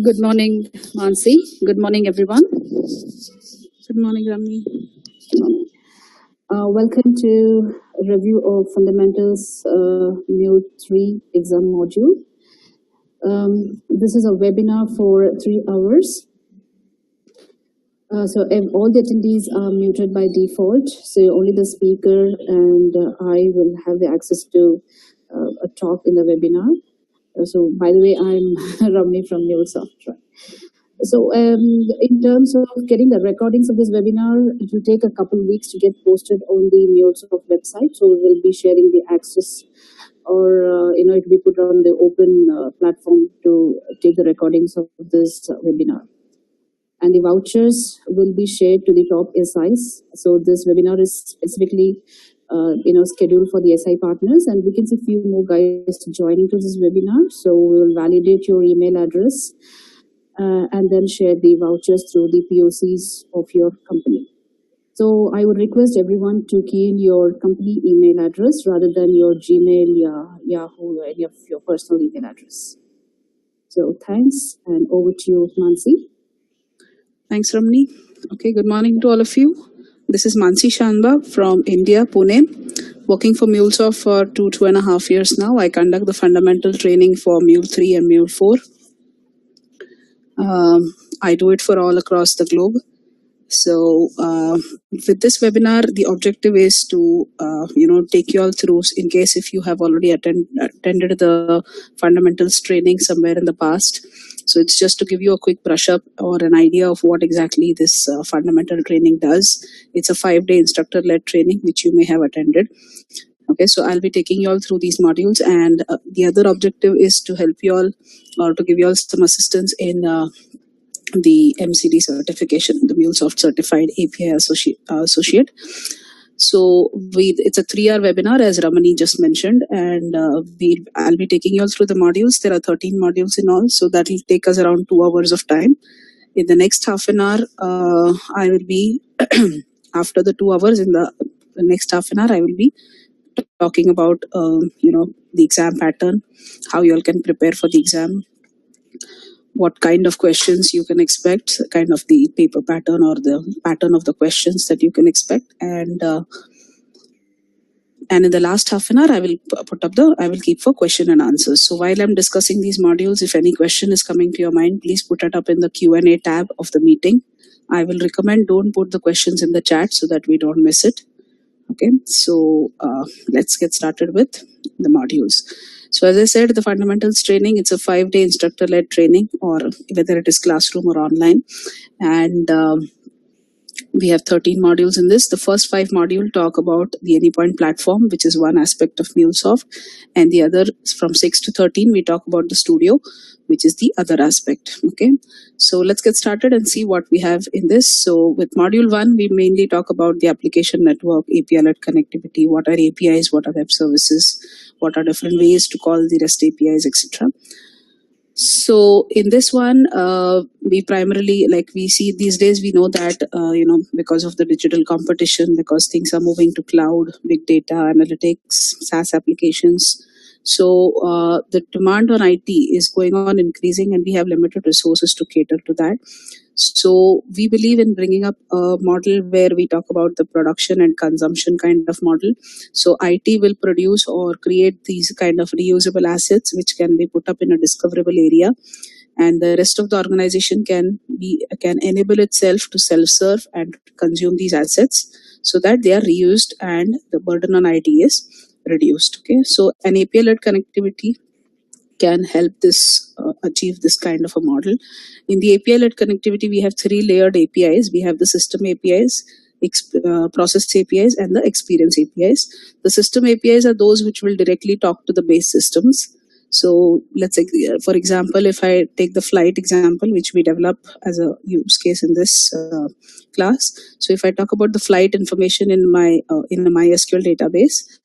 Good morning, Mansi. Good morning, everyone. Good morning, Rami. Welcome to a review of Fundamentals New 3 exam module. This is a webinar for 3 hours. So all the attendees are muted by default. So only the speaker and I will have the access to a talk in the webinar. So by the way, I'm Rami from MuleSoft. Right? So in terms of getting the recordings of this webinar, it will take a couple of weeks to get posted on the MuleSoft website. So we will be sharing the access, or it will be put on the open platform to take the recordings of this webinar. And the vouchers will be shared to the top SIs. So this webinar is specifically scheduled for the SI partners, and we can see a few more guys joining to this webinar. So we will validate your email address and then share the vouchers through the POCs of your company. So I would request everyone to key in your company email address rather than your Gmail, Yahoo, or any of your personal email address. So thanks, and over to you, Mansi. Thanks, Ramni. Okay, good morning to all of you. This is Mansi Shanba from India, Pune. Working for MuleSoft for 2.5 years now. I conduct the fundamental training for Mule 3 and Mule 4. I do it for all across the globe. So with this webinar, the objective is to take you all through, in case if you have already attended the fundamentals training somewhere in the past. So it's just to give you a quick brush up or an idea of what exactly this fundamental training does. It's a 5-day instructor-led training which you may have attended. Okay, so I'll be taking you all through these modules, and the other objective is to help you all, or to give you all some assistance in the MCD certification, the MuleSoft Certified API Associate. So it's a 3-hour webinar, as Ramani just mentioned, and I'll be taking you all through the modules. There are 13 modules in all, so that will take us around 2 hours of time. In the next half an hour, I will be, after the 2 hours, in the next half an hour, I will be talking about, the exam pattern, how you all can prepare for the exam, what kind of questions you can expect, kind of the paper pattern or the pattern of the questions that you can expect. And in the last half an hour, I will keep for question and answers. So while I'm discussing these modules, if any question is coming to your mind, please put it up in the Q&A tab of the meeting. I will recommend don't put the questions in the chat so that we don't miss it. Okay, so let's get started with the modules. So as I said, the fundamentals training, it's a 5-day instructor-led training, or whether it is classroom or online. And we have 13 modules in this. The first 5 modules talk about the Anypoint platform, which is one aspect of MuleSoft. And the other, from 6 to 13, we talk about the studio, which is the other aspect. Okay, so let's get started and see what we have in this. So with module 1, we mainly talk about the application network, API-led connectivity, what are APIs, what are web services, what are different ways to call the REST APIs, etc. So in this one, we primarily, like we see these days, we know that, because of the digital competition, because things are moving to cloud, big data, analytics, SaaS applications. So the demand on IT is going on increasing, and we have limited resources to cater to that. So we believe in bringing up a model where we talk about the production and consumption kind of model. So IT will produce or create these kind of reusable assets which can be put up in a discoverable area, and the rest of the organization can enable itself to self-serve and consume these assets so that they are reused and the burden on IT is reduced. Okay, so an API-led connectivity can help this achieve this kind of a model. In the API-led connectivity, we have 3 layered APIs. We have the system APIs, process APIs, and the experience APIs. The system APIs are those which will directly talk to the base systems. So let's say, for example, if I take the flight example, which we develop as a use case in this class. So if I talk about the flight information in the MySQL database,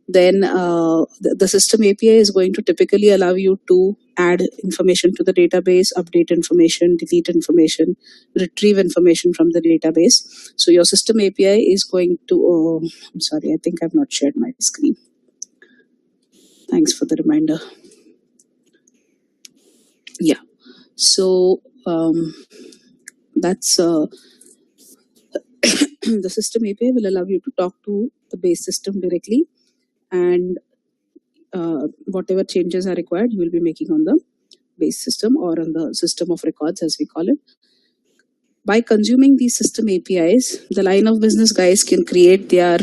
then the system API is going to typically allow you to add information to the database, update information, delete information, retrieve information from the database. So your system API is going to, I'm sorry, I think I've not shared my screen. Thanks for the reminder. Yeah. So that's the system API will allow you to talk to the base system directly, and whatever changes are required, you will be making on the base system or on the system of records, as we call it. By consuming these system APIs, the line of business guys can create their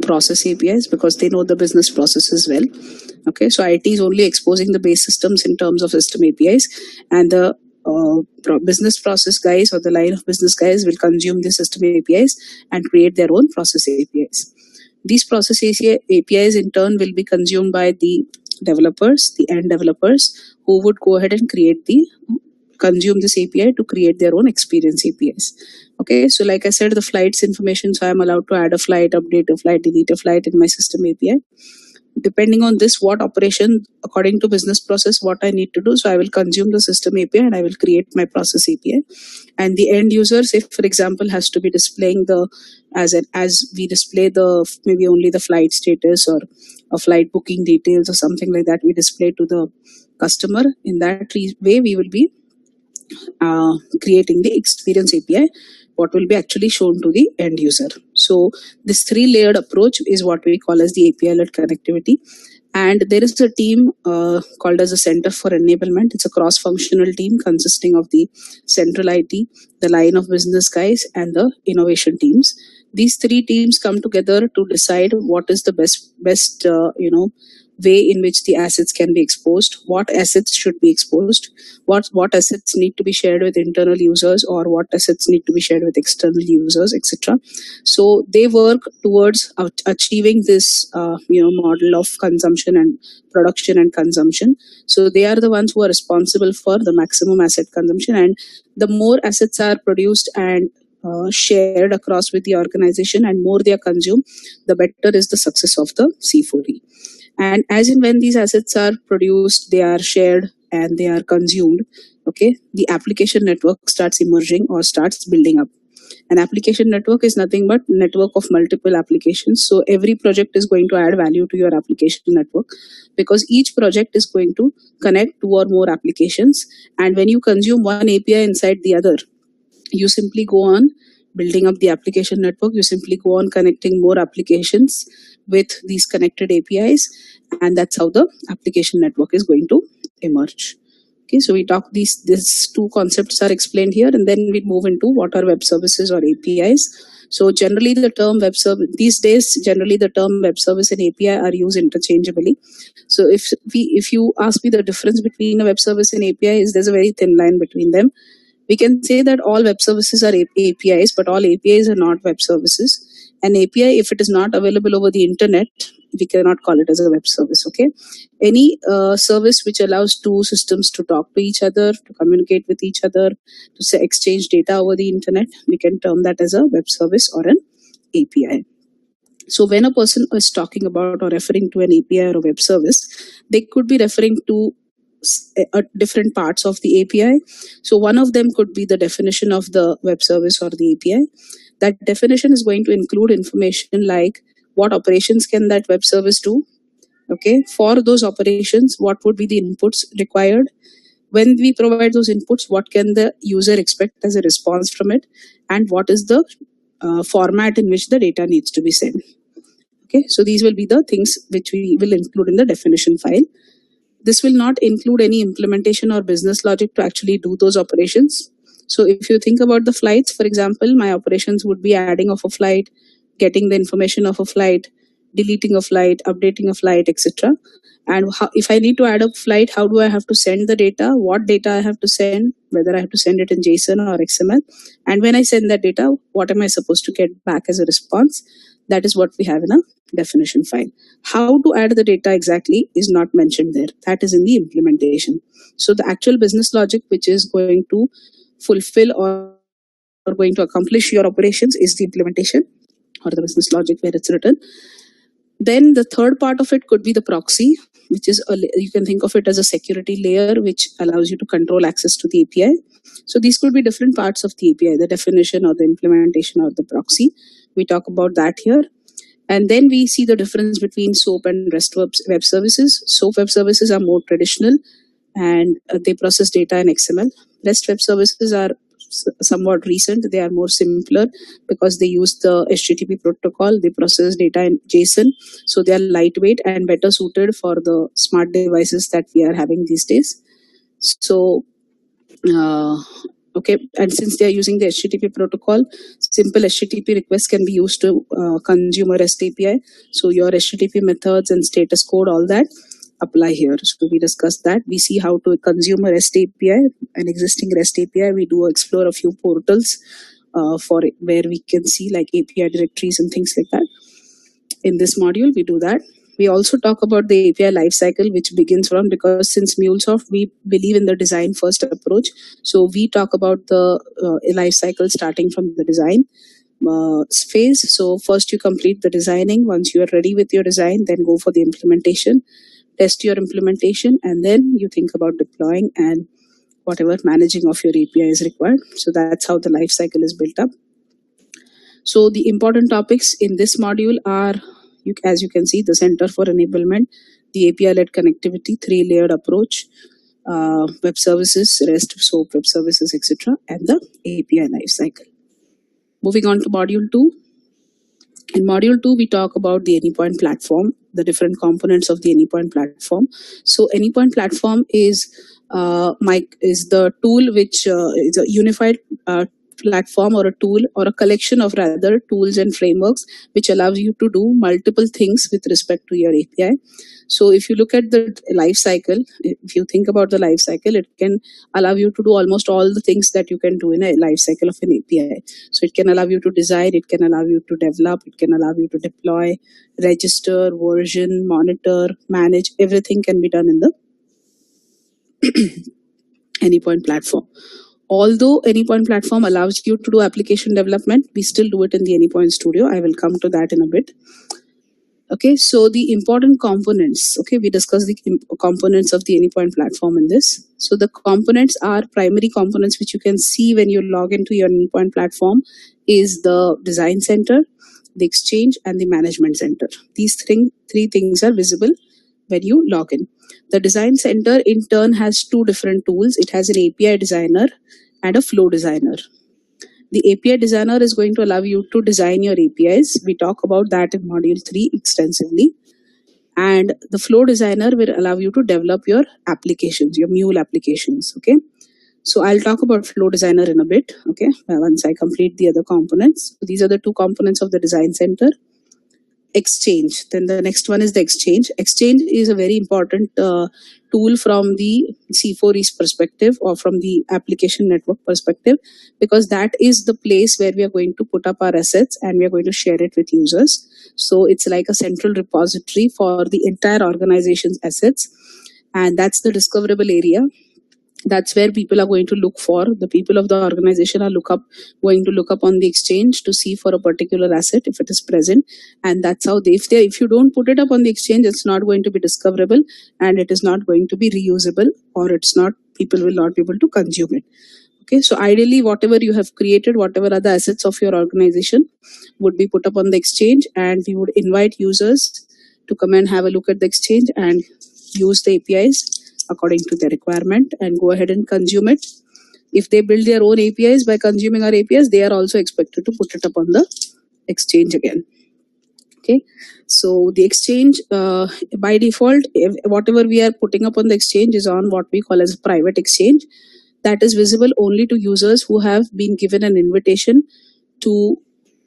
process APIs because they know the business processes well. Okay, so IT is only exposing the base systems in terms of system APIs, and the business process guys or the line of business guys will consume the system APIs and create their own process APIs. These process APIs in turn will be consumed by the developers, the end developers, who would go ahead and consume this API to create their own experience APIs. Okay, so like I said, the flights information, so I'm allowed to add a flight, update a flight, delete a flight in my system API. Depending on this, what operation according to business process, what I need to do. So I will consume the system API and I will create my process API. And the end users, if for example has to be displaying the as we display the maybe only the flight status or a flight booking details or something like that, we display to the customer. In that way, we will be creating the experience API, what will be actually shown to the end user. So this 3-layered approach is what we call as the API-led connectivity. And there is a team called as a Center for Enablement. It's a cross-functional team consisting of the central IT, the line of business guys, and the innovation teams. These 3 teams come together to decide what is the best way in which the assets can be exposed, what assets should be exposed, what assets need to be shared with internal users, or what assets need to be shared with external users, etc. So they work towards achieving this model of consumption and production and consumption. So they are the ones who are responsible for the maximum asset consumption, and the more assets are produced and shared across with the organization and more they are consumed, the better is the success of the C4E. And as in when these assets are produced, they are shared and they are consumed, okay, the application network starts emerging or starts building up. An application network is nothing but network of multiple applications. So every project is going to add value to your application network because each project is going to connect 2 or more applications. And when you consume one API inside the other, you simply go on building up the application network. You simply go on connecting more applications with these connected APIs, and that's how the application network is going to emerge. Okay, so we talk these 2 concepts are explained here, and then we move into what are web services or APIs. So generally the term web service these days, generally the term web service and API are used interchangeably. So if you ask me the difference between a web service and API, is there's a very thin line between them. We can say that all web services are APIs, but all APIs are not web services. An API, if it is not available over the internet, we cannot call it as a web service. Okay, any service which allows 2 systems to talk to each other, to communicate with each other, to exchange data over the internet, we can term that as a web service or an API. So when a person is talking about or referring to an API or a web service, they could be referring to different parts of the API. So one of them could be the definition of the web service or the API. That definition is going to include information like what operations can that web service do? Okay, for those operations, what would be the inputs required? When we provide those inputs, what can the user expect as a response from it? And what is the format in which the data needs to be sent? Okay, so these will be the things which we will include in the definition file. This will not include any implementation or business logic to actually do those operations. So if you think about the flights, for example, my operations would be adding of a flight, getting the information of a flight, deleting a flight, updating a flight, etc. And if I need to add a flight, how do I have to send the data? What data I have to send? Whether I have to send it in JSON or XML? And when I send that data, what am I supposed to get back as a response? That is what we have in a definition file. How to add the data exactly is not mentioned there. That is in the implementation. So the actual business logic which is going to fulfill or going to accomplish your operations is the implementation or the business logic where it's written. Then the third part of it could be the proxy, which is you can think of it as a security layer which allows you to control access to the API. So these could be different parts of the API, the definition or the implementation or the proxy. We talk about that here. And then we see the difference between SOAP and REST web services. SOAP web services are more traditional. and they process data in XML. REST web services are somewhat recent. They are more simpler because they use the HTTP protocol. They process data in JSON, so they are lightweight and better suited for the smart devices that we are having these days. So okay, and since they are using the HTTP protocol, simple HTTP requests can be used to consume a REST API. So your HTTP methods and status code, all that apply here. So we discussed that. We see how to consume a REST API, an existing REST API. We do explore a few portals for it, where we can see like API directories and things like that. In this module, we do that. We also talk about the API lifecycle, which begins from, because since MuleSoft, we believe in the design first approach. So we talk about the lifecycle starting from the design phase. So first you complete the designing. Once you are ready with your design, then go for the implementation, test your implementation, and then you think about deploying and whatever managing of your API is required. So that's how the lifecycle is built up. So the important topics in this module are, as you can see, the Center for Enablement, the API-led connectivity, 3-layered approach, web services, REST, SOAP, web services, etc., and the API lifecycle. Moving on to module 2. In module 2, we talk about the Anypoint platform, the different components of the Anypoint platform. So Anypoint platform is the tool which is a unified platform or a tool or a collection of rather tools and frameworks which allows you to do multiple things with respect to your API. So if you look at the life cycle, if you think about the life cycle, it can allow you to do almost all the things that you can do in a life cycle of an API. So it can allow you to design, it can allow you to develop, it can allow you to deploy, register, version, monitor, manage. Everything can be done in the Anypoint platform. Although Anypoint platform allows you to do application development, we still do it in the Anypoint Studio. I will come to that in a bit. Okay, so the important components. Okay, we discussed the components of the Anypoint platform in this. So the components are primary components which you can see when you log into your Anypoint platform is the design center, the exchange, and the management center. These three things are visible when you log in. The design center in turn has two different tools. It has an API designer and a flow designer. The API designer is going to allow you to design your APIs. We talk about that in module 3 extensively. And the flow designer will allow you to develop your applications, your Mule applications. Okay. So I'll talk about flow designer in a bit. Okay. Once I complete the other components. So these are the two components of the design center. Exchange. Then the next one is the exchange. Exchange is a very important tool from the C4EAST perspective or from the application network perspective, because that is the place where we are going to put up our assets and we are going to share it with users. So it's like a central repository for the entire organization's assets, and that's the discoverable area. That's where people are going to look for. The people of the organization are going to look up on the exchange to see for a particular asset if it is present, and that's how if you don't put it up on the exchange, it's not going to be discoverable and it is not going to be reusable, or people will not be able to consume it. Okay, so ideally, whatever you have created, whatever are the assets of your organization, would be put up on the exchange, and we would invite users to come and have a look at the exchange and use the APIs according to their requirement and go ahead and consume it. If they build their own APIs by consuming our APIs, they are also expected to put it up on the exchange again. Okay, so the exchange by default, whatever we are putting up on the exchange is on what we call as a private exchange. That is visible only to users who have been given an invitation to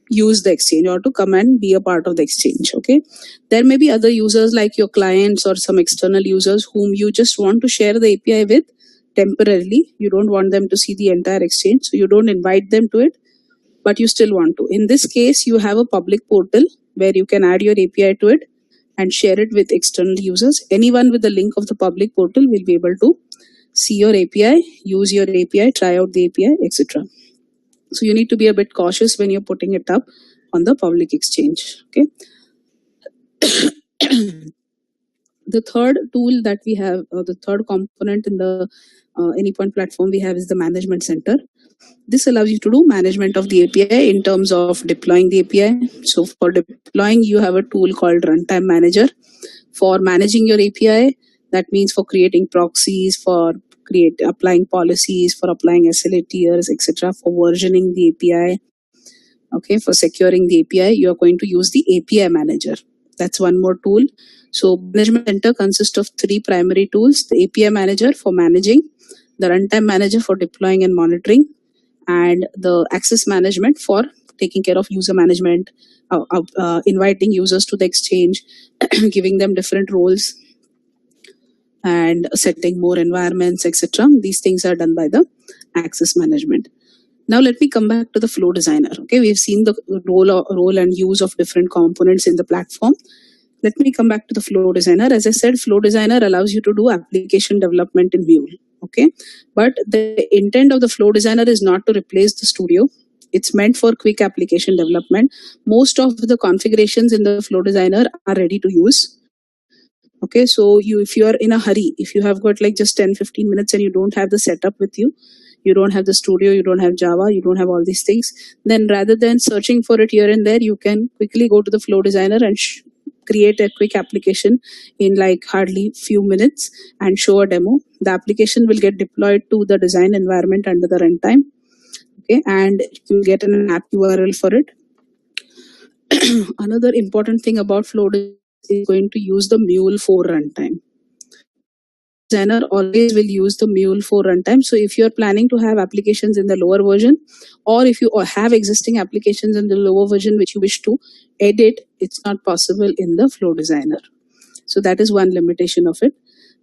use the exchange or to come and be a part of the exchange. Okay, there may be other users like your clients or some external users whom you just want to share the API with temporarily. You don't want them to see the entire exchange, so you don't invite them to it, but you still want to. In this case, you have a public portal where you can add your API to it and share it with external users. Anyone with the link of the public portal will be able to see your API, use your API, try out the API, etc. So you need to be a bit cautious when you're putting it up on the public exchange. Okay. The third tool that we have, the third component in the Anypoint platform we have is the management center. This allows you to do management of the API in terms of deploying the API. So for deploying, you have a tool called Runtime Manager. For managing your API, That means for creating proxies, for applying policies, for applying SLA tiers, etc., for versioning the API. Okay, for securing the API, you are going to use the API manager. That's one more tool. So management center consists of 3 primary tools: the API manager for managing, the runtime manager for deploying and monitoring, and the access management for taking care of user management, inviting users to the exchange, giving them different roles, and setting more environments, etc. These things are done by the access management. Now let me come back to the flow designer. Okay, we've seen the role and use of different components in the platform. Let me come back to the flow designer. As I said, flow designer allows you to do application development in Mule. Okay, but the intent of the flow designer is not to replace the studio. It's meant for quick application development. Most of the configurations in the flow designer are ready to use. Okay, so if you are in a hurry, if you have got like just 10-15 minutes and you don't have the setup with you, you don't have the studio, you don't have Java, you don't have all these things, then rather than searching for it here and there, you can quickly go to the flow designer and create a quick application in like hardly few minutes and show a demo. The application will get deployed to the design environment under the runtime. Okay, and you'll get an app URL for it. Another important thing about flow is going to use the Mule 4 runtime. Designer always will use the Mule 4 runtime. So if you're planning to have applications in the lower version, or if you have existing applications in the lower version which you wish to edit, it's not possible in the flow designer. So that is one limitation of it.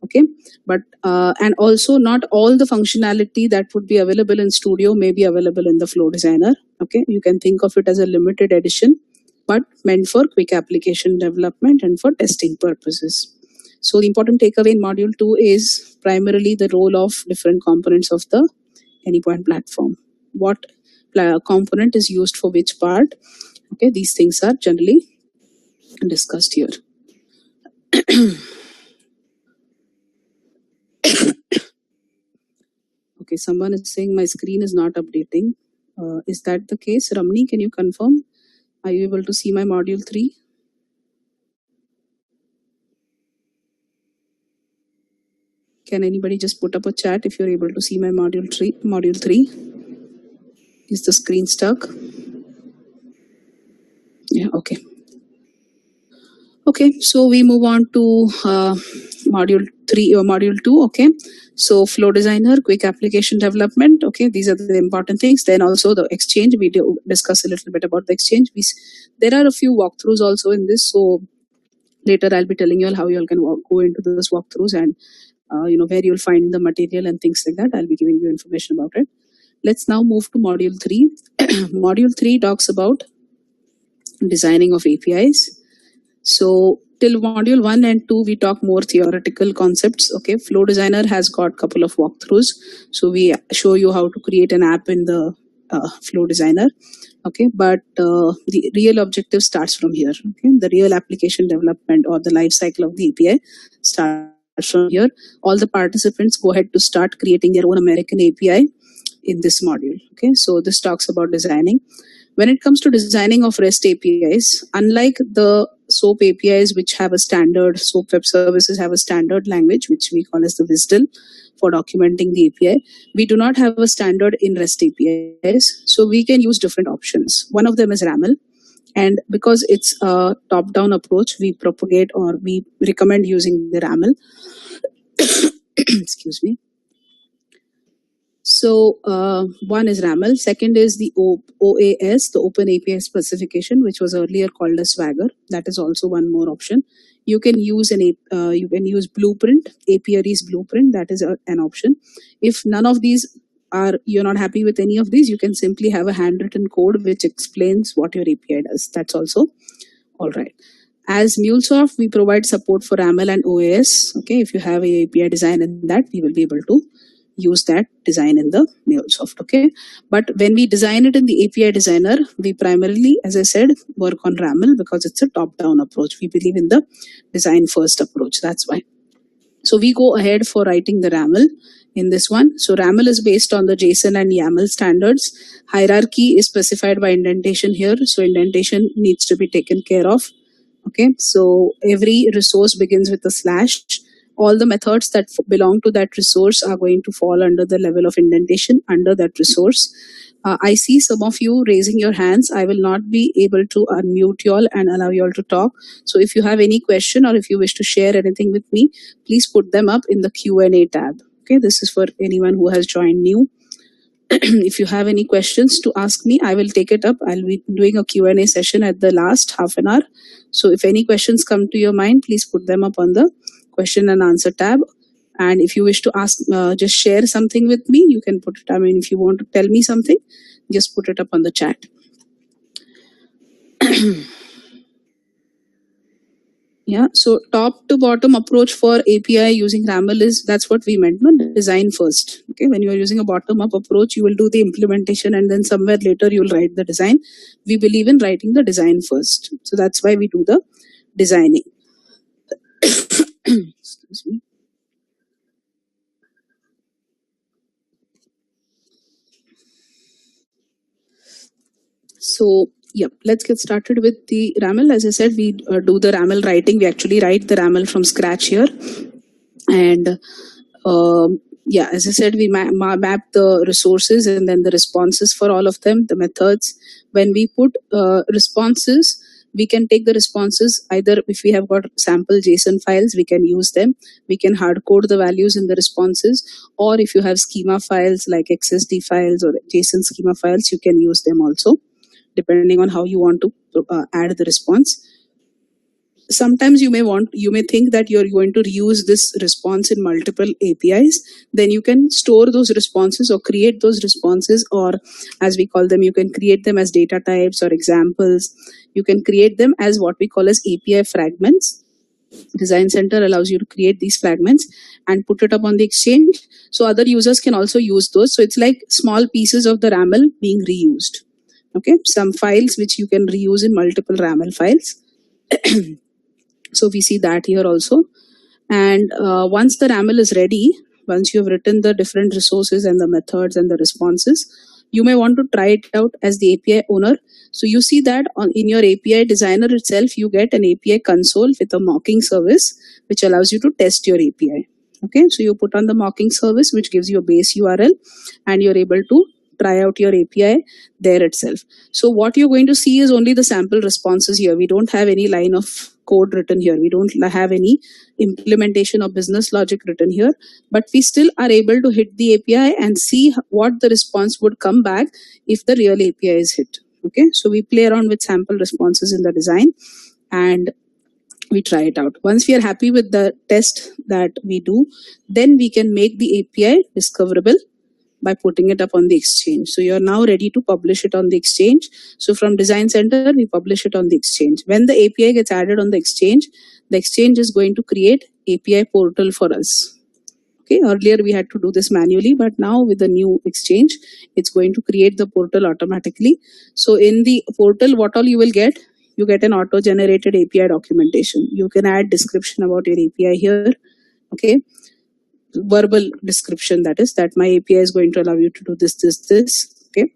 Okay, but and also not all the functionality that would be available in Studio may be available in the flow designer. Okay, you can think of it as a limited edition, but meant for quick application development and for testing purposes. So the important takeaway in module 2 is primarily the role of different components of the AnyPoint platform. What component is used for which part? Okay, these things are generally discussed here. Okay, someone is saying my screen is not updating. Is that the case? Ramni, can you confirm? Are you able to see my module 3? Can anybody just put up a chat if you're able to see my module 3? Module 3. Is the screen stuck? Yeah, okay. Okay, so we move on to module 3 or module 2. Okay, so flow designer, quick application development. Okay, these are the important things. Then also the exchange, we discuss a little bit about the exchange. There are a few walkthroughs also in this. So later I'll be telling you all how you all can go into those walkthroughs and where you'll find the material and things like that. I'll be giving you information about it. Let's now move to module 3. Module 3 talks about designing of APIs. So till module 1 and 2, we talk more theoretical concepts. Okay, flow designer has got a couple of walkthroughs. So we show you how to create an app in the flow designer. Okay, but the real objective starts from here. Okay, the real application development or the life cycle of the API starts from here. All the participants go ahead to start creating their own American API in this module. Okay, so this talks about designing. When it comes to designing of REST APIs, unlike the SOAP APIs, which have a standard, SOAP web services have a standard language, which we call as the WSDL for documenting the API. We do not have a standard in REST APIs, so we can use different options. One of them is RAML. And because it's a top-down approach, we propagate or we recommend using the RAML. Excuse me. So one is RAML. Second is the OAS, the Open API Specification, which was earlier called as Swagger. That is also one more option. You can use Blueprint, Apiary's Blueprint. That is an option. If none of these you're not happy with any of these, you can simply have a handwritten code which explains what your API does. That's also all right. As MuleSoft, we provide support for RAML and OAS. Okay, if you have a API design in that, we will be able to use that design in the MuleSoft. Okay, but when we design it in the API designer, we primarily, as I said, work on RAML because it's a top-down approach. We believe in the design first approach. That's why. So we go ahead for writing the RAML in this one. So RAML is based on the JSON and YAML standards. Hierarchy is specified by indentation here. So indentation needs to be taken care of. Okay, so every resource begins with a slash all the methods that belong to that resource are going to fall under the level of indentation under that resource. I see some of you raising your hands. I will not be able to unmute you all and allow you all to talk. So if you have any question or if you wish to share anything with me, please put them up in the Q&A tab. Okay, this is for anyone who has joined new. If you have any questions to ask me, I will take it up. I'll be doing a Q&A session at the last half an hour. So if any questions come to your mind, please put them up on the question and answer tab. And if you wish to ask, just share something with me, you can put it. I mean, if you want to tell me something, just put it up on the chat. Yeah, so top to bottom approach for API using RAML is, that's what we meant, no? Design first. Okay, when you are using a bottom up approach, you will do the implementation and then somewhere later you will write the design. We believe in writing the design first. So that's why we do the designing. Excuse me. So, yep, let's get started with the RAML. As I said, we do the RAML writing. We actually write the RAML from scratch here. And yeah, as I said, we map the resources and then the responses for all of them, the methods. When we put responses, we can take the responses either if we have got sample JSON files, we can use them. We can hard code the values in the responses, or if you have schema files like XSD files or JSON schema files, you can use them also, depending on how you want to add the response. Sometimes you may think that you're going to reuse this response in multiple APIs. Then you can store those responses or create those responses, or as we call them, you can create them as data types or examples. You can create them as what we call as API fragments. Design Center allows you to create these fragments and put it up on the exchange. So other users can also use those. So it's like small pieces of the RAML being reused. Okay, some files which you can reuse in multiple RAML files. So we see that here also. And once the RAML is ready, once you have written the different resources and the methods and the responses, you may want to try it out as the API owner. So you see that in your API designer itself, you get an API console with a mocking service, which allows you to test your API. Okay, so you put on the mocking service, which gives you a base URL, and you're able to try out your API there itself. So what you're going to see is only the sample responses here. We don't have any line of code written here. We don't have any implementation of business logic written here, but we still are able to hit the API and see what the response would come back if the real API is hit. Okay, so we play around with sample responses in the design and we try it out. Once we are happy with the test that we do, then we can make the API discoverable by putting it up on the exchange. So you're now ready to publish it on the exchange. So from Design Center, we publish it on the exchange. When the API gets added on the exchange is going to create API portal for us. Okay, earlier we had to do this manually, but now with the new exchange, it's going to create the portal automatically. So in the portal, what all you will get? You get an auto-generated API documentation. You can add description about your API here. Okay, verbal description, that is that my API is going to allow you to do this. Okay,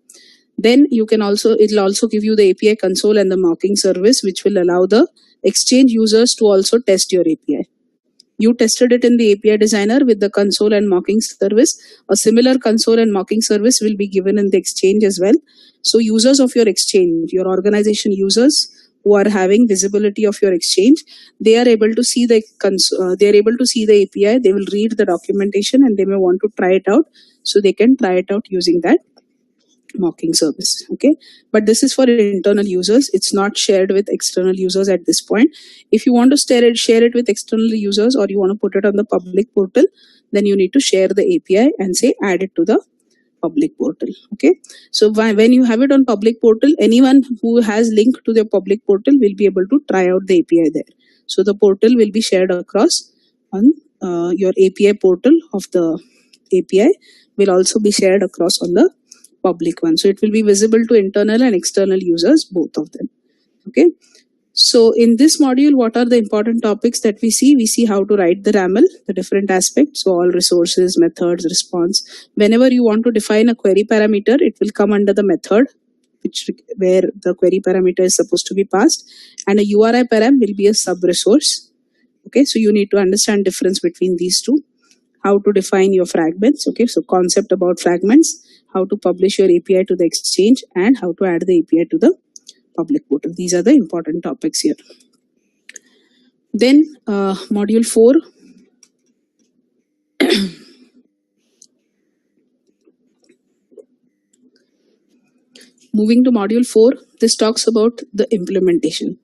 then you can also, it'll also give you the API console and the mocking service, which will allow the exchange users to also test your API. You tested it in the API designer with the console and mocking service. A similar console and mocking service will be given in the exchange as well. So users of your exchange, your organization users who are having visibility of your exchange, they are able to see the API. They will read the documentation and they may want to try it out. So they can try it out using that mocking service. Okay, but this is for internal users. It's not shared with external users at this point. If you want to share it with external users, or you want to put it on the public portal, then you need to share the API and say add it to the public portal. Okay, so when you have it on public portal, anyone who has link to the public portal will be able to try out the API there. So the portal will be shared across on your API portal of the API will also be shared across on the public one. So it will be visible to internal and external users, both of them. Okay. So in this module, what are the important topics that we see? We see how to write the RAML, the different aspects. So all resources, methods, response. Whenever you want to define a query parameter, it will come under the method, where the query parameter is supposed to be passed, and a URI param will be a sub resource. Okay, so you need to understand difference between these two. How to define your fragments. Okay, so concept about fragments, how to publish your API to the exchange, and how to add the API to the public portal. These are the important topics here. Then module 4. Moving to module 4, this talks about the implementation.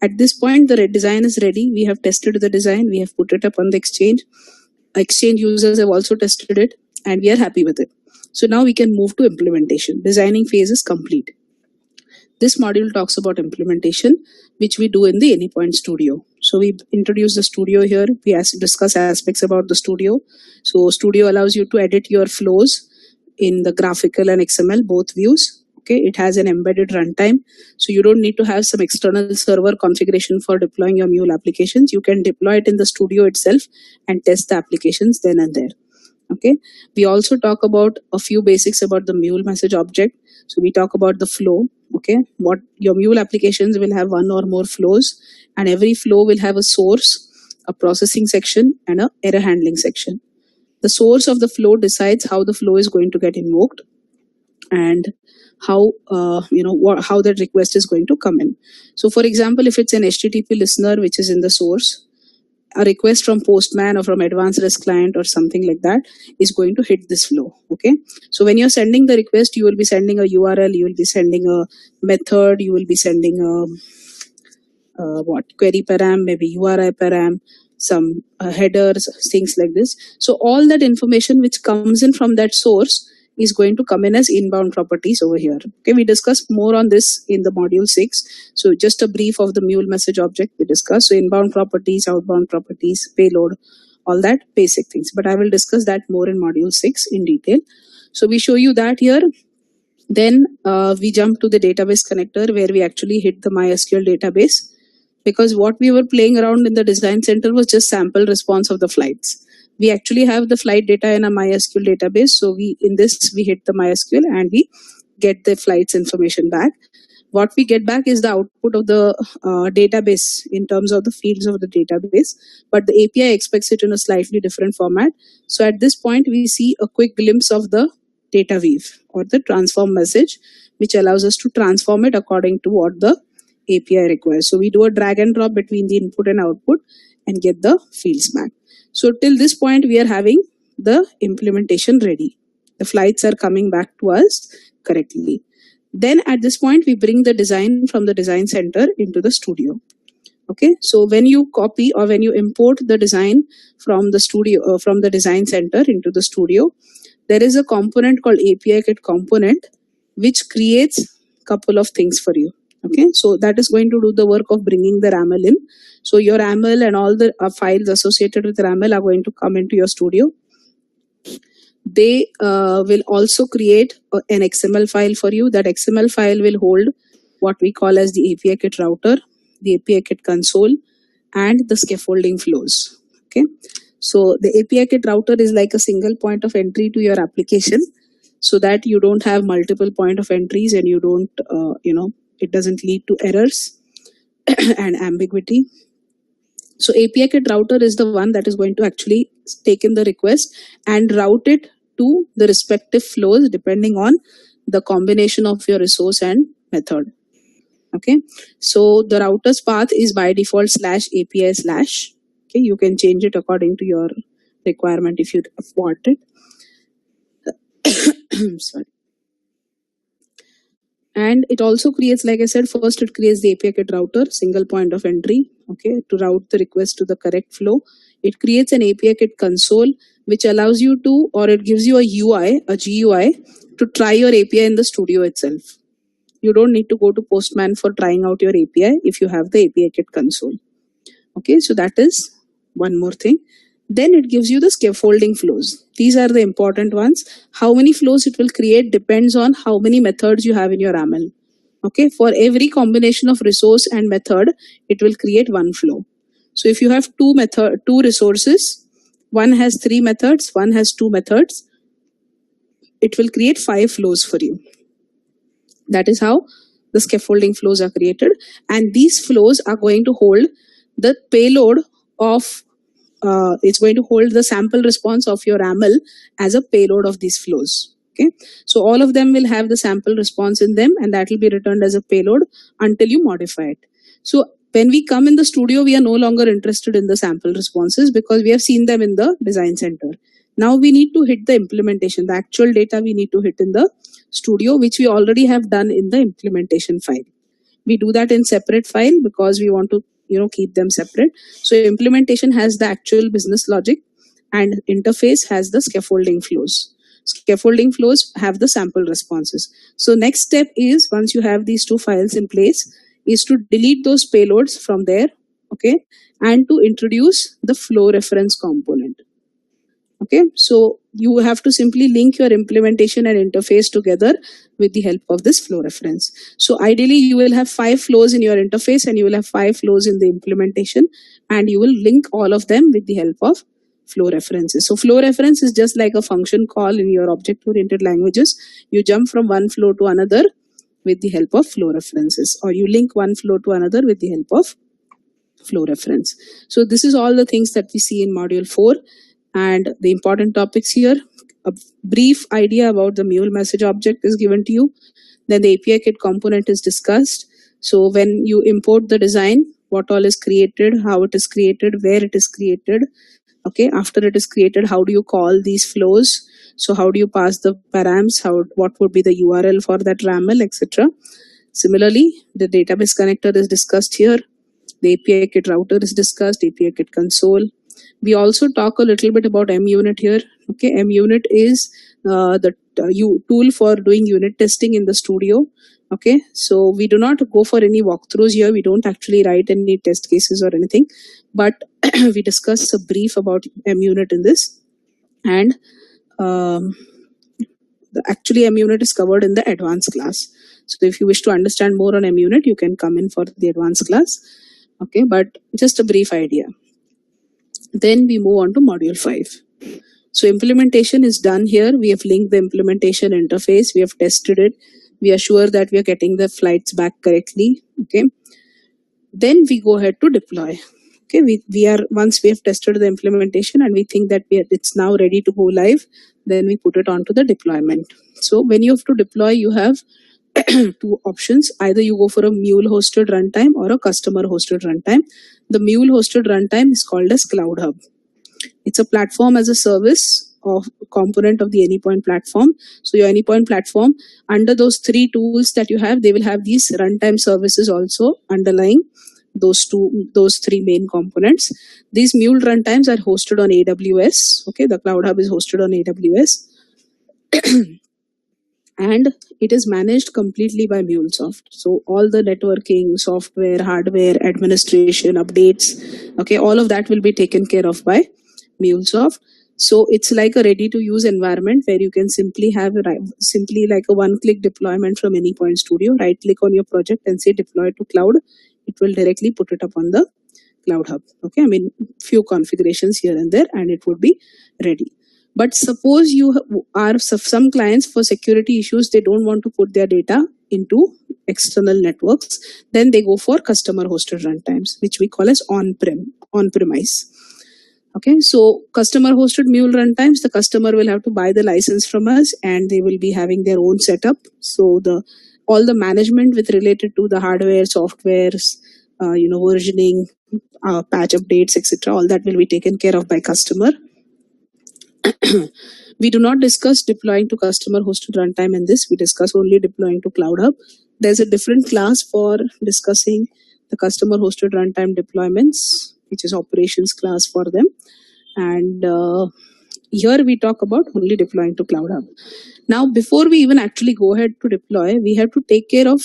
At this point, the design is ready. We have tested the design. We have put it up on the exchange. Exchange users have also tested it, and we are happy with it. So now we can move to implementation. Designing phase is complete. This module talks about implementation, which we do in the Anypoint Studio. So we introduce the studio here. We discuss aspects about the studio. So studio allows you to edit your flows in the graphical and XML, both views. Okay, it has an embedded runtime. So you don't need to have some external server configuration for deploying your Mule applications. You can deploy it in the studio itself and test the applications then and there. Okay, we also talk about a few basics about the Mule message object. So we talk about the flow. Okay, what your Mule applications will have one or more flows, and every flow will have a source, a processing section, and a error handling section. The source of the flow decides how the flow is going to get invoked and how how that request is going to come in. So for example, if it's an HTTP listener which is in the source, a request from Postman or from Advanced REST client or something like that is going to hit this flow. Okay, so when you're sending the request, you will be sending a URL, you will be sending a method, you will be sending a query param, maybe URI param, some headers, things like this. So all that information which comes in from that source is going to come in as inbound properties over here. Okay, we discuss more on this in the module 6. So just a brief of the Mule message object we discussed. So inbound properties, outbound properties, payload, all that basic things. But I will discuss that more in module 6 in detail. So we show you that here. Then we jump to the database connector where we actually hit the MySQL database, because what we were playing around in the design center was just sample response of the flights. We actually have the flight data in a MySQL database. So we hit the MySQL and we get the flights information back. What we get back is the output of the database in terms of the fields of the database, but the API expects it in a slightly different format. So at this point, we see a quick glimpse of the data weave or the transform message, which allows us to transform it according to what the API requires. So we do a drag and drop between the input and output and get the fields back. So till this point, we are having the implementation ready. The flights are coming back to us correctly. Then at this point, we bring the design from the design center into the studio. Okay, so when you copy or when you import the design from the studio, from the design center into the studio, there is a component called API Kit component, which creates a couple of things for you. Okay, so that is going to do the work of bringing the RAML in. So your RAML and all the files associated with RAML are going to come into your studio. They will also create an XML file for you. That XML file will hold what we call as the API Kit router, the API Kit console, and the scaffolding flows. Okay, so the API Kit router is like a single point of entry to your application, so that you don't have multiple point of entries and you don't, it doesn't lead to errors and ambiguity. So API Kit router is the one that is going to actually take in the request and route it to the respective flows depending on the combination of your resource and method. Okay, so the router's path is by default /API/. Okay, you can change it according to your requirement if you want it. Sorry. And it also creates, like I said, first it creates the API Kit router, single point of entry, okay, to route the request to the correct flow. It creates an API Kit console, which allows you to, or it gives you a UI, a GUI, to try your API in the studio itself. You don't need to go to Postman for trying out your API if you have the API Kit console. Okay, so that is one more thing. Then it gives you the scaffolding flows. These are the important ones. How many flows it will create depends on how many methods you have in your RAML. Okay, for every combination of resource and method, it will create one flow. So if you have two resources, one has 3 methods, one has 2 methods, it will create 5 flows for you. That is how the scaffolding flows are created. And these flows are going to hold the payload of it's going to hold the sample response of your AML as a payload of these flows. Okay, so all of them will have the sample response in them, and that will be returned as a payload until you modify it. So when we come in the studio, we are no longer interested in the sample responses because we have seen them in the design center. Now we need to hit the implementation, the actual data we need to hit in the studio, which we already have done in the implementation file. We do that in separate file because we want to keep them separate. So implementation has the actual business logic and interface has the scaffolding flows. Scaffolding flows have the sample responses. So next step is, once you have these two files in place, is to delete those payloads from there, okay, and to introduce the flow reference component. Okay, so you have to simply link your implementation and interface together with the help of this flow reference. So ideally you will have 5 flows in your interface and you will have 5 flows in the implementation, and you will link all of them with the help of flow references. So flow reference is just like a function call in your object-oriented languages. You jump from one flow to another with the help of flow references, or you link one flow to another with the help of flow reference. So this is all the things that we see in module 4. And the important topics here: a brief idea about the mule message object is given to you. Then the API kit component is discussed. So when you import the design, what all is created, how it is created, where it is created. Okay, after it is created, how do you call these flows? So how do you pass the params? What would be the URL for that RAML, etc. Similarly, the database connector is discussed here. The API kit router is discussed, API kit console. We also talk a little bit about MUnit here. Okay, MUnit is the tool for doing unit testing in the studio. Okay, so we do not go for any walkthroughs here. We don't actually write any test cases or anything, but we discuss a brief about MUnit in this. And actually MUnit is covered in the advanced class. So if you wish to understand more on MUnit, you can come in for the advanced class. Okay, but just a brief idea. Then we move on to module 5. So implementation is done here. We have linked the implementation interface. We have tested it. We are sure that we are getting the flights back correctly. Okay. Then we go ahead to deploy. Okay. Once we have tested the implementation and we think that it's now ready to go live, then we put it onto the deployment. So when you have to deploy, you have 2 options. Either you go for a mule hosted runtime or a customer hosted runtime. The mule hosted runtime is called as Cloud Hub. It's a platform as a service of component of the Anypoint platform. So your Anypoint platform, under those 3 tools that you have, they will have these runtime services also underlying those 3 main components. These mule runtimes are hosted on AWS. Okay, the Cloud Hub is hosted on AWS. And it is managed completely by MuleSoft. So all the networking, software, hardware, administration, updates, okay, all of that will be taken care of by MuleSoft. So it's like a ready-to-use environment where you can simply have like a one-click deployment from Anypoint Studio. Right-click on your project and say deploy to cloud. It will directly put it up on the Cloud Hub. Okay, I mean few configurations here and there, and it would be ready. But suppose you are some clients, for security issues, they don't want to put their data into external networks. Then they go for customer hosted runtimes, which we call as on-premise. Okay, so customer hosted mule runtimes, the customer will have to buy the license from us and they will be having their own setup. So all the management with related to the hardware, softwares, versioning, patch updates, etc., all that will be taken care of by customer. We do not discuss deploying to customer hosted runtime in this. We discuss only deploying to Cloud Hub. There's a different class for discussing the customer hosted runtime deployments, which is operations class for them. And here we talk about only deploying to Cloud Hub. Now, before we even actually go ahead to deploy, we have to take care of,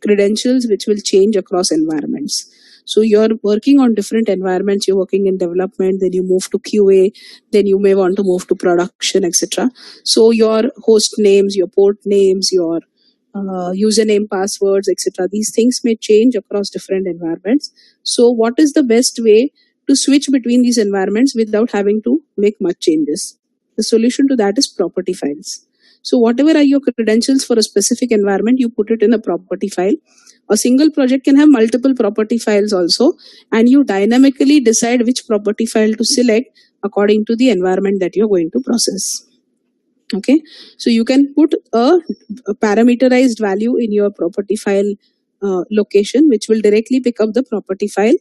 credentials which will change across environments. So you're working on different environments, you're working in development, then you move to QA, then you may want to move to production, etc. So your host names, your port names, your username, passwords, etc. These things may change across different environments. So what is the best way to switch between these environments without having to make much changes? The solution to that is property files. So whatever are your credentials for a specific environment, you put it in a property file. A single project can have multiple property files also, and you dynamically decide which property file to select according to the environment that you're going to process. Okay, so you can put a parameterized value in your property file location, which will directly pick up the property file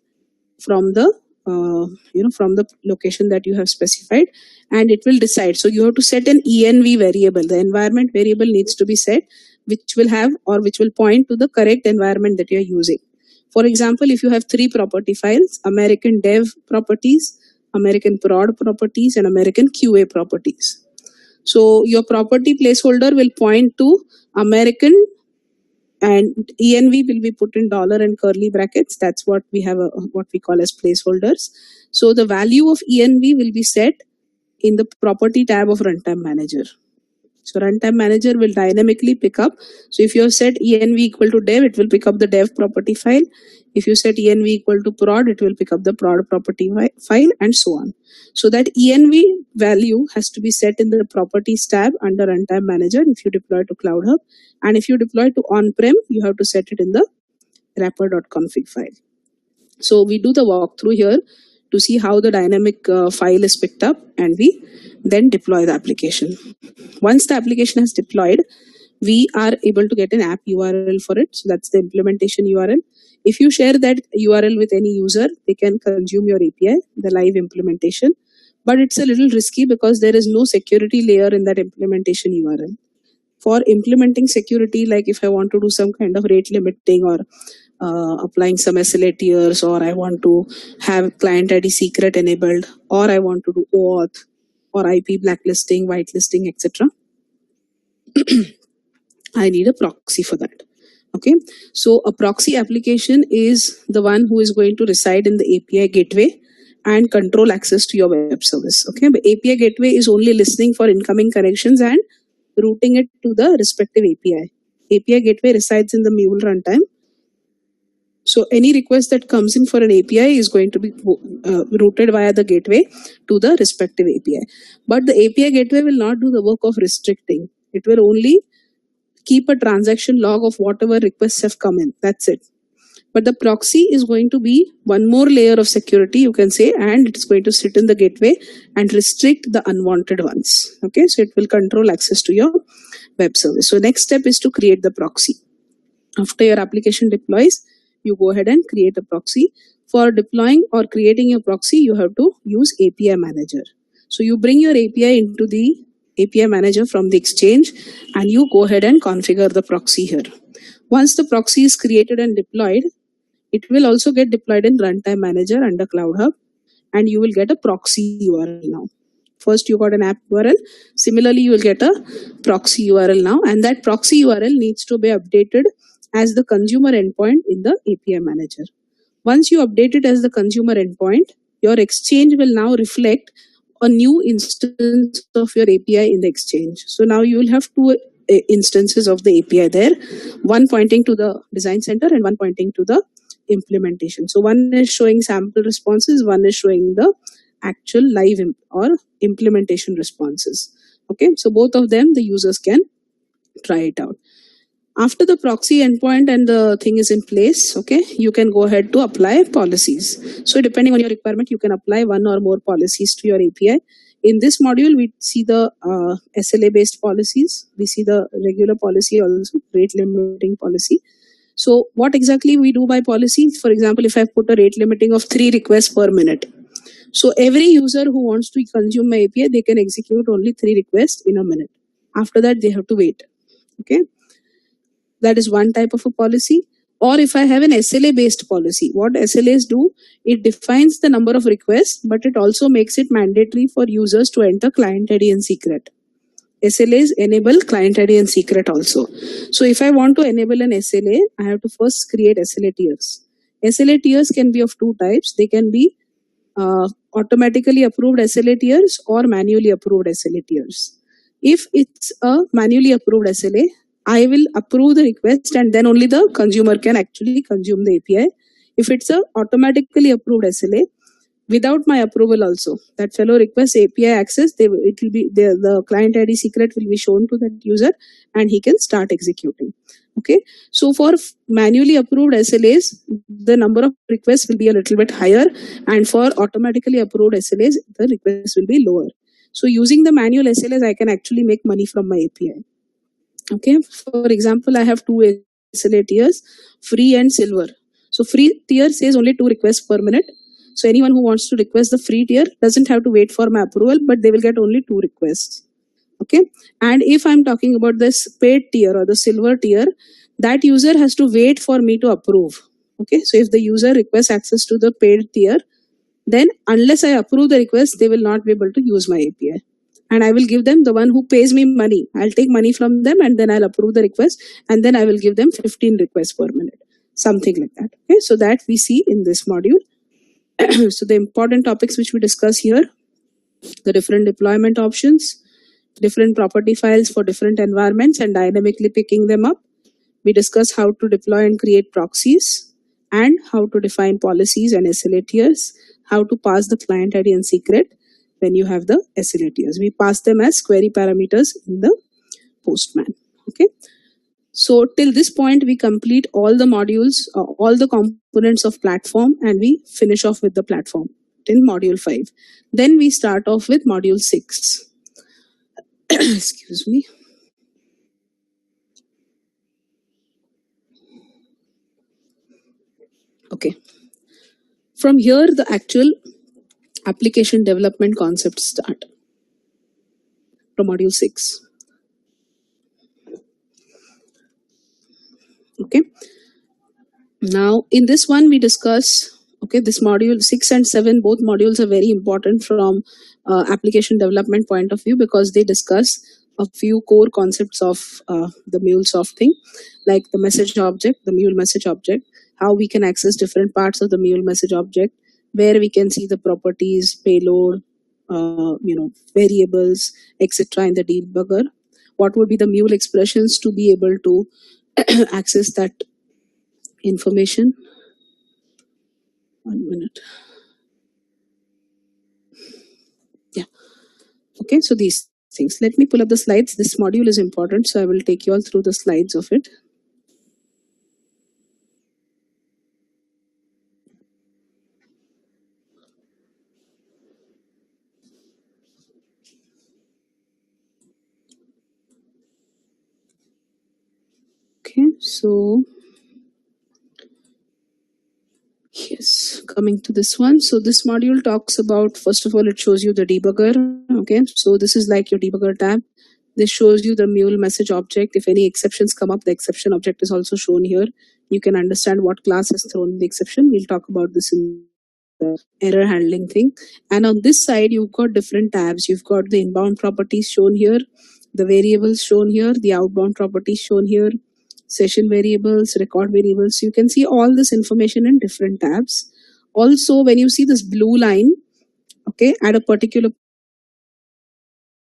from the from the location that you have specified, and it will decide. So you have to set an env variable. The environment variable needs to be set, which will have or which will point to the correct environment that you are using. For example, if you have 3 property files: American Dev properties, American Prod properties, and American QA properties. So your property placeholder will point to American, and env will be put in dollar and curly brackets. That's what we have, what we call as placeholders. So the value of env will be set in the property tab of Runtime Manager. So Runtime Manager will dynamically pick up. So if you have set env equal to dev, it will pick up the dev property file. If you set env equal to prod, it will pick up the prod property file, and so on. So that env value has to be set in the properties tab under Runtime Manager if you deploy to Cloud Hub. And if you deploy to on-prem, you have to set it in the wrapper.config file. So we do the walkthrough here to see how the dynamic file is picked up, and we then deploy the application. Once the application has deployed, we are able to get an app URL for it. So that's the implementation URL. If you share that URL with any user, they can consume your API, the live implementation. But it's a little risky because there is no security layer in that implementation URL. For implementing security, like if I want to do some kind of rate limiting or applying some SLA tiers, or I want to have client ID secret enabled, or I want to do OAuth or IP blacklisting, whitelisting, etc. I need a proxy for that. Okay, so a proxy application is the one who is going to reside in the API gateway and control access to your web service. Okay, but API gateway is only listening for incoming connections and routing it to the respective API. API gateway resides in the Mule runtime. So any request that comes in for an API is going to be routed via the gateway to the respective API. But the API gateway will not do the work of restricting. It will only keep a transaction log of whatever requests have come in. That's it. But the proxy is going to be one more layer of security, you can say, and it's going to sit in the gateway and restrict the unwanted ones. Okay, so it will control access to your web service. So next step is to create the proxy. After your application deploys, you go ahead and create a proxy. For deploying or creating your proxy, you have to use API Manager. So you bring your API into the API Manager from the Exchange, and you go ahead and configure the proxy here. Once the proxy is created and deployed, it will also get deployed in Runtime Manager under Cloud Hub, and you will get a proxy URL now. First, you got an app URL. Similarly, you will get a proxy URL now, and that proxy URL needs to be updated as the consumer endpoint in the API Manager. Once you update it as the consumer endpoint, your Exchange will now reflect a new instance of your API in the Exchange. So now you will have 2 instances of the API there, one pointing to the design center and one pointing to the implementation. So one is showing sample responses, one is showing the actual live or implementation responses. Okay, so both of them the users can try it out. After the proxy endpoint and the thing is in place, okay, you can go ahead to apply policies. So depending on your requirement, you can apply one or more policies to your API. In this module, we see the SLA based policies. We see the regular policy also, rate limiting policy. So what exactly we do by policy? For example, if I put a rate limiting of 3 requests per minute. So every user who wants to consume my API, they can execute only 3 requests in a minute. After that, they have to wait. Okay. That is one type of a policy. Or if I have an SLA based policy, what SLAs do, it defines the number of requests, but it also makes it mandatory for users to enter client ID and secret. SLAs enable client ID and secret also. So if I want to enable an SLA, I have to first create SLA tiers. SLA tiers can be of 2 types. They can be automatically approved SLA tiers or manually approved SLA tiers. If it's a manually approved SLA, I will approve the request and then only the consumer can actually consume the API. If it's a automatically approved SLA, without my approval also. That fellow requests API access, it will be the client ID secret will be shown to that user and he can start executing. Okay, so for manually approved SLAs, the number of requests will be a little bit higher, and for automatically approved SLAs, the requests will be lower. So using the manual SLAs, I can actually make money from my API. Okay, for example, I have two SLA tiers, free and silver. So free tier says only 2 requests per minute. So anyone who wants to request the free tier doesn't have to wait for my approval, but they will get only 2 requests. Okay, and if I'm talking about this paid tier or the silver tier, that user has to wait for me to approve. Okay, so if the user requests access to the paid tier, then unless I approve the request, they will not be able to use my API. And I will give them the one who pays me money. I'll take money from them and then I'll approve the request, and then I will give them 15 requests per minute, something like that. Okay, so that we see in this module. So the important topics which we discuss here, the different deployment options, different property files for different environments and dynamically picking them up. We discuss how to deploy and create proxies, and how to define policies and SLA tiers, how to pass the client ID and secret when you have the SLA tiers. We pass them as query parameters in the Postman. Okay. So till this point, we complete all the modules, all the components of platform, and we finish off with the platform in module 5. Then we start off with module 6. Excuse me. Okay. From here, the actual application development concepts start from module 6. Okay. Now, in this one, we discuss, okay, this module 6 and 7, both modules are very important from application development point of view, because they discuss a few core concepts of the MuleSoft thing, like the message object, the Mule message object, how we can access different parts of the Mule message object, where we can see the properties, payload, variables, etc. in the debugger. What would be the Mule expressions to be able to access that information? 1 minute. Yeah. Okay, so these things. Let me pull up the slides. This module is important, so I will take you all through the slides of it. Okay, so yes, coming to this one. So this module talks about, first of all, it shows you the debugger. Okay, so this is like your debugger tab. This shows you the Mule message object. If any exceptions come up, the exception object is also shown here. You can understand what class has thrown the exception. We'll talk about this in the error handling thing. And on this side, you've got different tabs. You've got the inbound properties shown here, the variables shown here, the outbound properties shown here, session variables, record variables. You can see all this information in different tabs. Also, when you see this blue line, okay, at a particular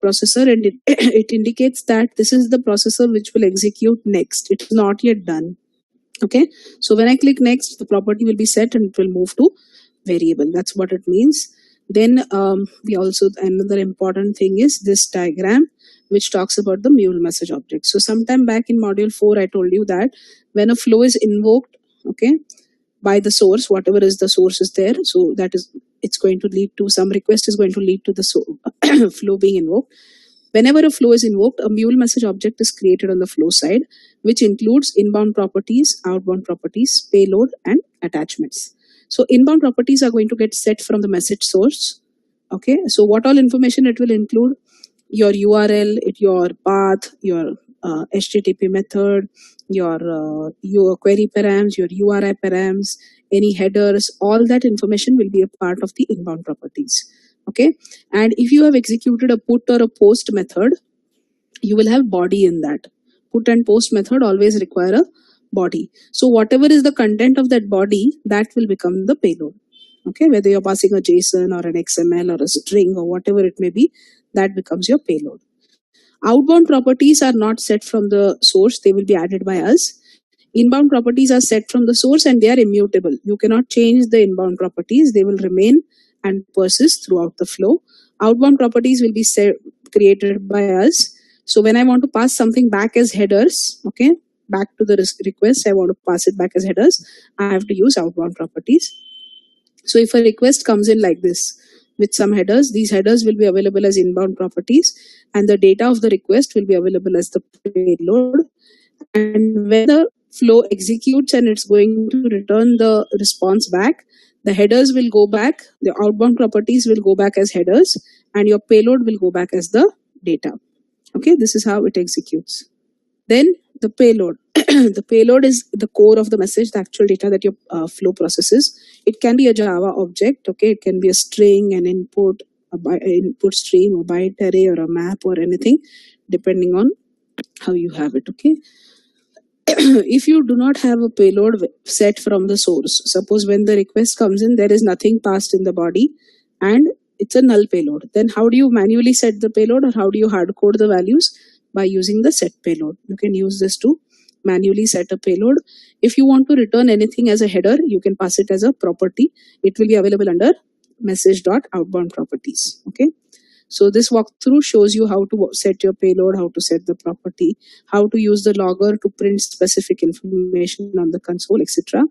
processor, and it indicates that this is the processor which will execute next. It is not yet done. Okay, so when I click next, the property will be set and it will move to variable. That's what it means. Then we also, another important thing is this diagram, which talks about the Mule message object. So sometime back in module 4, I told you that when a flow is invoked, okay, by the source, whatever is the source is there, so that is, it's going to lead to, some request is going to lead to the flow being invoked. Whenever a flow is invoked, a Mule message object is created on the flow side, which includes inbound properties, outbound properties, payload, and attachments. So inbound properties are going to get set from the message source. Okay, so what all information it will include? Your URL, your path, your HTTP method, your query params, your URI params, any headers, all that information will be a part of the inbound properties. Okay, and if you have executed a put or a post method, you will have body in that. Put and post method always require a body. So whatever is the content of that body, that will become the payload. Okay, whether you're passing a JSON or an XML or a string or whatever it may be, that becomes your payload. Outbound properties are not set from the source, they will be added by us. Inbound properties are set from the source and they are immutable. You cannot change the inbound properties, they will remain and persist throughout the flow. Outbound properties will be created by us. So when I want to pass something back as headers, okay, back to the request, I want to pass it back as headers, I have to use outbound properties. So if a request comes in like this with some headers, these headers will be available as inbound properties, and the data of the request will be available as the payload. And when the flow executes and it's going to return the response back, the headers will go back, the outbound properties will go back as headers, and your payload will go back as the data. Okay, this is how it executes. Then the payload. The payload is the core of the message, the actual data that your flow processes. It can be a Java object, okay, it can be a string, an input, input stream, a byte array, or a map, or anything, depending on how you have it, okay. If you do not have a payload set from the source, suppose when the request comes in, there is nothing passed in the body and it's a null payload, then how do you manually set the payload, or how do you hard code the values? By using the set payload. You can use this to manually set a payload. If you want to return anything as a header, you can pass it as a property. It will be available under message.outbound properties. Okay. So this walkthrough shows you how to set your payload, how to set the property, how to use the logger to print specific information on the console, etc.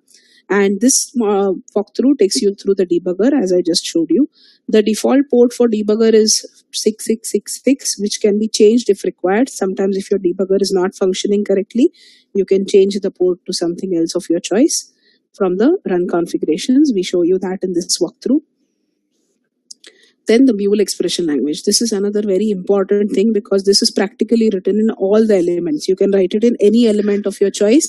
And this walkthrough takes you through the debugger as I just showed you. The default port for debugger is 6666, which can be changed if required. Sometimes if your debugger is not functioning correctly, you can change the port to something else of your choice from the run configurations. We show you that in this walkthrough. Then the Mule expression language. This is another very important thing because this is practically written in all the elements. You can write it in any element of your choice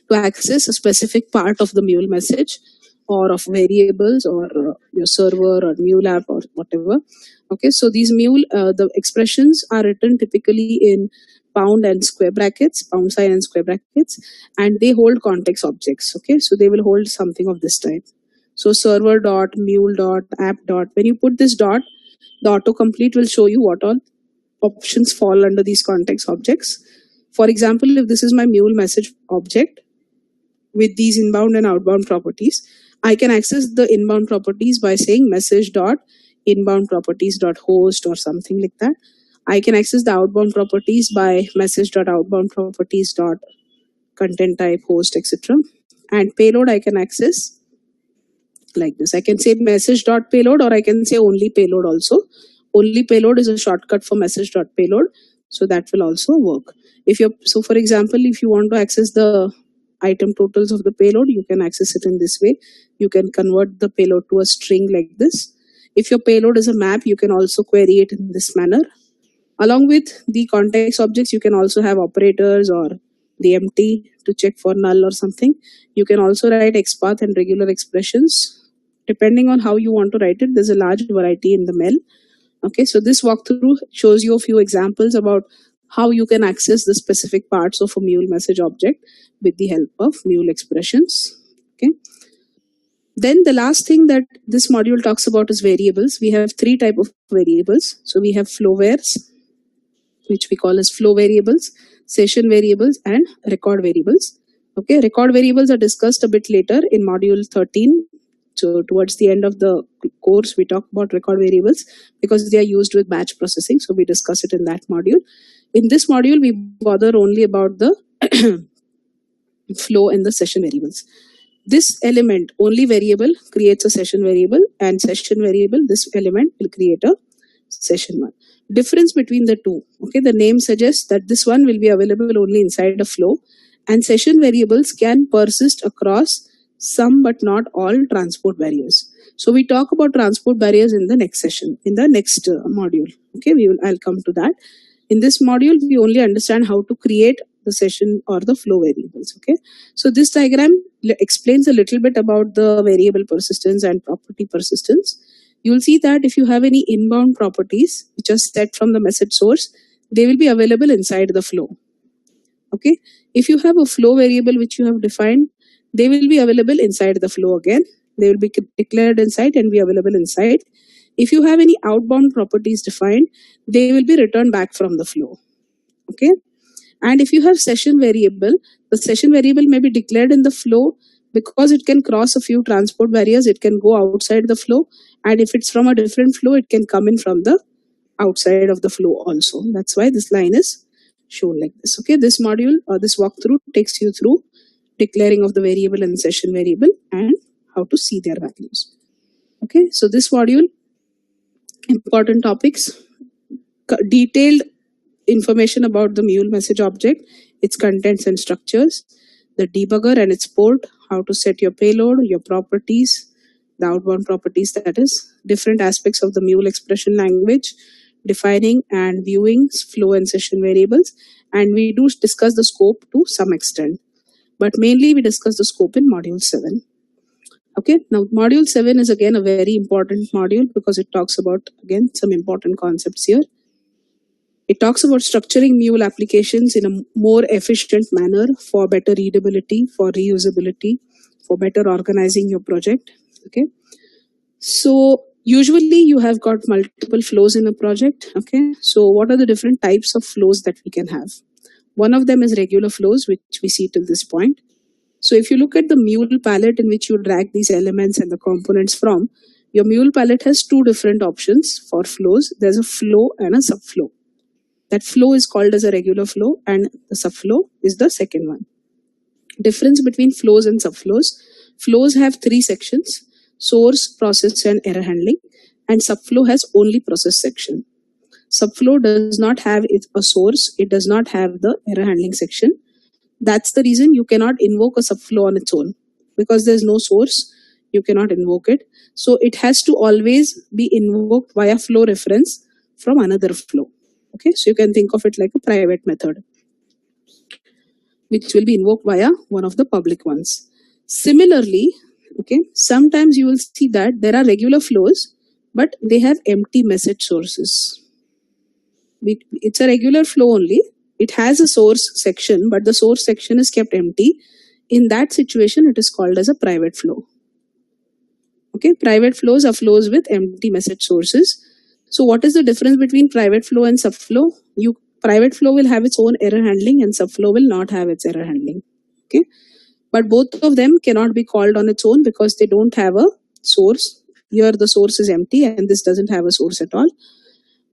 to access a specific part of the Mule message or of variables or your server or Mule app or whatever. Okay, so these Mule, the expressions are written typically in pound and square brackets, pound sign and square brackets, and they hold context objects. Okay, so they will hold something of this type. So server dot, mule dot, app dot. When you put this dot, the autocomplete will show you what all options fall under these context objects. For example, if this is my mule message object with these inbound and outbound properties, I can access the inbound properties by saying message dot inbound properties dot host or something like that. I can access the outbound properties by message dot outbound properties dot content type host, etc. And payload I can access like this. I can say message.payload or I can say only payload also. Only payload is a shortcut for message.payload. So that will also work. So for example, if you want to access the item totals of the payload, you can access it in this way. You can convert the payload to a string like this. If your payload is a map, you can also query it in this manner. Along with the context objects, you can also have operators or the empty to check for null or something. You can also write XPath and regular expressions. Depending on how you want to write it, there's a large variety in the MEL. Okay, so this walkthrough shows you a few examples about how you can access the specific parts of a Mule message object with the help of Mule expressions. Okay. Then the last thing that this module talks about is variables. We have three types of variables. So we have flowvares, which we call as flow variables, session variables, and record variables. Okay, record variables are discussed a bit later in module 13. So towards the end of the course, we talk about record variables because they are used with batch processing. So we discuss it in that module. In this module, we bother only about the flow and the session variables. This element, only variable, creates a session variable, and session variable, this element will create a session one. Difference between the two. Okay, the name suggests that this one will be available only inside a flow, and session variables can persist across some but not all transport barriers. So we talk about transport barriers in the next session, in the next module. Okay, I'll come to that. In this module, we only understand how to create the session or the flow variables. Okay, so this diagram explains a little bit about the variable persistence and property persistence. You will see that if you have any inbound properties which are set from the message source, they will be available inside the flow. Okay, if you have a flow variable which you have defined, they will be available inside the flow again. They will be declared inside and be available inside. If you have any outbound properties defined, they will be returned back from the flow. Okay. And if you have session variable, the session variable may be declared in the flow because it can cross a few transport barriers, it can go outside the flow, and if it's from a different flow, it can come in from the outside of the flow also. That's why this line is shown like this. Okay, this module or this walkthrough takes you through declaring of the variable and session variable and how to see their values. Okay, so this module, important topics, detailed information about the mule message object, its contents and structures, the debugger and its port, how to set your payload, your properties, the outbound properties, that is, different aspects of the mule expression language, defining and viewing flow and session variables, and we do discuss the scope to some extent. But mainly we discuss the scope in module 7. Okay, now module 7 is again a very important module because it talks about, again, some important concepts here. It talks about structuring mule applications in a more efficient manner for better readability, for reusability, for better organizing your project. Okay, so usually you have got multiple flows in a project. Okay, so what are the different types of flows that we can have? One of them is regular flows, which we see till this point. So if you look at the mule palette in which you drag these elements and the components from, your mule palette has two different options for flows. There's a flow and a subflow. That flow is called as a regular flow and the subflow is the second one. Difference between flows and subflows. Flows have three sections: source, process, and error handling, and subflow has only process section. Subflow does not have a source, it does not have the error handling section. That's the reason you cannot invoke a subflow on its own, because there's no source, you cannot invoke it. So it has to always be invoked via flow reference from another flow. Okay, so you can think of it like a private method, which will be invoked via one of the public ones. Similarly, okay, sometimes you will see that there are regular flows, but they have empty message sources. It's a regular flow only. It has a source section, but the source section is kept empty. In that situation, it is called as a private flow. Okay, private flows are flows with empty message sources. So what is the difference between private flow and subflow? Private flow will have its own error handling and subflow will not have its error handling. Okay, but both of them cannot be called on its own because they don't have a source. Here the source is empty and this doesn't have a source at all.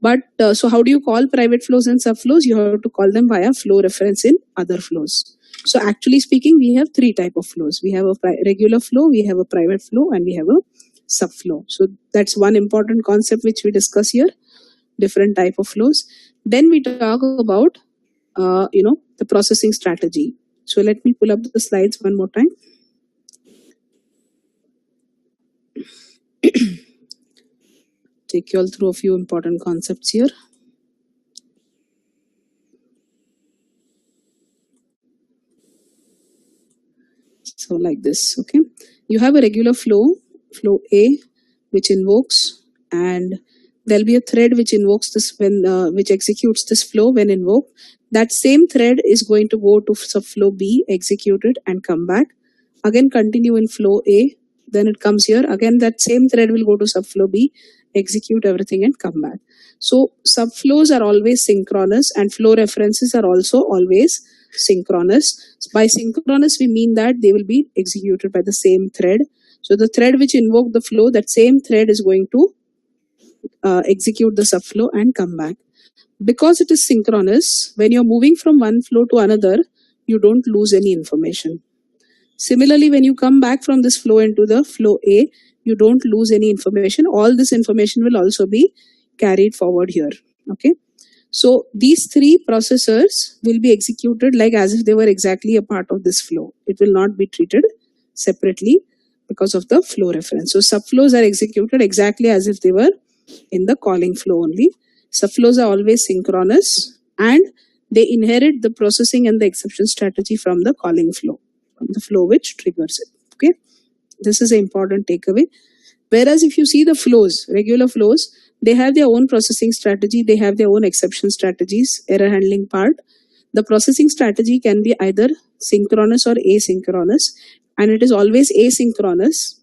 But so how do you call private flows and subflows? You have to call them via flow reference in other flows. So actually speaking, we have three types of flows. We have a regular flow, we have a private flow, and we have a subflow. So that's one important concept which we discuss here, different type of flows. Then we talk about, the processing strategy. So let me pull up the slides one more time. Take you all through a few important concepts here. So like this, okay. You have a regular flow A, which invokes, and there'll be a thread which invokes this when, which executes this flow when invoked. That same thread is going to go to subflow B, execute it and come back. Again, continue in flow A. Then it comes here. Again, that same thread will go to subflow B, execute everything and come back. So subflows are always synchronous and flow references are also always synchronous. By synchronous, we mean that they will be executed by the same thread. So the thread which invoked the flow, that same thread is going to execute the subflow and come back. Because it is synchronous, when you're moving from one flow to another, you don't lose any information. Similarly, when you come back from this flow into the flow A, you don't lose any information. All this information will also be carried forward here. Okay. So these three processors will be executed like as if they were exactly a part of this flow. It will not be treated separately because of the flow reference. So subflows are executed exactly as if they were in the calling flow only. Subflows are always synchronous and they inherit the processing and the exception strategy from the calling flow, from the flow which triggers it. Okay, this is an important takeaway. Whereas if you see the flows, regular flows, they have their own processing strategy, they have their own exception strategies, error handling part. The processing strategy can be either synchronous or asynchronous, and it is always asynchronous.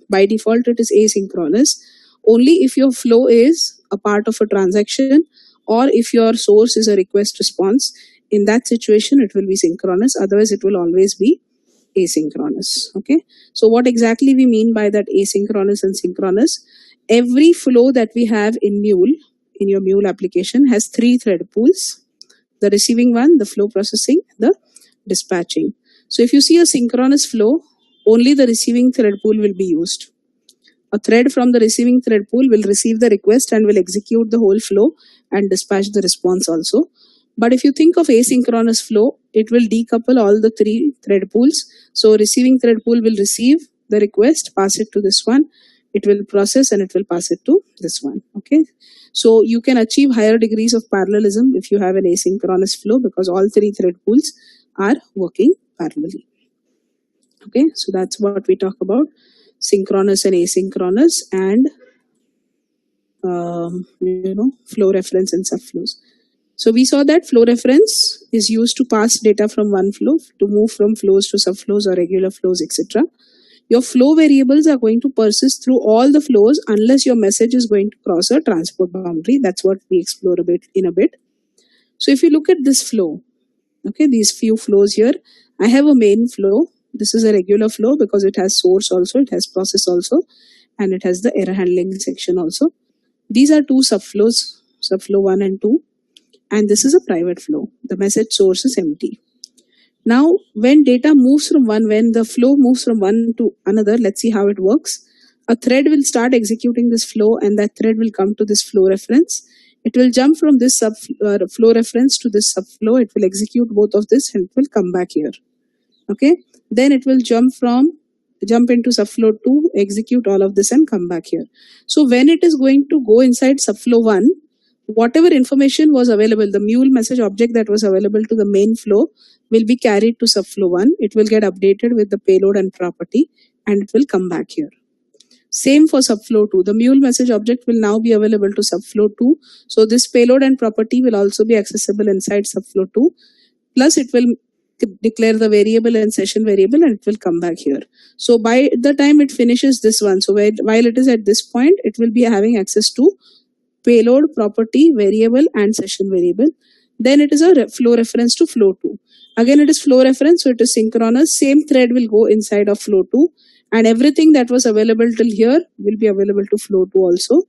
By default, it is asynchronous. Only if your flow is a part of a transaction or if your source is a request response, in that situation, it will be synchronous. Otherwise, it will always be asynchronous. Okay, so what exactly we mean by that asynchronous and synchronous? Every flow that we have in Mule, in your Mule application, has 3 thread pools: the receiving one, the flow processing, the dispatching. So if you see a synchronous flow, only the receiving thread pool will be used. A thread from the receiving thread pool will receive the request and will execute the whole flow and dispatch the response also. But if you think of asynchronous flow, it will decouple all the 3 thread pools. So receiving thread pool will receive the request, pass it to this one, it will process and it will pass it to this one. Okay, so you can achieve higher degrees of parallelism if you have an asynchronous flow, because all 3 thread pools are working parallelly. Okay, so that's what we talk about: synchronous and asynchronous, and flow reference and subflows. So we saw that flow reference is used to pass data from one flow to move from flows to subflows or regular flows, etc. Your flow variables are going to persist through all the flows unless your message is going to cross a transport boundary. That's what we explore in a bit. So if you look at this flow, okay, these few flows here, I have a main flow. This is a regular flow because it has source also, it has process also, and it has the error handling section also. These are 2 subflows, subflow 1 and 2, and this is a private flow. The message source is empty. Now, when the flow moves from one to another, let's see how it works. A thread will start executing this flow, and that thread will come to this flow reference. It will jump from this flow reference to this subflow. It will execute both of this and it will come back here. Okay, then it will jump into subflow 2, execute all of this and come back here. So when it is going to go inside subflow 1, whatever information was available, the Mule message object that was available to the main flow will be carried to subflow 1. It will get updated with the payload and property and it will come back here. Same for subflow 2. The Mule message object will now be available to subflow 2. So this payload and property will also be accessible inside subflow 2. Plus it will declare the variable and session variable and it will come back here. So by the time it finishes this one, so while it is at this point, it will be having access to payload, property, variable and session variable. Then it is a flow reference to flow 2. Again it is flow reference, so it is synchronous. Same thread will go inside of flow 2 and everything that was available till here will be available to flow 2 also.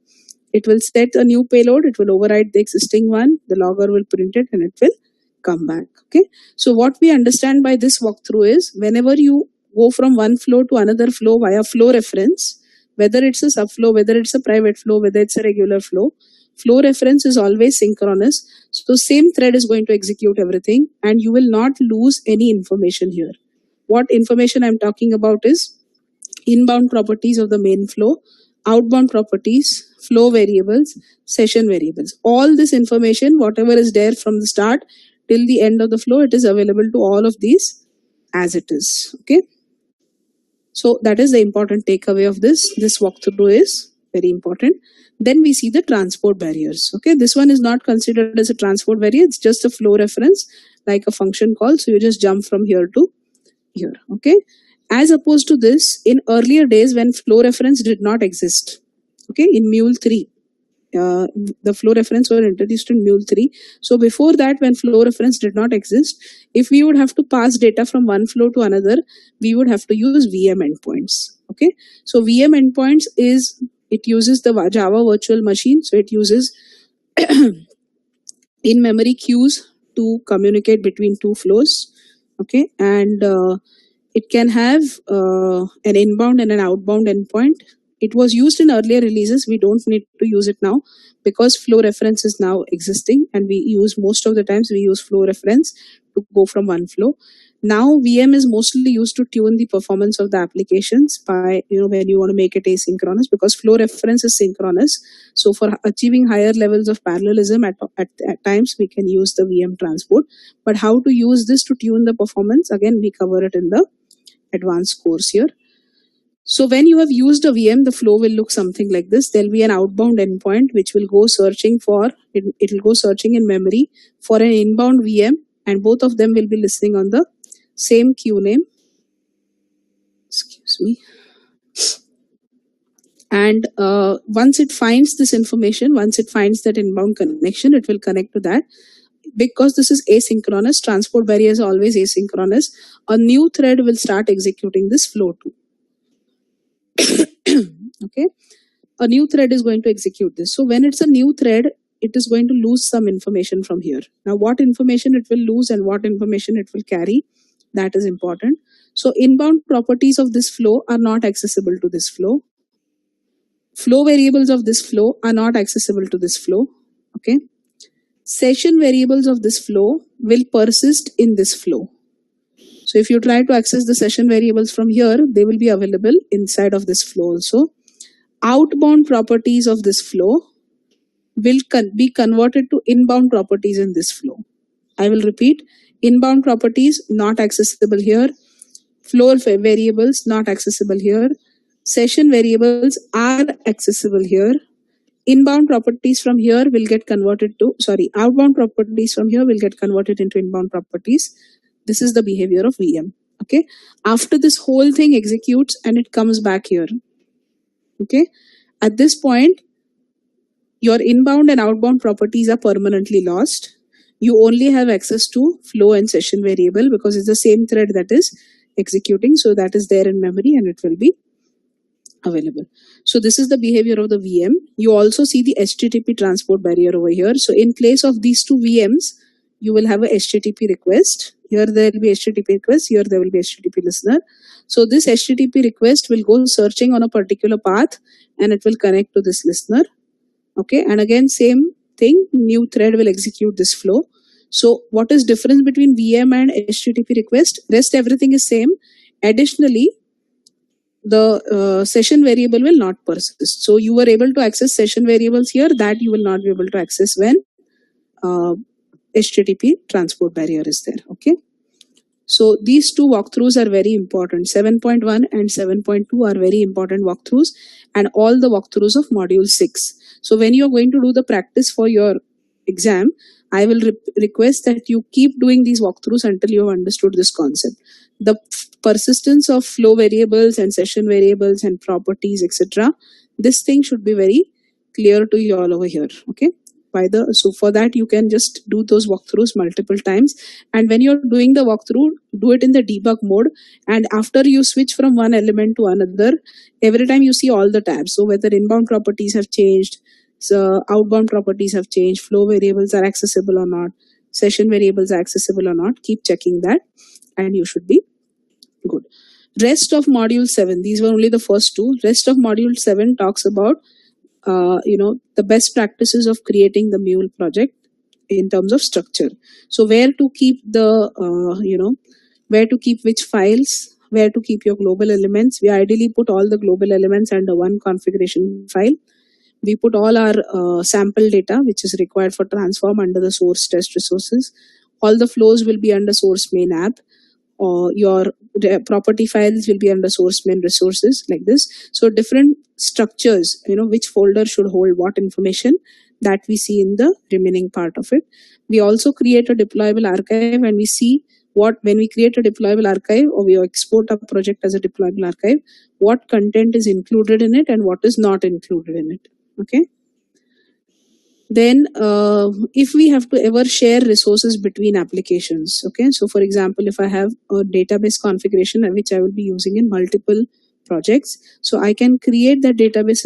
It will set a new payload, it will override the existing one, the logger will print it and it will come back. Okay, so what we understand by this walkthrough is whenever you go from one flow to another flow via flow reference, whether it's a subflow, whether it's a private flow, whether it's a regular flow, flow reference is always synchronous. So same thread is going to execute everything and you will not lose any information here. What information I'm talking about is inbound properties of the main flow, outbound properties, flow variables, session variables. All this information, whatever is there from the start till the end of the flow, it is available to all of these as it is. Okay. So that is the important takeaway of this. This walkthrough is very important. Then we see the transport barriers. Okay, this one is not considered as a transport barrier. It's just a flow reference like a function call. So you just jump from here to here. Okay, as opposed to this, in earlier days when flow reference did not exist. Okay, in Mule 3. The flow reference were introduced in Mule 3. So before that, when flow reference did not exist, if we would have to pass data from one flow to another, we would have to use VM endpoints. Okay, so VM endpoints it uses the Java virtual machine. So it uses in-memory queues to communicate between 2 flows. Okay, and it can have an inbound and an outbound endpoint. It was used in earlier releases. We don't need to use it now because flow reference is now existing and we use most of the times we use flow reference to go from one flow. Now VM is mostly used to tune the performance of the applications by, when you want to make it asynchronous, because flow reference is synchronous. So for achieving higher levels of parallelism at times we can use the VM transport. But how to use this to tune the performance, again we cover it in the advanced course here. So when you have used a VM, the flow will look something like this. There'll be an outbound endpoint which will go searching it will go searching in memory for an inbound VM, and both of them will be listening on the same queue name. Excuse me. And once it finds this information, once it finds that inbound connection, it will connect to that. because this is asynchronous, transport barrier is always asynchronous, a new thread will start executing this flow too. Okay, a new thread is going to execute this. So when it's a new thread, it is going to lose some information from here. Now, what information it will lose and what information it will carry, that is important. So inbound properties of this flow are not accessible to this flow. Flow variables of this flow are not accessible to this flow. Okay. Session variables of this flow will persist in this flow. So if you try to access the session variables from here, they will be available inside of this flow also. Outbound properties of this flow will be converted to inbound properties in this flow. I will repeat, inbound properties not accessible here, flow variables not accessible here, session variables are accessible here. Inbound properties from here will get converted to, outbound properties from here will get converted into inbound properties. This is the behavior of VM. Okay. After this whole thing executes and it comes back here. Okay. At this point, your inbound and outbound properties are permanently lost. You only have access to flow and session variable because it's the same thread that is executing. So that is there in memory and it will be available. So this is the behavior of the VM. You also see the HTTP transport barrier over here. So in place of these two VMs, you will have a HTTP request. Here there will be HTTP request. Here there will be HTTP listener. So this HTTP request will go searching on a particular path and it will connect to this listener. Okay. And again, same thing, new thread will execute this flow. So what is difference between VM and HTTP request? Rest everything is same. Additionally, the session variable will not persist. So you were able to access session variables here that you will not be able to access when HTTP transport barrier is there. Okay. So these two walkthroughs are very important. 7.1 and 7.2 are very important walkthroughs and all the walkthroughs of module 6. So when you are going to do the practice for your exam, I will request that you keep doing these walkthroughs until you have understood this concept. The persistence of flow variables and session variables and properties, etc. This thing should be very clear to you all over here. Okay. So for that, you can just do those walkthroughs multiple times. And when you're doing the walkthrough, do it in the debug mode. And after you switch from one element to another, every time you see all the tabs. So whether inbound properties have changed, so outbound properties have changed, flow variables are accessible or not, session variables are accessible or not, keep checking that and you should be good. Rest of module 7, these were only the first two. Rest of module 7 talks about the best practices of creating the Mule project in terms of structure. So where to keep the, where to keep which files, where to keep your global elements. We ideally put all the global elements under one configuration file. We put all our sample data, which is required for transform, under the source test resources. All the flows will be under source main app. Or your property files will be under source main resources, like this. So different structures, which folder should hold what information, that we see in the remaining part of it. We also create a deployable archive and we see when we create a deployable archive or we export a project as a deployable archive, what content is included in it and what is not included in it. Okay. Then if we have to ever share resources between applications, okay, so for example, if I have a database configuration which I will be using in multiple projects, so I can create that database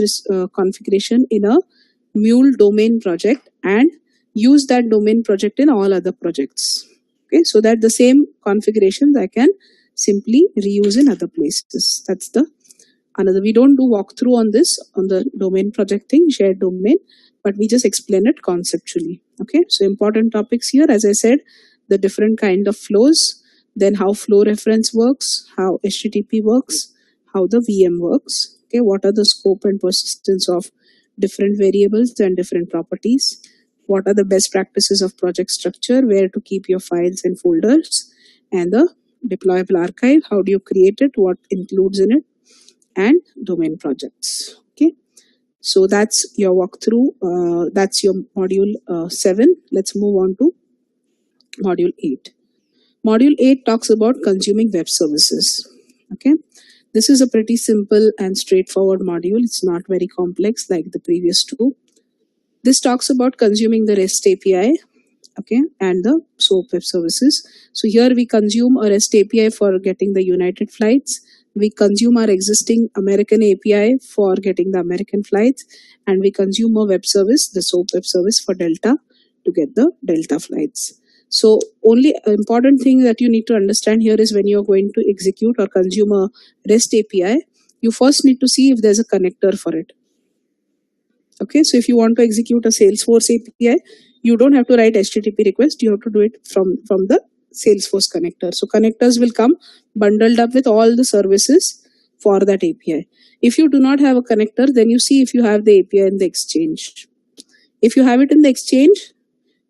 configuration in a Mule domain project and use that domain project in all other projects. Okay, so that the same configurations I can simply reuse in other places. That's the another. We don't do walkthrough on this, on the domain project thing, shared domain, but we just explain it conceptually. Okay, so important topics here, as I said, the different kind of flows, then how flow reference works, how HTTP works, how the VM works. Okay, what are the scope and persistence of different variables and different properties? What are the best practices of project structure, where to keep your files and folders, and the deployable archive, how do you create it, what includes in it, and domain projects. Okay, so that's your walkthrough. That's your module 7. Let's move on to module 8. Module 8 talks about consuming web services. Okay, this is a pretty simple and straightforward module. It's not very complex like the previous two. This talks about consuming the REST API okay, and the SOAP web services. So here we consume a REST API for getting the United flights. We consume our existing American API for getting the American flights, and we consume a web service, the SOAP web service for Delta, to get the Delta flights. So only important thing that you need to understand here is when you're going to execute or consume a REST API, you first need to see if there's a connector for it. Okay, so if you want to execute a Salesforce API, you don't have to write HTTP request. You have to do it from the Salesforce connector. So connectors will come bundled up with all the services for that API. If you do not have a connector, then you see if you have the API in the exchange. If you have it in the exchange,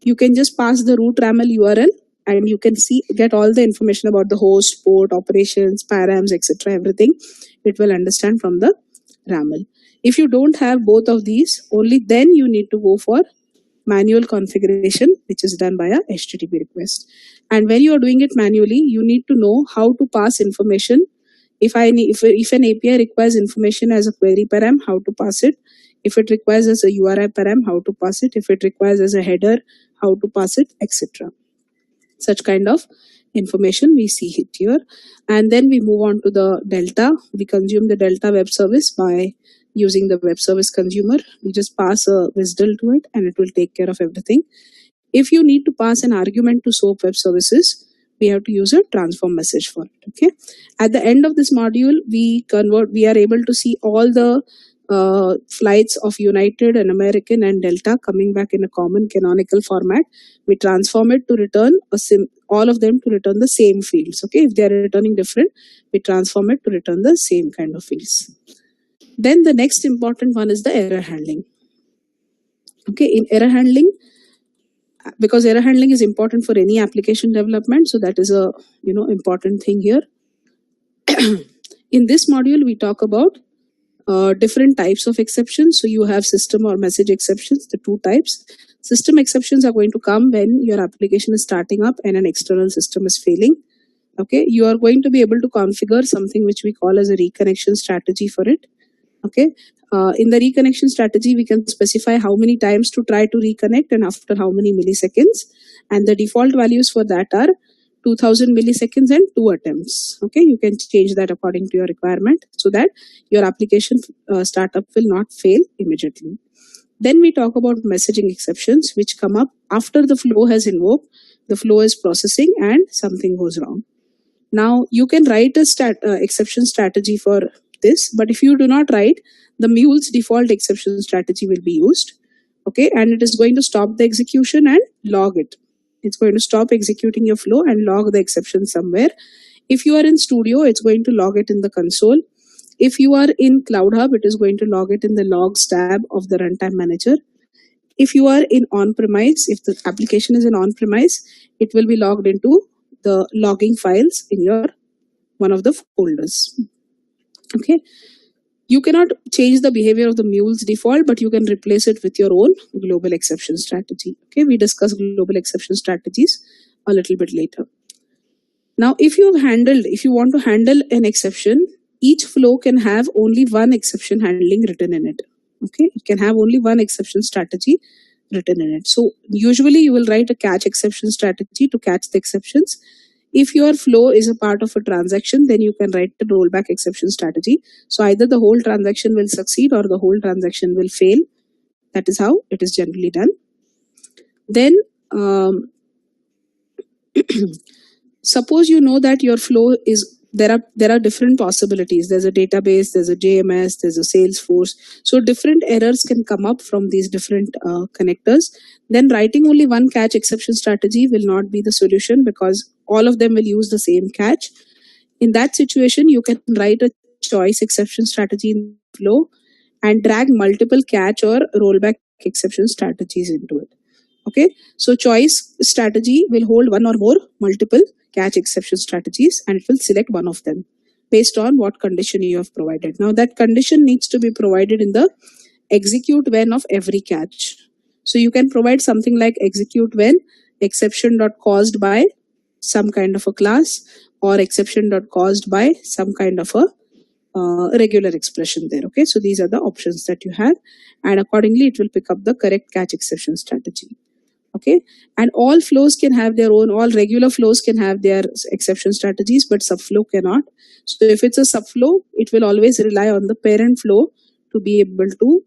you can just pass the root RAML URL and you can get all the information about the host, port, operations, params, etc. Everything it will understand from the RAML. If you don't have both of these, only then you need to go for manual configuration, which is done by a HTTP request. And when you are doing it manually, you need to know how to pass information. If an API requires information as a query param, how to pass it. If it requires as a URI param, how to pass it. If it requires as a header, how to pass it, etc. Such kind of information we see it here. And then we move on to the Delta. We consume the Delta web service by using the web service consumer. We just pass a WSDL to it and it will take care of everything. If you need to pass an argument to SOAP web services, we have to use a transform message for it. Okay. At the end of this module, we are able to see all the flights of United and American and Delta coming back in a common canonical format. We transform it to return all of them to return the same fields. Okay. If they are returning different, we transform it to return the same kind of fields. Then the next important one is the error handling. Okay, in error handling, because error handling is important for any application development, so that is a important thing here. In this module, we talk about different types of exceptions. So you have system or message exceptions, the two types. System exceptions are going to come when your application is starting up and an external system is failing. Okay, you are going to be able to configure something which we call as a reconnection strategy for it. Okay, in the reconnection strategy, we can specify how many times to try to reconnect and after how many milliseconds. And the default values for that are 2000 milliseconds and 2 attempts. Okay, you can change that according to your requirement so that your application startup will not fail immediately. Then we talk about messaging exceptions, which come up after the flow has invoked, the flow is processing and something goes wrong. Now you can write a exception strategy for this, but if you do not write, the mule's default exception strategy will be used. Okay, and it is going to stop the execution and log it. It's going to stop executing your flow and log the exception somewhere. If you are in Studio, it's going to log it in the console. If you are in Cloud Hub, it is going to log it in the logs tab of the runtime manager. If you are in on-premise, if the application is in on-premise, it will be logged into the logging files in your one of the folders. Okay, you cannot change the behavior of the mule's default, but you can replace it with your own global exception strategy. Okay, we discuss global exception strategies a little bit later. Now, if you want to handle an exception, each flow can have only one exception handling written in it. Okay, it can have only one exception strategy written in it. So usually you will write a catch exception strategy to catch the exceptions. If your flow is a part of a transaction, then you can write the rollback exception strategy. So either the whole transaction will succeed or the whole transaction will fail. That is how it is generally done. Then suppose you know that your flow is, there are different possibilities. There's a database, there's a JMS, there's a Salesforce. So different errors can come up from these different connectors. Then writing only one catch exception strategy will not be the solution because all of them will use the same catch. In that situation, you can write a choice exception strategy in flow and drag multiple catch or rollback exception strategies into it. Okay, so choice strategy will hold one or more multiple catch exception strategies and it will select one of them based on what condition you have provided. Now that condition needs to be provided in the execute when of every catch. So you can provide something like execute when exception.caused by some kind of a class or exception.caused by some kind of a regular expression there. Okay, so these are the options that you have and accordingly it will pick up the correct catch exception strategy. Okay, and all flows can have their own, all regular flows can have their exception strategies, but subflow cannot. So if it's a subflow, it will always rely on the parent flow to be able to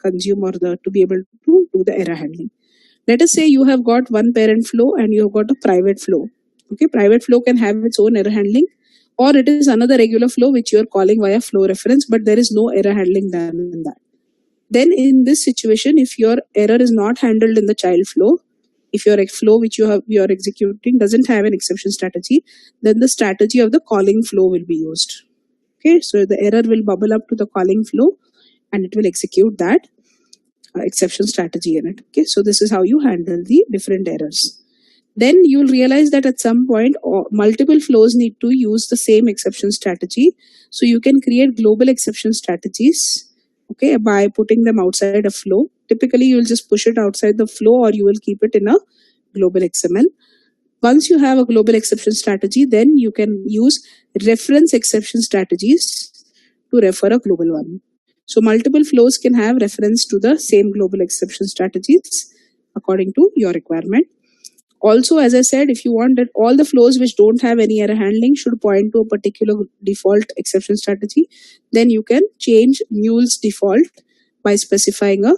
consume or to be able to do the error handling. Let us say you have got one parent flow and you have got a private flow. Okay, private flow can have its own error handling, or it is another regular flow which you are calling via flow reference, but there is no error handling done in that. Then in this situation, if your error is not handled in the child flow, if your flow which you are executing doesn't have an exception strategy, then the strategy of the calling flow will be used. Okay, so the error will bubble up to the calling flow and it will execute that exception strategy in it. Okay, so this is how you handle the different errors. Then you'll realize that at some point multiple flows need to use the same exception strategy. So you can create global exception strategies, okay, by putting them outside a flow. Typically you'll just push it outside the flow, or you will keep it in a global XML. Once you have a global exception strategy, then you can use reference exception strategies to refer a global one. So multiple flows can have reference to the same global exception strategies according to your requirement. Also, as I said, if you want that all the flows which don't have any error handling should point to a particular default exception strategy, then you can change mule's default by specifying a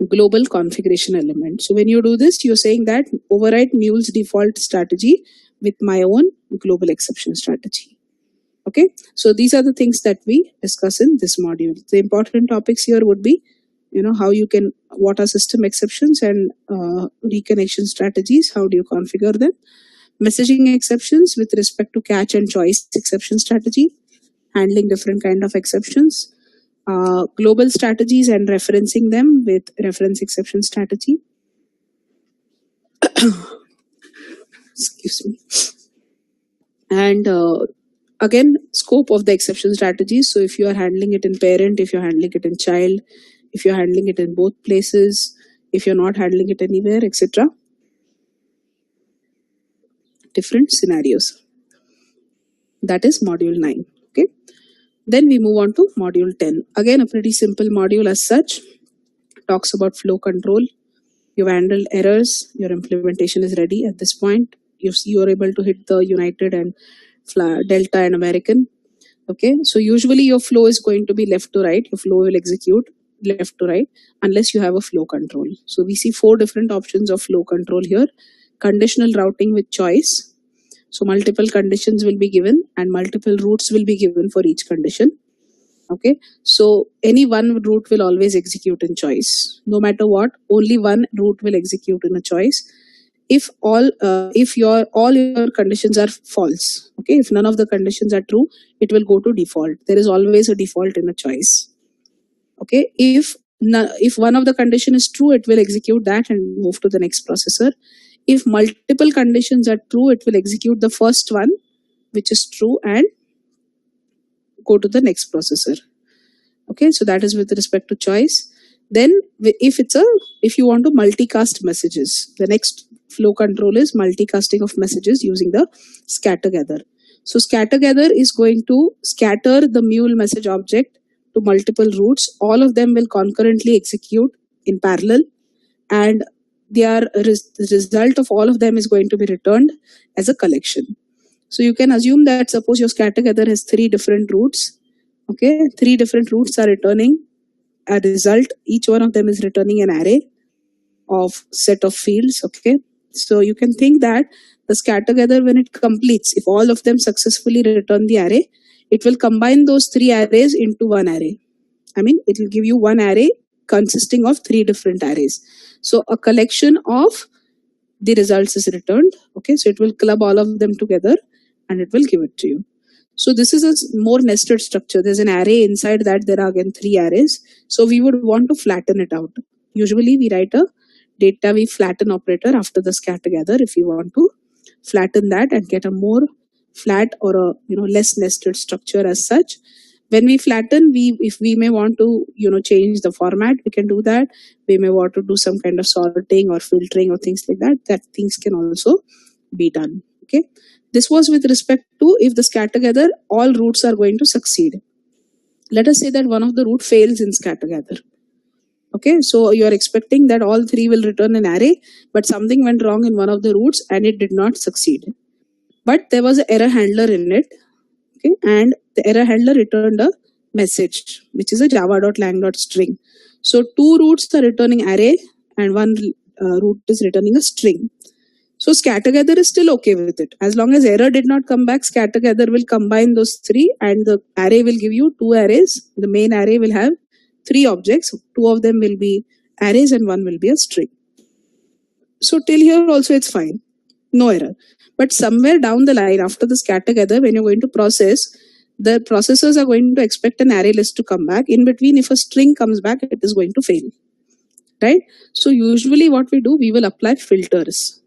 global configuration element. So when you do this, you're saying that override mule's default strategy with my own global exception strategy. Okay, so these are the things that we discuss in this module. The important topics here would be, how you can, what are system exceptions and reconnection strategies, how do you configure them, messaging exceptions with respect to catch and choice exception strategy, handling different kind of exceptions, global strategies and referencing them with reference exception strategy. Excuse me. And again, scope of the exception strategies. So if you are handling it in parent, if you're handling it in child, if you're handling it in both places, if you're not handling it anywhere, etc. Different scenarios. That is module 9. Okay. Then we move on to module 10. Again, a pretty simple module as such. Talks about flow control. You've handled errors. Your implementation is ready at this point. You are able to hit the United and Delta and American. Okay. So usually your flow is going to be left to right. Your flow will execute left to right unless you have a flow control. So we see 4 different options of flow control here. Conditional routing with choice. So multiple conditions will be given and multiple routes will be given for each condition. Okay, so any one route will always execute in choice. No matter what, only one route will execute in a choice. If all your conditions are false, okay, if none of the conditions are true, it will go to default. There is always a default in a choice. Okay, if one of the condition is true, it will execute that and move to the next processor. If multiple conditions are true, it will execute the first one, which is true, and go to the next processor. Okay, so that is with respect to choice. Then if you want to multicast messages, the next flow control is multicasting of messages using the scatter gather. So scatter gather is going to scatter the mule message object to multiple routes. All of them will concurrently execute in parallel, and the result of all of them is going to be returned as a collection. So you can assume that suppose your scatter gather has 3 different routes. Okay, 3 different routes are returning a result. Each one of them is returning an array of set of fields. Okay, so you can think that the scatter gather, when it completes, if all of them successfully return the array, it will combine those 3 arrays into one array. I mean, it will give you one array consisting of 3 different arrays. So a collection of the results is returned. Okay, so it will club all of them together and it will give it to you. So this is a more nested structure. There's an array inside that. There are again 3 arrays. So we would want to flatten it out. Usually we write a data we flatten operator after the scatter gather if we want to flatten that and get a more flat or a less nested structure as such. When we flatten, if we may want to change the format, we can do that. We may want to do some kind of sorting or filtering or things like that. That things can also be done. Okay, this was with respect to if the scatter gather all routes are going to succeed. Let us say that one of the route fails in scatter gather. Okay, so you are expecting that all three will return an array, but something went wrong in one of the roots and it did not succeed. But there was an error handler in it. Okay, and the error handler returned a message, which is a java.lang.string. So two roots are returning array and one root is returning a string. So scattergather is still okay with it. As long as error did not come back, scattergather will combine those three and the array will give you two arrays. The main array will have three objects. Two of them will be arrays and one will be a string. So till here also it's fine. No error. But somewhere down the line after the scattergather, when you're going to process, the processors are going to expect an array list to come back. In between, if a string comes back, it is going to fail. Right? So usually what we do, we will apply filters.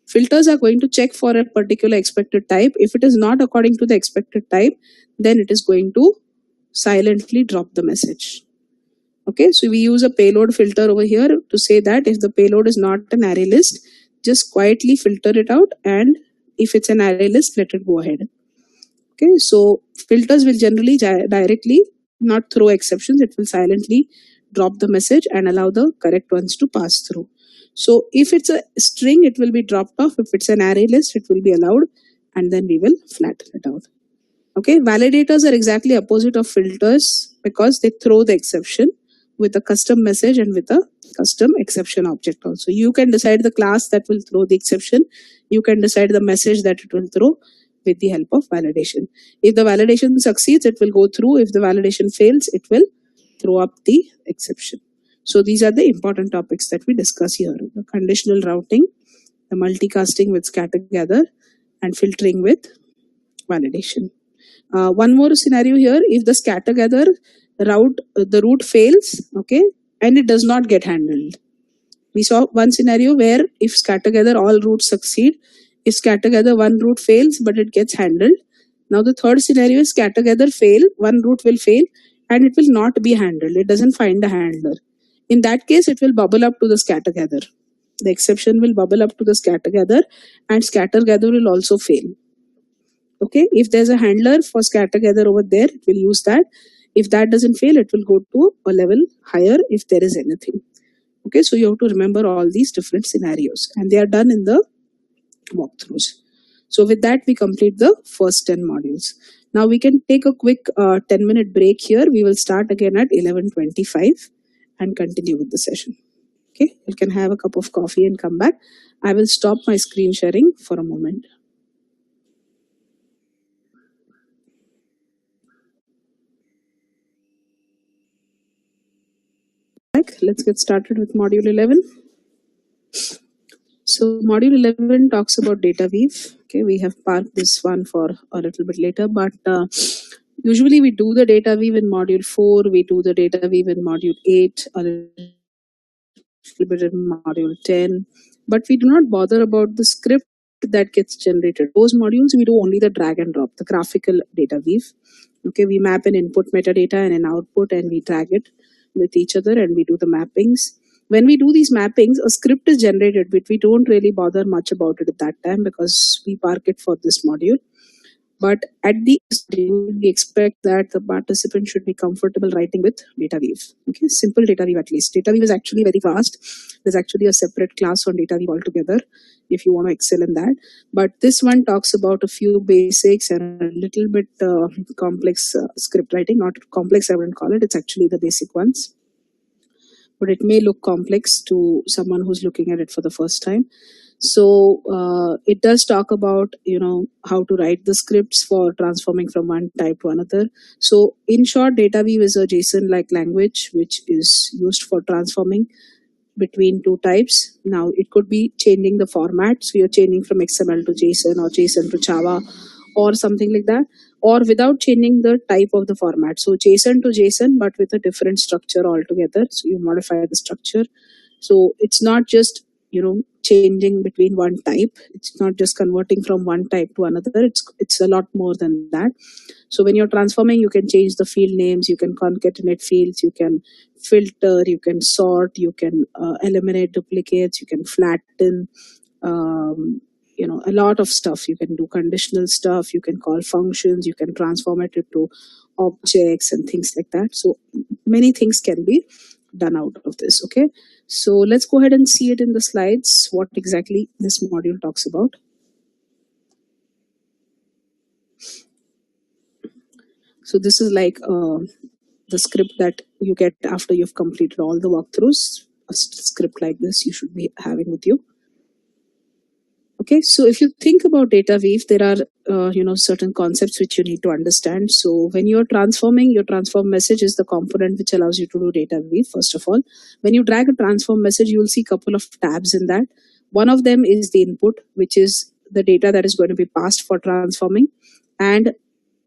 Filters are going to check for a particular expected type. If it is not according to the expected type, then it is going to silently drop the message. Okay, so we use a payload filter over here to say that if the payload is not an array list, just quietly filter it out, and if it's an array list, let it go ahead. Okay, so filters will generally directly not throw exceptions. It will silently drop the message and allow the correct ones to pass through. So if it's a string, it will be dropped off. If it's an array list, it will be allowed, and then we will flatten it out. Okay, validators are exactly opposite of filters because they throw the exception with a custom message and with a custom exception object also. You can decide the class that will throw the exception. You can decide the message that it will throw with the help of validation. If the validation succeeds, it will go through. If the validation fails, it will throw up the exception. So these are the important topics that we discuss here. The conditional routing, the multicasting with scattergather, and filtering with validation. One more scenario here, if the scattergather the root fails, okay, and it does not get handled. We saw one scenario where if scattergather all roots succeed, if scattergather one root fails but it gets handled. Now the third scenario is scattergather fail, one root will fail and it will not be handled. It doesn't find a handler. In that case, it will bubble up to the scattergather. The exception will bubble up to the scattergather and scattergather will also fail. Okay, if there's a handler for scattergather over there, it will use that. If that doesn't fail, it will go to a level higher if there is anything. Okay, so you have to remember all these different scenarios and they are done in the walkthroughs. So with that, we complete the first 10 modules. Now we can take a quick 10-minute break here. We will start again at 11:25 and continue with the session. Okay, you can have a cup of coffee and come back. I will stop my screen sharing for a moment. Let's get started with module 11. So module 11 talks about data weave. Okay, we have parked this one for a little bit later, but usually we do the data weave in module 4, we do the data weave in module 8, a little bit in module 10, but we do not bother about the script that gets generated. Those modules we do only the drag and drop, the graphical data weave. Okay, we map an input metadata and an output and we drag it with each other and we do the mappings. When we do these mappings, a script is generated, but we don't really bother much about it at that time because we park it for this module. But at the end, we expect that the participant should be comfortable writing with data weave. Okay, simple data weave at least. Data weave is actually very fast. There's actually a separate class on data weave altogether if you want to excel in that. But this one talks about a few basics and a little bit complex script writing. Not complex, I wouldn't call it. It's actually the basic ones. But it may look complex to someone who's looking at it for the first time. So it does talk about, how to write the scripts for transforming from one type to another. So in short, data weave is a JSON-like language which is used for transforming between two types. Now it could be changing the format. So you're changing from XML to JSON or JSON to Java or something like that, or without changing the type of the format. So JSON to JSON, but with a different structure altogether. So you modify the structure. So it's not just, changing between one type. It's not just converting from one type to another. It's a lot more than that. So when you're transforming, you can change the field names, you can concatenate fields, you can filter, you can sort, you can eliminate duplicates, you can flatten, a lot of stuff. You can do conditional stuff, you can call functions, you can transform it into objects and things like that. So many things can be done out of this. Okay, so let's go ahead and see it in the slides, what exactly this module talks about. So this is like the script that you get after you've completed all the walkthroughs. A script like this you should be having with you. Okay, so if you think about data weave, there are certain concepts which you need to understand. So when you're transforming, your transform message is the component which allows you to do data weave. First of all, when you drag a transform message, you will see a couple of tabs in that. One of them is the input, which is the data that is going to be passed for transforming, and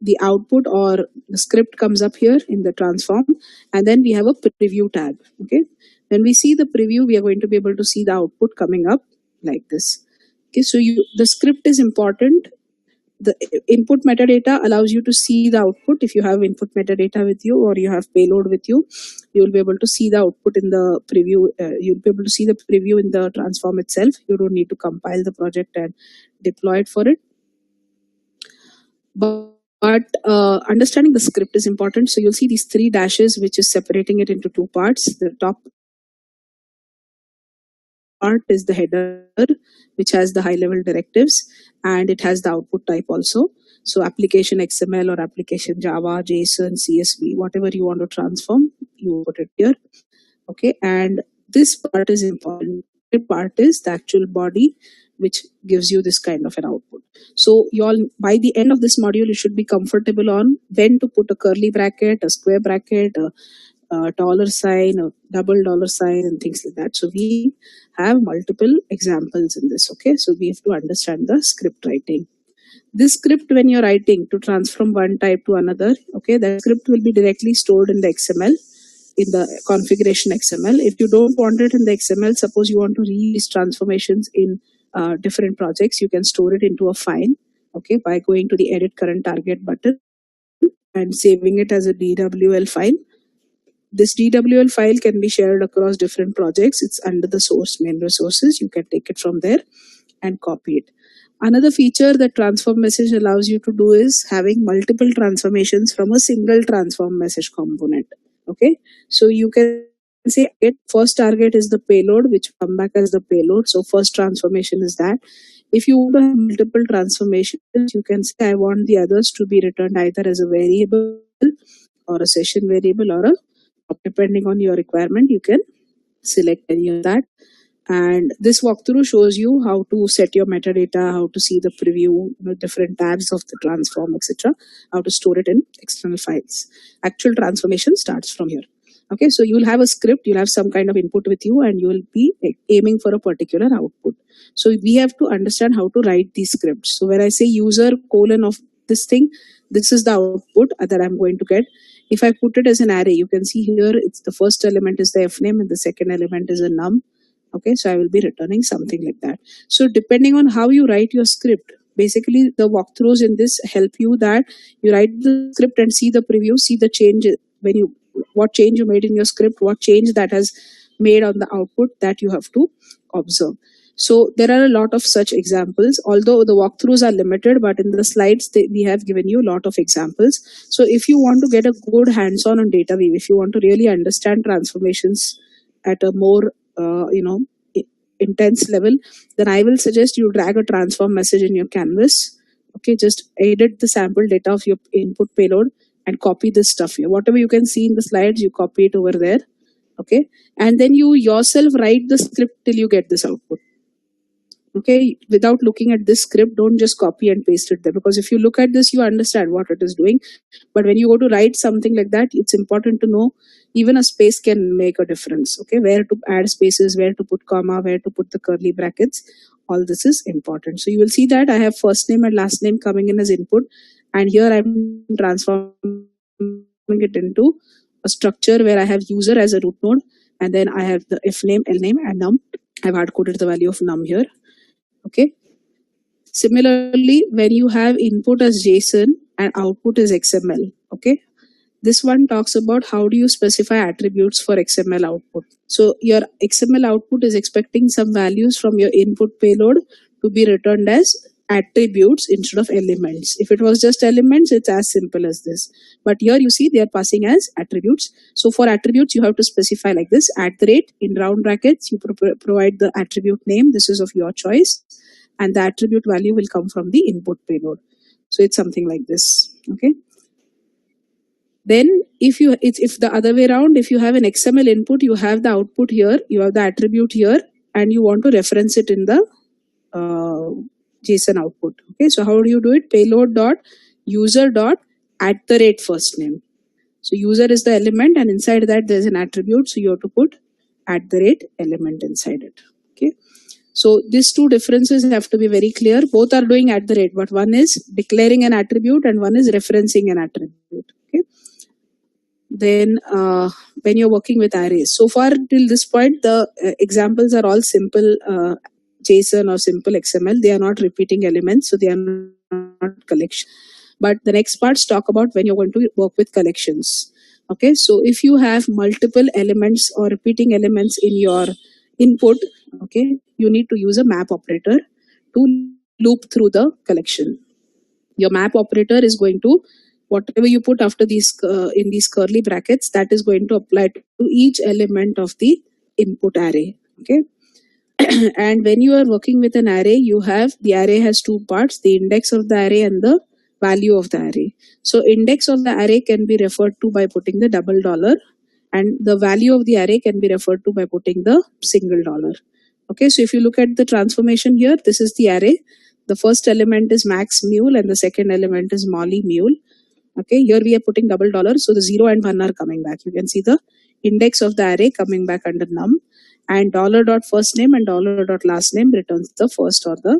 the output or the script comes up here in the transform, and then we have a preview tab. Okay, when we see the preview, we are going to be able to see the output coming up like this. Okay, so the script is important. The input metadata allows you to see the output. If you have input metadata with you or you have payload with you, you will be able to see the output in the preview. You'll be able to see the preview in the transform itself. You don't need to compile the project and deploy it for it. But understanding the script is important. So you'll see these 3 dashes, which is separating it into 2 parts. The top part is the header, which has the high level directives, and it has the output type also. So application XML or application Java, JSON, CSV, whatever you want to transform, you put it here. Okay, and this part is important. The part is the actual body, which gives you this kind of an output. So you all, by the end of this module, you should be comfortable on when to put a curly bracket, a square bracket, a dollar sign, a double dollar sign, and things like that. So we have multiple examples in this. Okay, so we have to understand the script writing. This script, when you're writing to transform one type to another, okay, that script will be directly stored in the XML, in the configuration XML. If you don't want it in the XML, suppose you want to read these transformations in different projects, you can store it into a file, okay, by going to the edit current target button and saving it as a DWL file. This DWL file can be shared across different projects. It's under the source main resources. You can take it from there and copy it. Another feature that transform message allows you to do is having multiple transformations from a single transform message component. Okay, so you can say first target is the payload, which come back as the payload. So first transformation is that. If you want to have multiple transformations, you can say I want the others to be returned either as a variable or a session variable or a, depending on your requirement, you can select any of that. And this walkthrough shows you how to set your metadata, how to see the preview, different tabs of the transform, etc., how to store it in external files. Actual transformation starts from here. Okay, so you will have a script, you'll have some kind of input with you, and you will be aiming for a particular output. So we have to understand how to write these scripts. So when I say user : of this thing, this is the output that I'm going to get. If I put it as an array, you can see here, it's the first element is the fname and the second element is a num. Okay, so I will be returning something like that. So depending on how you write your script, basically the walkthroughs in this help you that you write the script and see the preview, see the change when you, what change you made in your script, what change that has made on the output that you have to observe. So there are a lot of such examples, although the walkthroughs are limited, but in the slides we have given you a lot of examples. So if you want to get a good hands-on on data weave, if you want to really understand transformations at a more intense level, then I will suggest you drag a transform message in your canvas. Okay, just edit the sample data of your input payload and copy this stuff here. Whatever you can see in the slides, you copy it over there. Okay, and then you yourself write the script till you get this output. Okay, without looking at this script, don't just copy and paste it there, because if you look at this, you understand what it is doing. But when you go to write something like that, it's important to know even a space can make a difference. Okay, where to add spaces, where to put comma, where to put the curly brackets, all this is important. So you will see that I have first name and last name coming in as input, and here I'm transforming it into a structure where I have user as a root node, and then I have the if name, L name, and num. I've hard coded the value of num here. Okay. Similarly, when you have input as JSON and output is XML, okay, this one talks about how do you specify attributes for XML output. So your XML output is expecting some values from your input payload to be returned as attributes instead of elements. If it was just elements, it's as simple as this. But here you see they are passing as attributes. So for attributes, you have to specify like this, @ in round brackets, you provide the attribute name. This is of your choice. And the attribute value will come from the input payload. So it's something like this. Okay. Then if the other way around, if you have an XML input, you have the output here, you have the attribute here, and you want to reference it in the JSON output. Okay, so how do you do it? Payload dot user dot @ first name. So user is the element, and inside that there's an attribute. So you have to put @ element inside it. Okay. So these two differences have to be very clear. Both are doing @ but one is declaring an attribute and one is referencing an attribute. Okay. Then when you're working with arrays, so far till this point, the examples are all simple JSON or simple XML. They are not repeating elements, so they are not collection. But the next parts talk about when you're going to work with collections. Okay, so if you have multiple elements or repeating elements in your input, okay, you need to use a map operator to loop through the collection. Your map operator is going to, whatever you put after these in these curly brackets, that is going to apply to each element of the input array. Okay. And when you are working with an array, you have, the array has two parts, the index of the array and the value of the array. So index of the array can be referred to by putting the $, and the value of the array can be referred to by putting the $. Okay, so if you look at the transformation here, this is the array. The first element is Max Mule and the second element is Molly Mule. Okay, here we are putting $, so the 0 and 1 are coming back. You can see the index of the array coming back under num, and $.first name and $.last name returns the first or the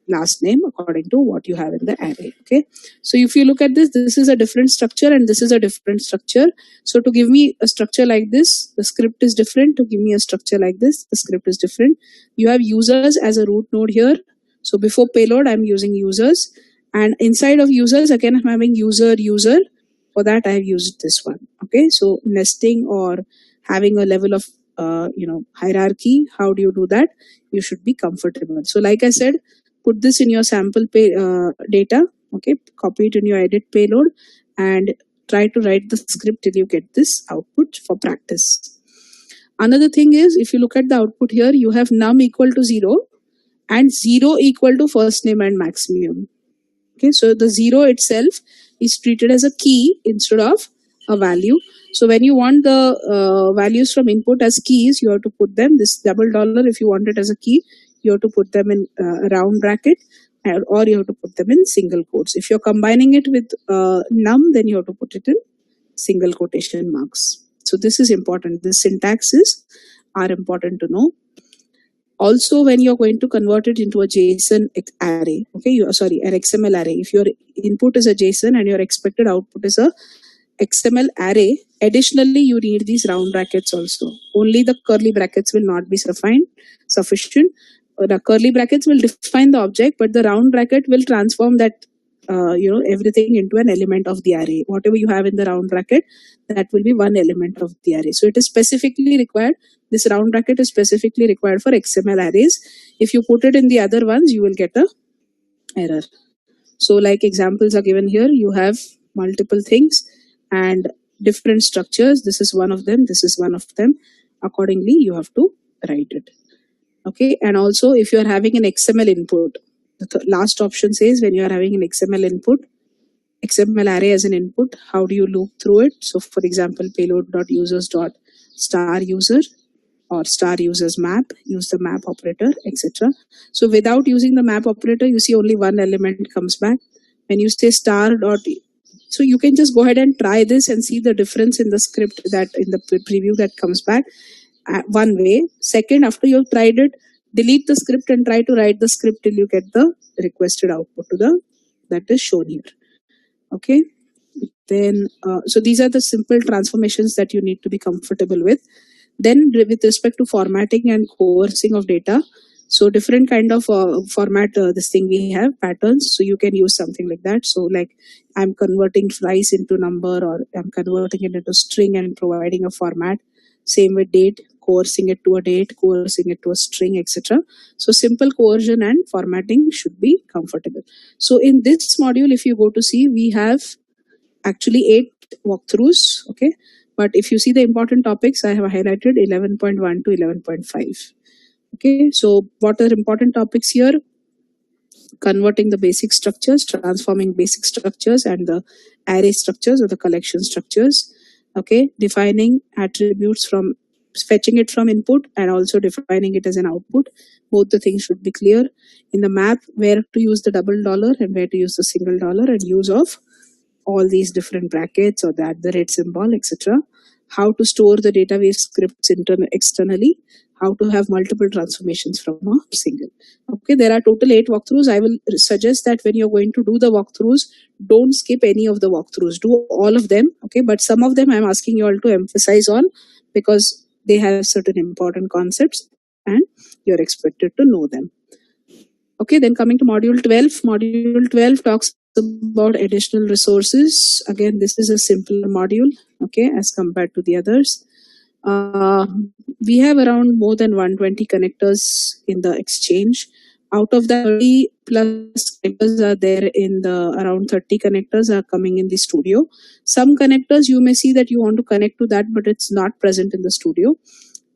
last name according to what you have in the array. Okay, so if you look at this, this is a different structure and this is a different structure. So to give me a structure like this, the script is different. To give me a structure like this, the script is different. You have users as a root node here. So before payload, I'm using users, and inside of users, again, I'm having user. For that, I have used this one. Okay, so nesting or having a level of hierarchy. How do you do that? You should be comfortable. So like I said, put this in your sample data. Okay, copy it in your edit payload and try to write the script till you get this output for practice. Another thing is, if you look at the output here, you have num equal to 0 and 0 equal to first name and maximum. Okay, so the 0 itself is treated as a key instead of a value. So when you want the values from input as keys, you have to put them, this $, if you want it as a key, you have to put them in a round bracket, or you have to put them in single quotes. If you're combining it with num, then you have to put it in single quotation marks. So this is important. The syntaxes are important to know. Also, when you're going to convert it into a JSON array, okay, an XML array. If your input is a JSON and your expected output is a XML array, additionally, you need these round brackets also. Only the curly brackets will not be sufficient. The curly brackets will define the object, but the round bracket will transform that everything into an element of the array. Whatever you have in the round bracket, that will be one element of the array. So it is specifically required. This round bracket is specifically required for XML arrays. If you put it in the other ones, you will get a error. So like examples are given here, you have multiple things and different structures. This is one of them. This is one of them. Accordingly, you have to write it. Okay. And also, if you are having an XML input, the last option says when you are having an XML input, XML array as an input, how do you loop through it? So for example, payload.users.star_user or star users map, use the map operator, etc. So without using the map operator, you see only one element comes back. When you say star dot, so you can just go ahead and try this and see the difference in the script that in the preview that comes back. One way. Second, after you've tried it, delete the script and try to write the script till you get the requested output that is shown here. Okay. Then, so these are the simple transformations that you need to be comfortable with. Then with respect to formatting and coercing of data, so different kind of format, this thing we have patterns. So you can use something like that. So like I'm converting price into number, or I'm converting it into string and providing a format. Same with date, coercing it to a date, coercing it to a string, etc. So simple coercion and formatting should be comfortable. So in this module, if you go to see, we have actually 8 walkthroughs, okay? But if you see the important topics, I have highlighted 11.1 to 11.5. Okay, so what are important topics here? Converting the basic structures, transforming basic structures and the array structures or the collection structures. Okay, defining attributes from fetching it from input and also defining it as an output. Both the things should be clear. In the map, where to use the double dollar and where to use the single dollar, and use of all these different brackets or the @ symbol, etc. How to store the database scripts externally. How to have multiple transformations from a single. Okay, there are total 8 walkthroughs. I will suggest that when you're going to do the walkthroughs, don't skip any of the walkthroughs. Do all of them. Okay, but some of them I'm asking you all to emphasize on because they have certain important concepts and you're expected to know them. Okay, then coming to module 12. Module 12 talks about additional resources. Again, this is a simpler module, okay, as compared to the others. We have around more than 120 connectors in the exchange. Out of the 30 plus connectors are there in the around 30 connectors are coming in the studio. Some connectors you may see that you want to connect to that, but it's not present in the studio.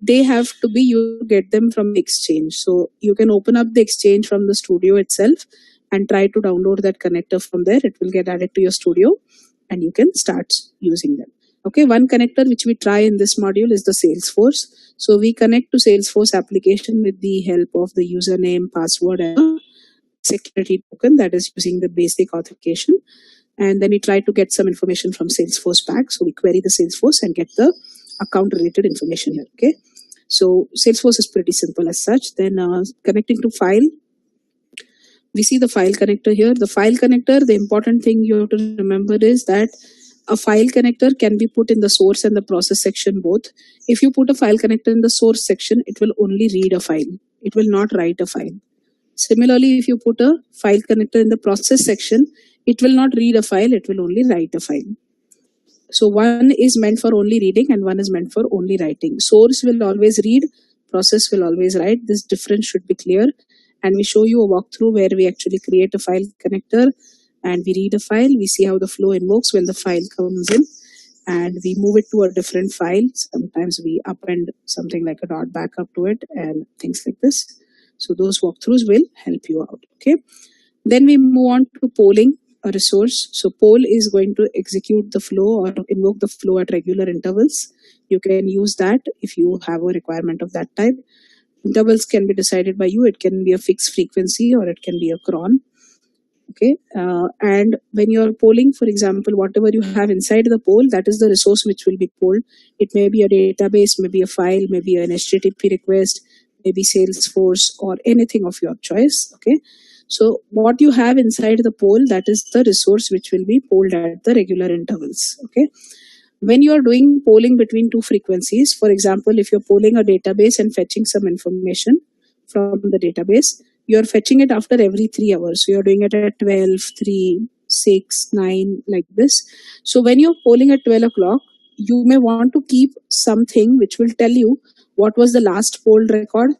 They have to be, you get them from the exchange. So you can open up the exchange from the studio itself and try to download that connector from there. It will get added to your studio and you can start using them. Okay, one connector which we try in this module is the Salesforce. So we connect to Salesforce application with the help of the username, password, and security token, that is using the basic authentication. And then we try to get some information from Salesforce pack. So we query the Salesforce and get the account related information here. Okay, so Salesforce is pretty simple as such. Then connecting to file, we see the file connector here. The file connector, the important thing you have to remember is that a file connector can be put in the source and the process section both. If you put a file connector in the source section, it will only read a file. It will not write a file. Similarly, if you put a file connector in the process section, it will not read a file. It will only write a file. So one is meant for only reading and one is meant for only writing. Source will always read, process will always write. This difference should be clear. And we show you a walkthrough where we actually create a file connector and we read a file. We see how the flow invokes when the file comes in and we move it to a different file. Sometimes we append something like a dot backup to it and things like this. So those walkthroughs will help you out. Okay. Then we move on to polling a resource. So poll is going to execute the flow or invoke the flow at regular intervals. You can use that if you have a requirement of that type. Intervals can be decided by you. It can be a fixed frequency or it can be a cron. Okay, and when you're polling, for example, whatever you have inside the poll, that is the resource which will be polled. It may be a database, maybe a file, maybe an HTTP request, maybe Salesforce or anything of your choice. Okay, so what you have inside the poll, that is the resource which will be polled at the regular intervals. Okay, when you are doing polling between two frequencies, for example, if you're polling a database and fetching some information from the database, you're fetching it after every 3 hours. So you're doing it at 12, 3, 6, 9, like this. So when you're polling at 12 o'clock, you may want to keep something which will tell you what was the last poll record,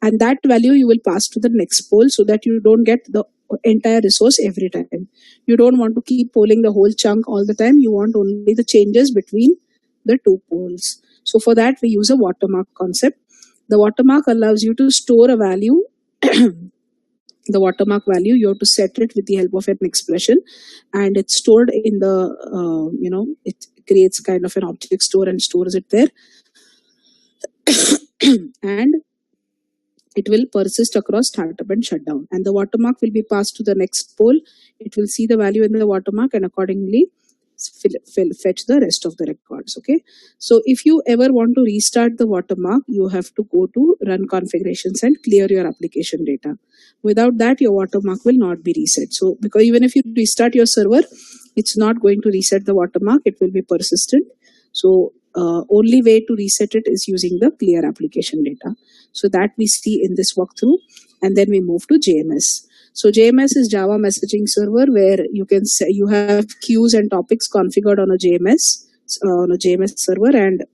and that value you will pass to the next poll so that you don't get the entire resource every time. You don't want to keep polling the whole chunk all the time. You want only the changes between the two polls. So for that, we use a watermark concept. The watermark allows you to store a value. The watermark value, you have to set it with the help of an expression, and it's stored in the, it creates kind of an object store and stores it there. And it will persist across startup and shutdown. And the watermark will be passed to the next poll. It will see the value in the watermark and accordingly fetch the rest of the records. Okay, so if you ever want to restart the watermark, you have to go to run configurations and clear your application data. Without that, your watermark will not be reset. So because even if you restart your server, it's not going to reset the watermark. It will be persistent. So only way to reset it is using the clear application data. So that we see in this walkthrough, and then we move to JMS. So JMS is Java messaging server, where you can say you have queues and topics configured on a JMS server, and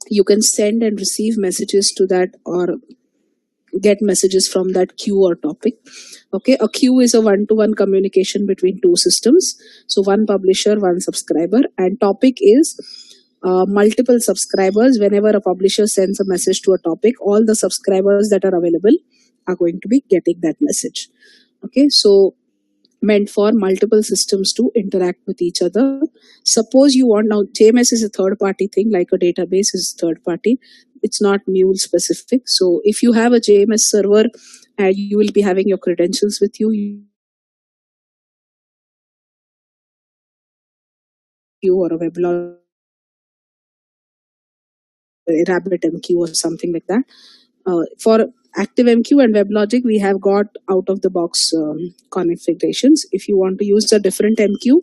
you can send and receive messages to that, or get messages from that queue or topic. Okay, a queue is a one-to-one communication between two systems. So one publisher, one subscriber, and topic is multiple subscribers. Whenever a publisher sends a message to a topic, all the subscribers that are available are going to be getting that message. Okay, so meant for multiple systems to interact with each other. Suppose you want, now JMS is a third party thing, like a database is third party. It's not Mule specific. So if you have a JMS server and you will be having your credentials with you, or a WebLogic, RabbitMQ or something like that. For ActiveMQ and WebLogic, we have got out of the box configurations. If you want to use a different MQ,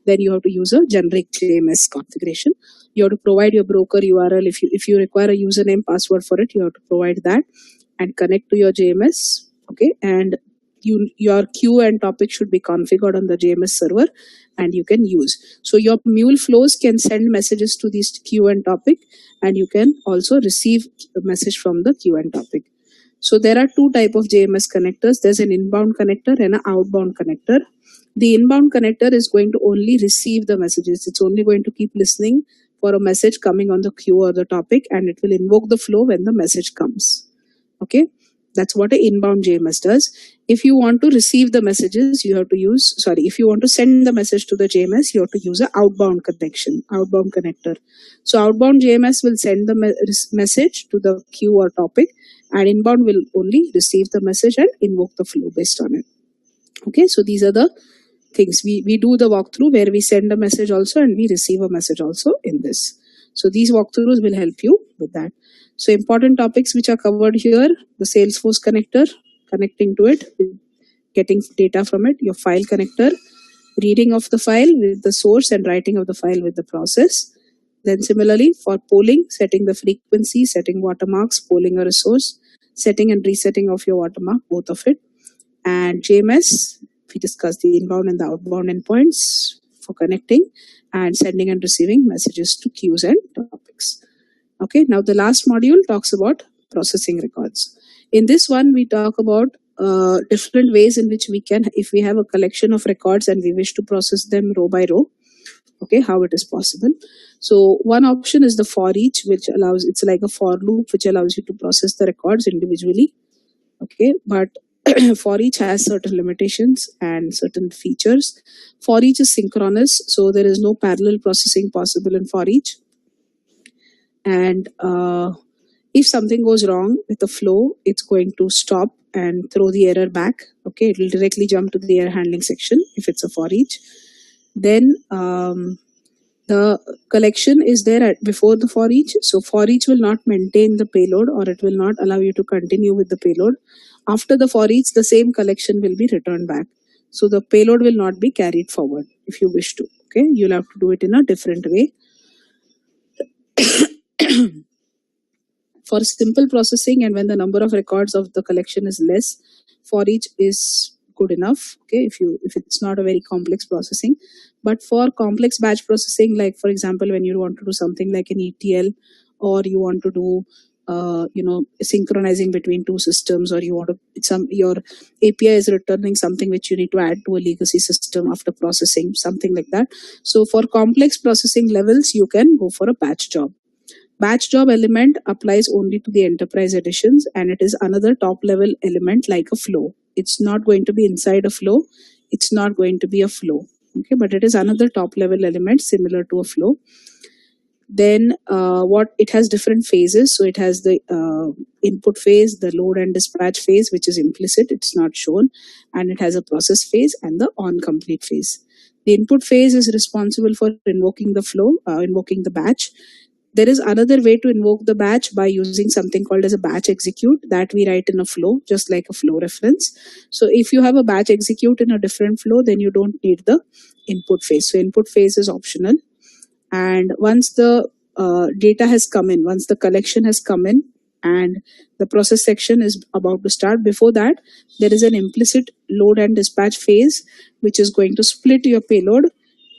then you have to use a generic JMS configuration. You have to provide your broker URL. If you require a username, password for it, you have to provide that and connect to your JMS. Okay, and your queue and topic should be configured on the JMS server, and you can use. So your Mule flows can send messages to these queue and topic, and you can also receive a message from the queue and topic. So there are two type of JMS connectors. There's an inbound connector and an outbound connector. The inbound connector is going to only receive the messages. It's only going to keep listening for a message coming on the queue or the topic, and it will invoke the flow when the message comes. Okay, that's what an inbound JMS does. If you want to receive the messages, you have to use, if you want to send the message to the JMS, you have to use an outbound connection, outbound connector. So outbound JMS will send the message to the queue or topic, and inbound will only receive the message and invoke the flow based on it. Okay, so these are the things. We do the walkthrough where we send a message also and we receive a message also in this. So these walkthroughs will help you with that. So important topics which are covered here: the Salesforce connector, connecting to it, getting data from it, your file connector, reading of the file with the source and writing of the file with the process. Then similarly for polling, setting the frequency, setting watermarks, polling a resource, setting and resetting of your watermark, both of it. And JMS, we discussed the inbound and the outbound endpoints for connecting and sending and receiving messages to queues and topics. Okay, now the last module talks about processing records. In this one, we talk about different ways in which we can, if we have a collection of records and we wish to process them row by row, okay, how it is possible. So one option is the for each, which allows, it's like a for loop, which allows you to process the records individually. Okay, but for each has certain limitations and certain features. For each is synchronous, so there is no parallel processing possible in for each. And if something goes wrong with the flow, it's going to stop and throw the error back. Okay, it will directly jump to the error handling section if it's a for each. Then the collection is there before the for each. So for each will not maintain the payload, or it will not allow you to continue with the payload. After the for each, the same collection will be returned back. So the payload will not be carried forward if you wish to. Okay, you'll have to do it in a different way. For simple processing, and when the number of records of the collection is less, for each is good enough. Okay, if it's not a very complex processing. But for complex batch processing, like for example, when you want to do something like an ETL, or you want to do synchronizing between two systems, or you want to your API is returning something which you need to add to a legacy system after processing, something like that. So for complex processing levels, you can go for a batch job. Batch job element applies only to the enterprise editions, and it is another top level element like a flow. It's not going to be inside a flow. It's not going to be a flow. Okay, but it is another top level element similar to a flow. Then what it has different phases. So it has the input phase, the load and dispatch phase, which is implicit, it's not shown, and it has a process phase and the on complete phase. The input phase is responsible for invoking the flow, invoking the batch. There is another way to invoke the batch by using something called as a batch execute that we write in a flow, just like a flow reference. So if you have a batch execute in a different flow, then you don't need the input phase. So input phase is optional. And once the data has come in, once the collection has come in and the process section is about to start, before that, there is an implicit load and dispatch phase, which is going to split your payload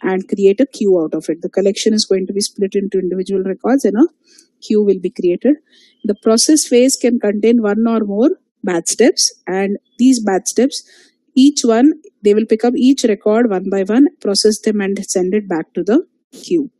and create a queue out of it. The collection is going to be split into individual records and a queue will be created. The process phase can contain one or more batch steps, and these batch steps, each one, they will pick up each record one by one, process them and send it back to the queue.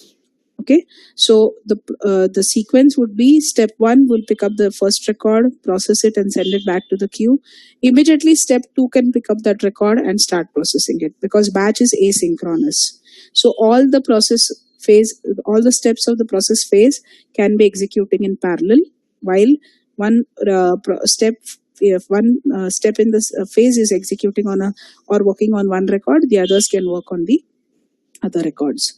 Okay, so the sequence would be: step 1 will pick up the first record, process it and send it back to the queue. Immediately step 2 can pick up that record and start processing it, because batch is asynchronous. So all the process phase, all the steps of the process phase can be executing in parallel, while one step, if one step in this phase is executing on a or working on one record, the others can work on the other records.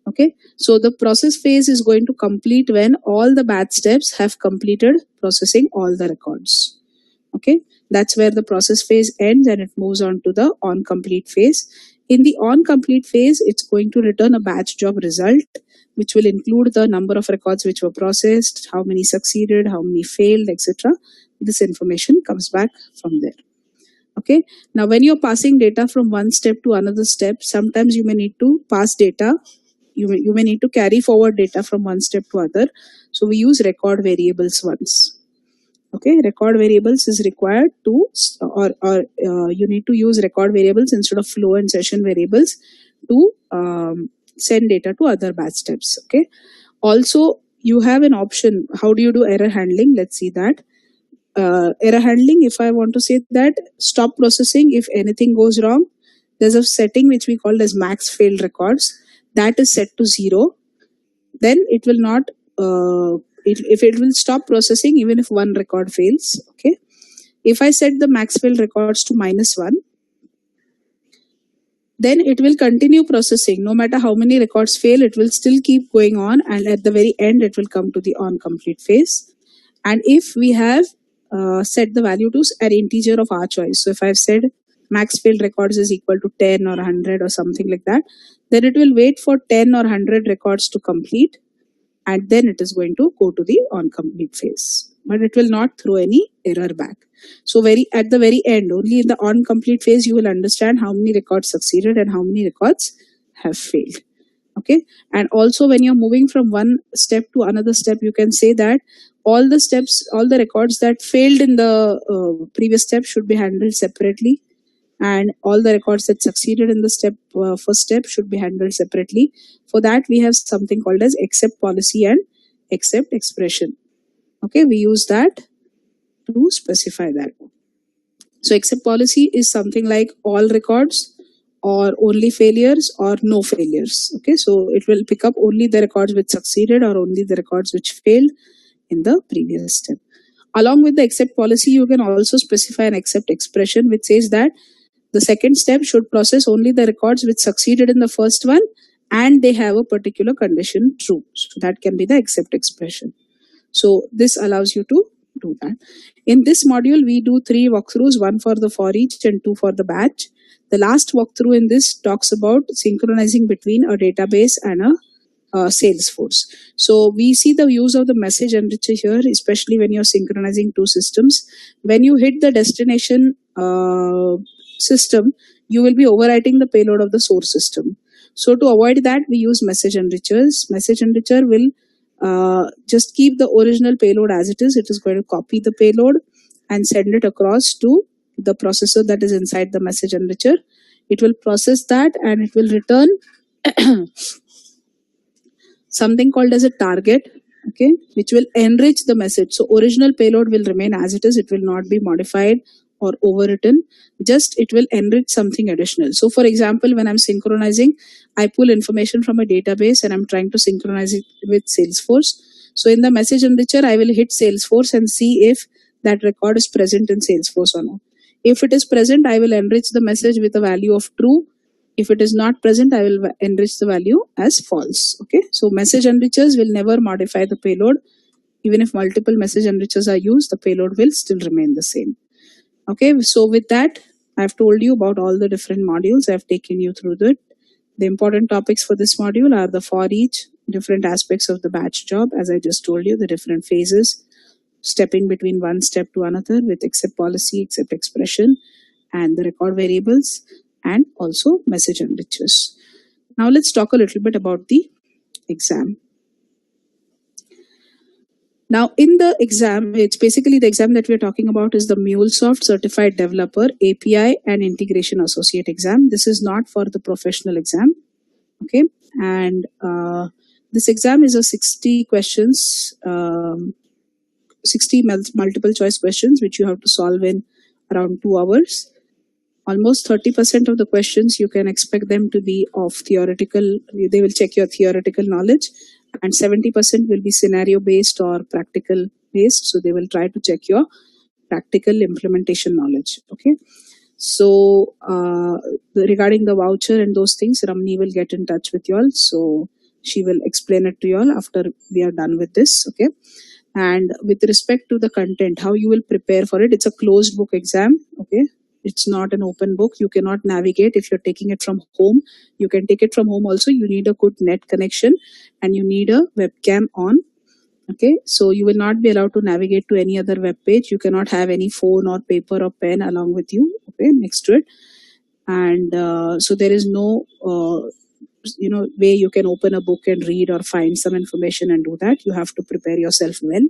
Okay, so the process phase is going to complete when all the batch steps have completed processing all the records. Okay, that's where the process phase ends and it moves on to the on complete phase. In the on complete phase, it's going to return a batch job result, which will include the number of records which were processed, how many succeeded, how many failed, etc. This information comes back from there. Okay, now when you're passing data from one step to another step, sometimes you may need to pass data, you may need to carry forward data from one step to other. So we use record variables once. Okay, record variables is required to, or you need to use record variables instead of flow and session variables to send data to other batch steps. Okay, also you have an option. How do you do error handling? Let's see that. Error handling, if I want to say that stop processing if anything goes wrong, there's a setting which we call as max failed records. That is set to 0. Then it will not, if it will stop processing even if one record fails. Okay, if I set the max failed records to -1, then it will continue processing. No matter how many records fail, it will still keep going on, and at the very end it will come to the on complete phase. And if we have set the value to an integer of our choice, so if I've said max failed records is equal to 10 or 100 or something like that, then it will wait for 10 or 100 records to complete, and then it is going to go to the on complete phase, but it will not throw any error back. So at the very end, only in the on complete phase, you will understand how many records succeeded and how many records have failed. Okay, and also when you're moving from one step to another step, you can say that all the steps, all the records that failed in the previous step should be handled separately, and all the records that succeeded in the step first step should be handled separately. For that, we have something called as except policy and except expression. Okay, we use that to specify that. So except policy is something like all records, or only failures, or no failures. Okay, so it will pick up only the records which succeeded or only the records which failed in the previous step. Along with the except policy, you can also specify an except expression which says that the second step should process only the records which succeeded in the first one and they have a particular condition true. So that can be the except expression. So this allows you to do that. In this module, we do 3 walkthroughs, 1 for the for each and 2 for the batch. The last walkthrough in this talks about synchronizing between a database and a Salesforce. So we see the use of the message enricher here, especially when you're synchronizing 2 systems. When you hit the destination system, you will be overwriting the payload of the source system. So to avoid that, we use message enrichers. Message enricher will just keep the original payload as it is. It is going to copy the payload and send it across to the processor that is inside the message enricher. It will process that and it will return something called as a target, okay, which will enrich the message. So original payload will remain as it is. It will not be modified or overwritten. Just it will enrich something additional. So for example, when I'm synchronizing, I pull information from a database and I'm trying to synchronize it with Salesforce. So in the message enricher, I will hit Salesforce and see if that record is present in Salesforce or not. If it is present, I will enrich the message with a value of true. If it is not present, I will enrich the value as false. Okay, so message enrichers will never modify the payload. Even if multiple message enrichers are used, the payload will still remain the same. Okay, so with that, I've told you about all the different modules. I've taken you through that. The important topics for this module are the for each, different aspects of the batch job, as I just told you, the different phases, stepping between one step to another with except policy, except expression, and the record variables, and also message enrichers. Now let's talk a little bit about the exam. Now, in the exam, it's basically the exam that we're talking about is the MuleSoft Certified Developer API and Integration Associate exam. This is not for the professional exam. Okay. And this exam is a 60 questions, 60 multiple choice questions, which you have to solve in around 2 hours. Almost 30% of the questions you can expect them to be of theoretical, they will check your theoretical knowledge, and 70% will be scenario based or practical based. So they will try to check your practical implementation knowledge. Okay. So regarding the voucher and those things, Ramni will get in touch with you all. So she will explain it to you all after we are done with this. Okay. And with respect to the content, how you will prepare for it, it's a closed book exam. Okay. It's not an open book. You cannot navigate if you're taking it from home. You can take it from home also. You need a good net connection and you need a webcam on. Okay, so you will not be allowed to navigate to any other web page. You cannot have any phone or paper or pen along with you. Okay, next to it. And so there is no way you can open a book and read or find some information and do that. You have to prepare yourself well.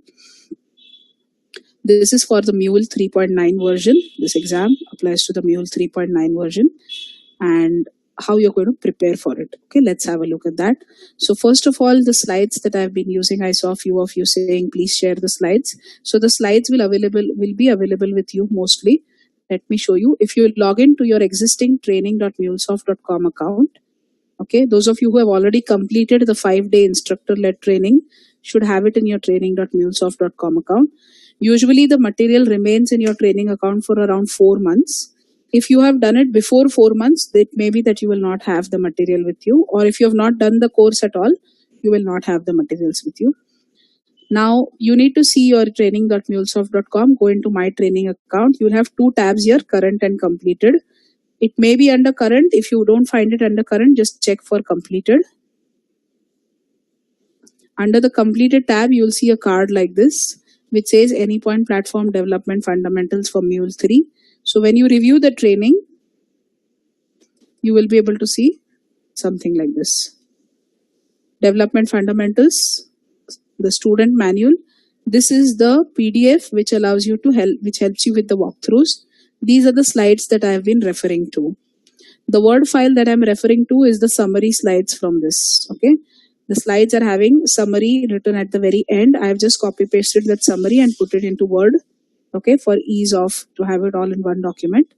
This is for the Mule 3.9 version. This exam applies to the Mule 3.9 version, and how you're going to prepare for it. Okay, let's have a look at that. So first of all, the slides that I've been using, I saw a few of you saying, please share the slides. So the slides will be available with you mostly. Let me show you. If you log into your existing training.mulesoft.com account, okay, those of you who have already completed the 5-day instructor-led training should have it in your training.mulesoft.com account. Usually the material remains in your training account for around 4 months. If you have done it before 4 months, it may be that you will not have the material with you, or if you have not done the course at all, you will not have the materials with you. Now, you need to see your training.mulesoft.com, go into my training account. You will have 2 tabs here, current and completed. It may be under current. If you don't find it under current, just check for completed. Under the completed tab, you will see a card like this, which says Anypoint Platform Development Fundamentals for Mule 3. So when you review the training, you will be able to see something like this. Development Fundamentals, the student manual. This is the PDF which allows you to which helps you with the walkthroughs. These are the slides that I have been referring to. The Word file that I'm referring to is the summary slides from this. Okay. The slides are having summary written at the very end. I have just copy pasted that summary and put it into Word. Okay, for ease of to have it all in one document.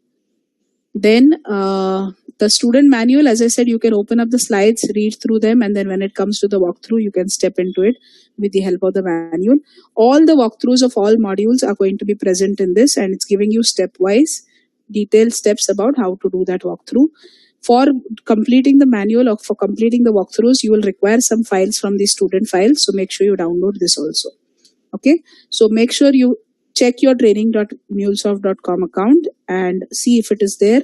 Then the student manual, as I said, you can open up the slides, read through them, and then when it comes to the walkthrough, you can step into it with the help of the manual. All the walkthroughs of all modules are going to be present in this, and it's giving you stepwise detailed steps about how to do that walkthrough. For completing the manual or for completing the walkthroughs, you will require some files from the student files. So make sure you download this also. Okay, so make sure you check your training.mulesoft.com account and see if it is there.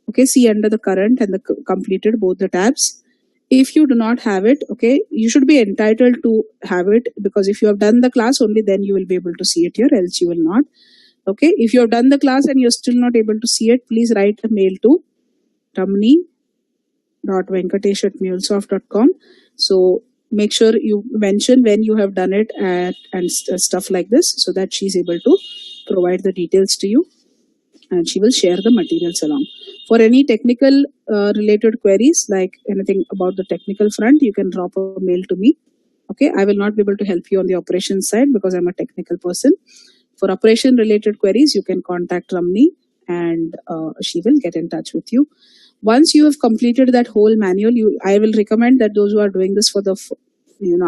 Okay, see under the current and the completed, both the tabs. If you do not have it, okay, you should be entitled to have it, because if you have done the class, only then you will be able to see it here, else you will not. Okay, if you have done the class and you're still not able to see it, please write a mail to ramni.venkatesh@mulesoft.com. So make sure you mention when you have done it and stuff like this, so that she's able to provide the details to you and she will share the materials along. For any technical related queries, like anything about the technical front, you can drop a mail to me. Okay, I will not be able to help you on the operations side because I'm a technical person. For operation related queries, you can contact Ramni and she will get in touch with you. Once you have completed that whole manual, I will recommend that those who are doing this for the,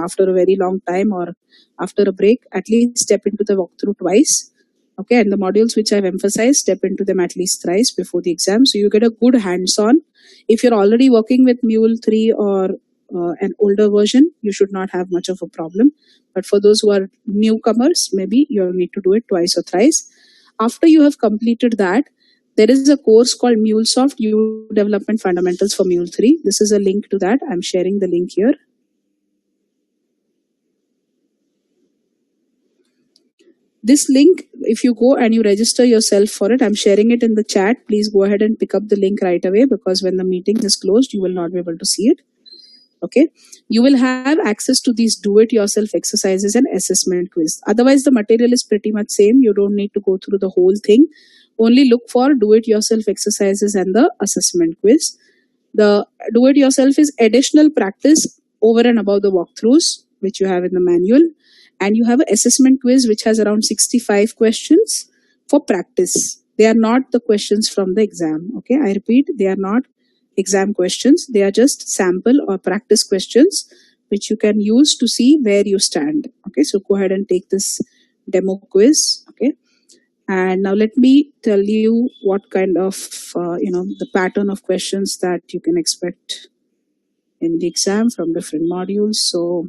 after a very long time or after a break, at least step into the walkthrough twice. Okay, and the modules which I've emphasized, step into them at least thrice before the exam. So you get a good hands-on. If you're already working with Mule 3 or an older version, you should not have much of a problem. But for those who are newcomers, maybe you'll need to do it twice or thrice. After you have completed that, there is a course called MuleSoft U Development Fundamentals for Mule 3. This is a link to that. I'm sharing the link here. This link, if you go and you register yourself for it, I'm sharing it in the chat. Please go ahead and pick up the link right away, because when the meeting is closed, you will not be able to see it. Okay, you will have access to these do-it-yourself exercises and assessment quiz. Otherwise, the material is pretty much same. You don't need to go through the whole thing. Only look for do-it-yourself exercises and the assessment quiz. The do-it-yourself is additional practice over and above the walkthroughs which you have in the manual, and you have an assessment quiz which has around 65 questions for practice. They are not the questions from the exam. Okay, I repeat, they are not exam questions. They are just sample or practice questions which you can use to see where you stand. Okay, so go ahead and take this demo quiz. Okay, and now let me tell you what kind of the pattern of questions that you can expect in the exam from different modules. So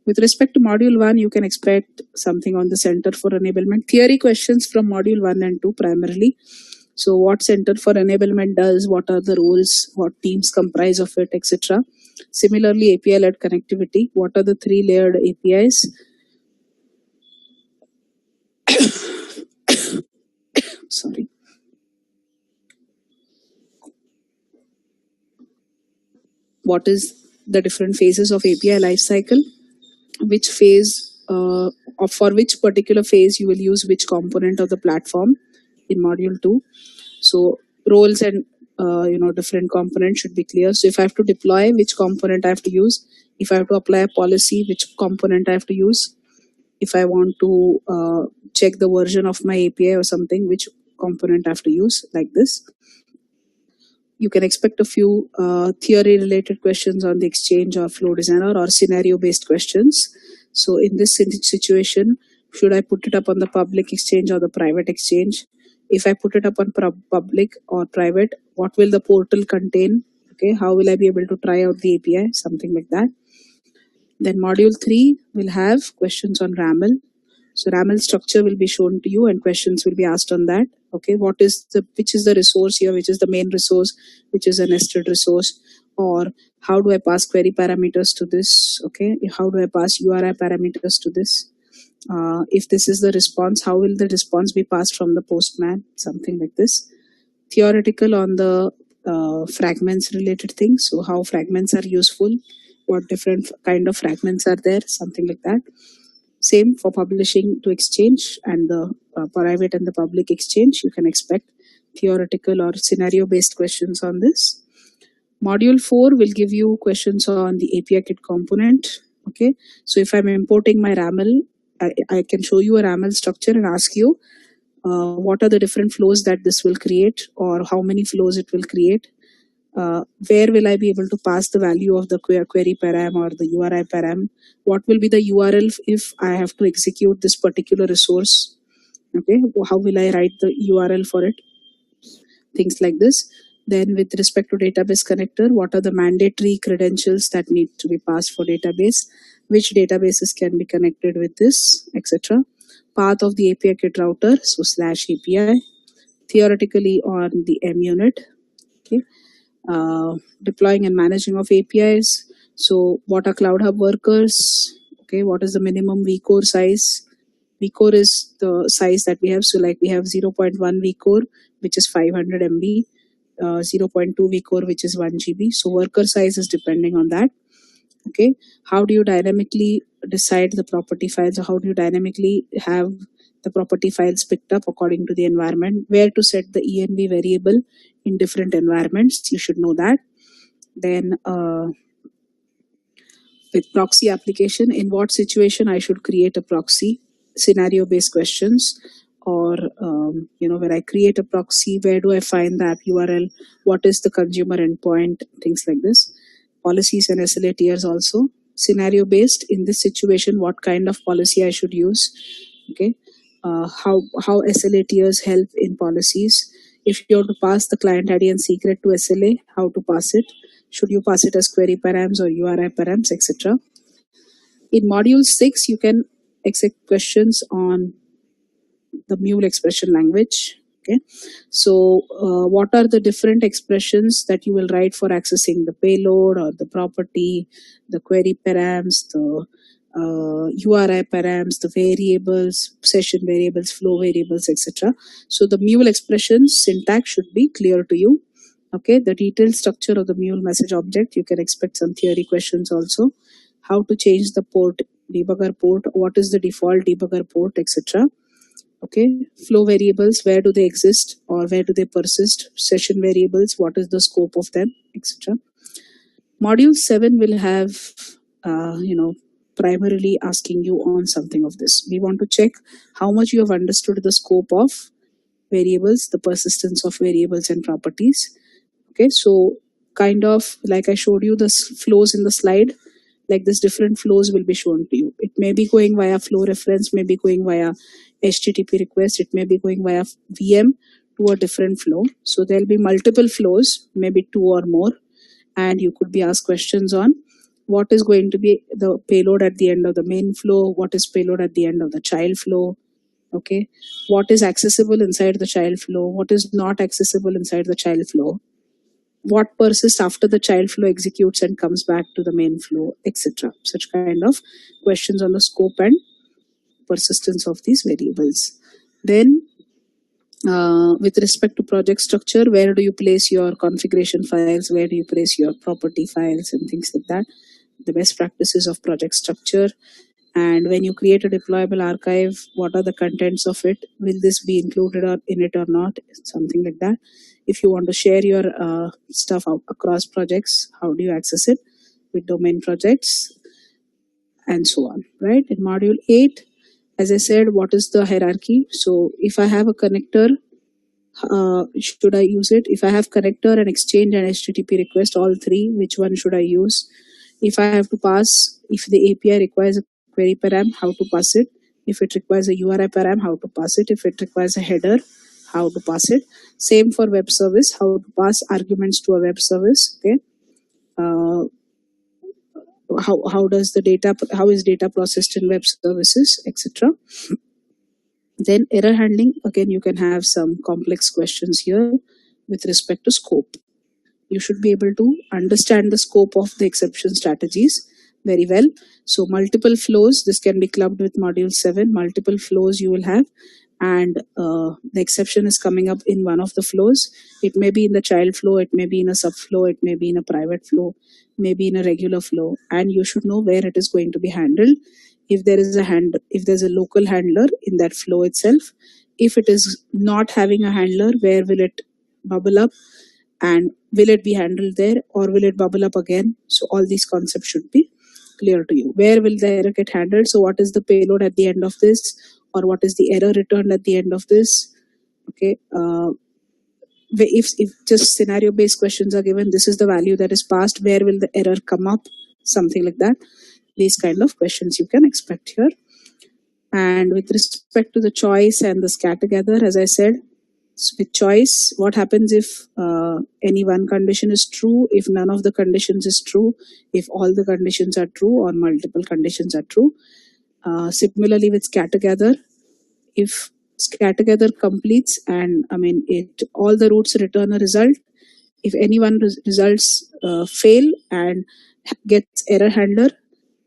with respect to module 1, you can expect something on the Center for Enablement. Theory questions from module 1 and 2 primarily. So what Center for Enablement does, what are the roles, what teams comprise of it, etc. Similarly, API-led connectivity, what are the 3 layered APIs? Sorry. What is the different phases of API lifecycle? Which phase, or for which particular phase you will use which component of the platform in module 2. So roles and different components should be clear. So if I have to deploy, which component I have to use. If I have to apply a policy, which component I have to use. If I want to check the version of my API or something, which component I have to use, like this. You can expect a few theory related questions on the exchange or flow designer or scenario based questions. So in this situation, should I put it up on the public exchange or the private exchange? If I put it up on public or private, what will the portal contain? Okay, how will I be able to try out the API? Something like that. Then module 3 will have questions on RAML. So RAML structure will be shown to you and questions will be asked on that. Okay, which is the resource here, which is the main resource, which is a nested resource, or how do I pass query parameters to this? Okay, how do I pass URI parameters to this? If this is the response, how will the response be passed from the postman? Something like this. Theoretical on the fragments related things. So how fragments are useful, what different kind of fragments are there, something like that. Same for publishing to exchange and the private and the public exchange. You can expect theoretical or scenario based questions on this. Module 4 will give you questions on the API kit component. Okay, so if I'm importing my RAML, I can show you a RAML structure and ask you what are the different flows that this will create, or how many flows it will create. Where will I be able to pass the value of the query param or the URI param? What will be the URL if I have to execute this particular resource? Okay, how will I write the URL for it? Things like this. Then with respect to database connector, what are the mandatory credentials that need to be passed for database? Which databases can be connected with this, etc. Path of the API kit router, so /API. Theoretically on the MUnit. Okay. Deploying and managing of APIs. So what are Cloud Hub workers? Okay, what is the minimum vCore size? vCore is the size that we have. So like we have 0.1 vCore, which is 500 MB, 0.2 vCore, which is 1 GB. So worker size is depending on that. Okay, how do you dynamically decide the property files, or how do you dynamically have the property files picked up according to the environment? Where to set the env variable in different environments, you should know that. Then with proxy application, in what situation I should create a proxy, scenario based questions, or when I create a proxy, where do I find the app URL, what is the consumer endpoint, things like this. Policies and SLA tiers also. Scenario based, in this situation, what kind of policy I should use. Okay, how SLA tiers help in policies. If you have to pass the client ID and secret to SLA, how to pass it? Should you pass it as query params or URI params, etc. In module 6, you can accept questions on the Mule expression language. Okay, so what are the different expressions that you will write for accessing the payload or the property, the query params, the URI params, the variables, session variables, flow variables, etc. So the Mule expressions syntax should be clear to you. Okay, the detailed structure of the mule message object, you can expect some theory questions also. How to change the port, debugger port, what is the default debugger port, etc. Okay, flow variables, where do they exist or where do they persist? Session variables, what is the scope of them, etc. Module 7 will have, primarily asking you on something of this. We want to check how much you have understood the scope of variables, the persistence of variables and properties. Okay, so kind of like I showed you the flows in the slide, like this different flows will be shown to you. It may be going via flow reference, may be going via HTTP request, it may be going via VM to a different flow. So there'll be multiple flows, maybe 2 or more, and you could be asked questions on what is going to be the payload at the end of the main flow, what is payload at the end of the child flow, okay, what is accessible inside the child flow, what is not accessible inside the child flow, what persists after the child flow executes and comes back to the main flow, etc. Such kind of questions on the scope and persistence of these variables. Then with respect to project structure, where do you place your configuration files, where do you place your property files and things like that, the best practices of project structure. And when you create a deployable archive, what are the contents of it, will this be included in it or not, something like that. If you want to share your stuff out across projects, how do you access it with domain projects and so on, right? In module 8, as I said, what is the hierarchy? So if I have a connector, should I use it? If I have connector and exchange and HTTP request, all three, which one should I use? If I have to pass, if the API requires a query param, how to pass it? If it requires a URI param, how to pass it? If it requires a header, how to pass it? Same for web service, how to pass arguments to a web service. Okay, how does the data, how is data processed in web services, etc. Then error handling, again you can have some complex questions here with respect to scope. You should be able to understand the scope of the exception strategies very well. So multiple flows, this can be clubbed with module 7, multiple flows you will have, and the exception is coming up in one of the flows. It may be in the child flow, it may be in a subflow, it may be in a private flow, maybe in a regular flow, and you should know where it is going to be handled. If there is if there's a local handler in that flow itself, if it is not having a handler, where will it bubble up, and will it be handled there or will it bubble up again? So all these concepts should be clear to you. Where will the error get handled? So what is the payload at the end of this, or what is the error returned at the end of this? Okay, if just scenario based questions are given, this is the value that is passed, where will the error come up, something like that. These kind of questions you can expect here. And with respect to the choice and the scatter together, as I said, with choice, what happens if any one condition is true, if none of the conditions is true, if all the conditions are true or multiple conditions are true. Similarly with scatter gather, if scatter gather completes and all the routes return a result, if any one results fail and gets error handler,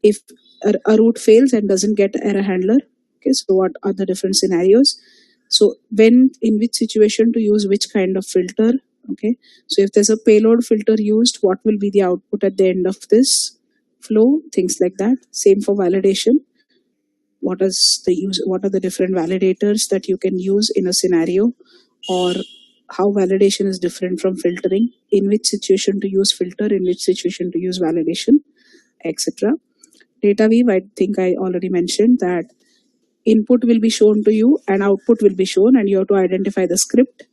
if a route fails and doesn't get error handler, okay, so what are the different scenarios? So when, in which situation to use which kind of filter, okay. So if there's a payload filter used, what will be the output at the end of this flow, things like that. Same for validation. What are the different validators that you can use in a scenario, or how validation is different from filtering, in which situation to use filter, in which situation to use validation, etc. Data weave, I think I already mentioned that input will be shown to you and output will be shown, and you have to identify the script,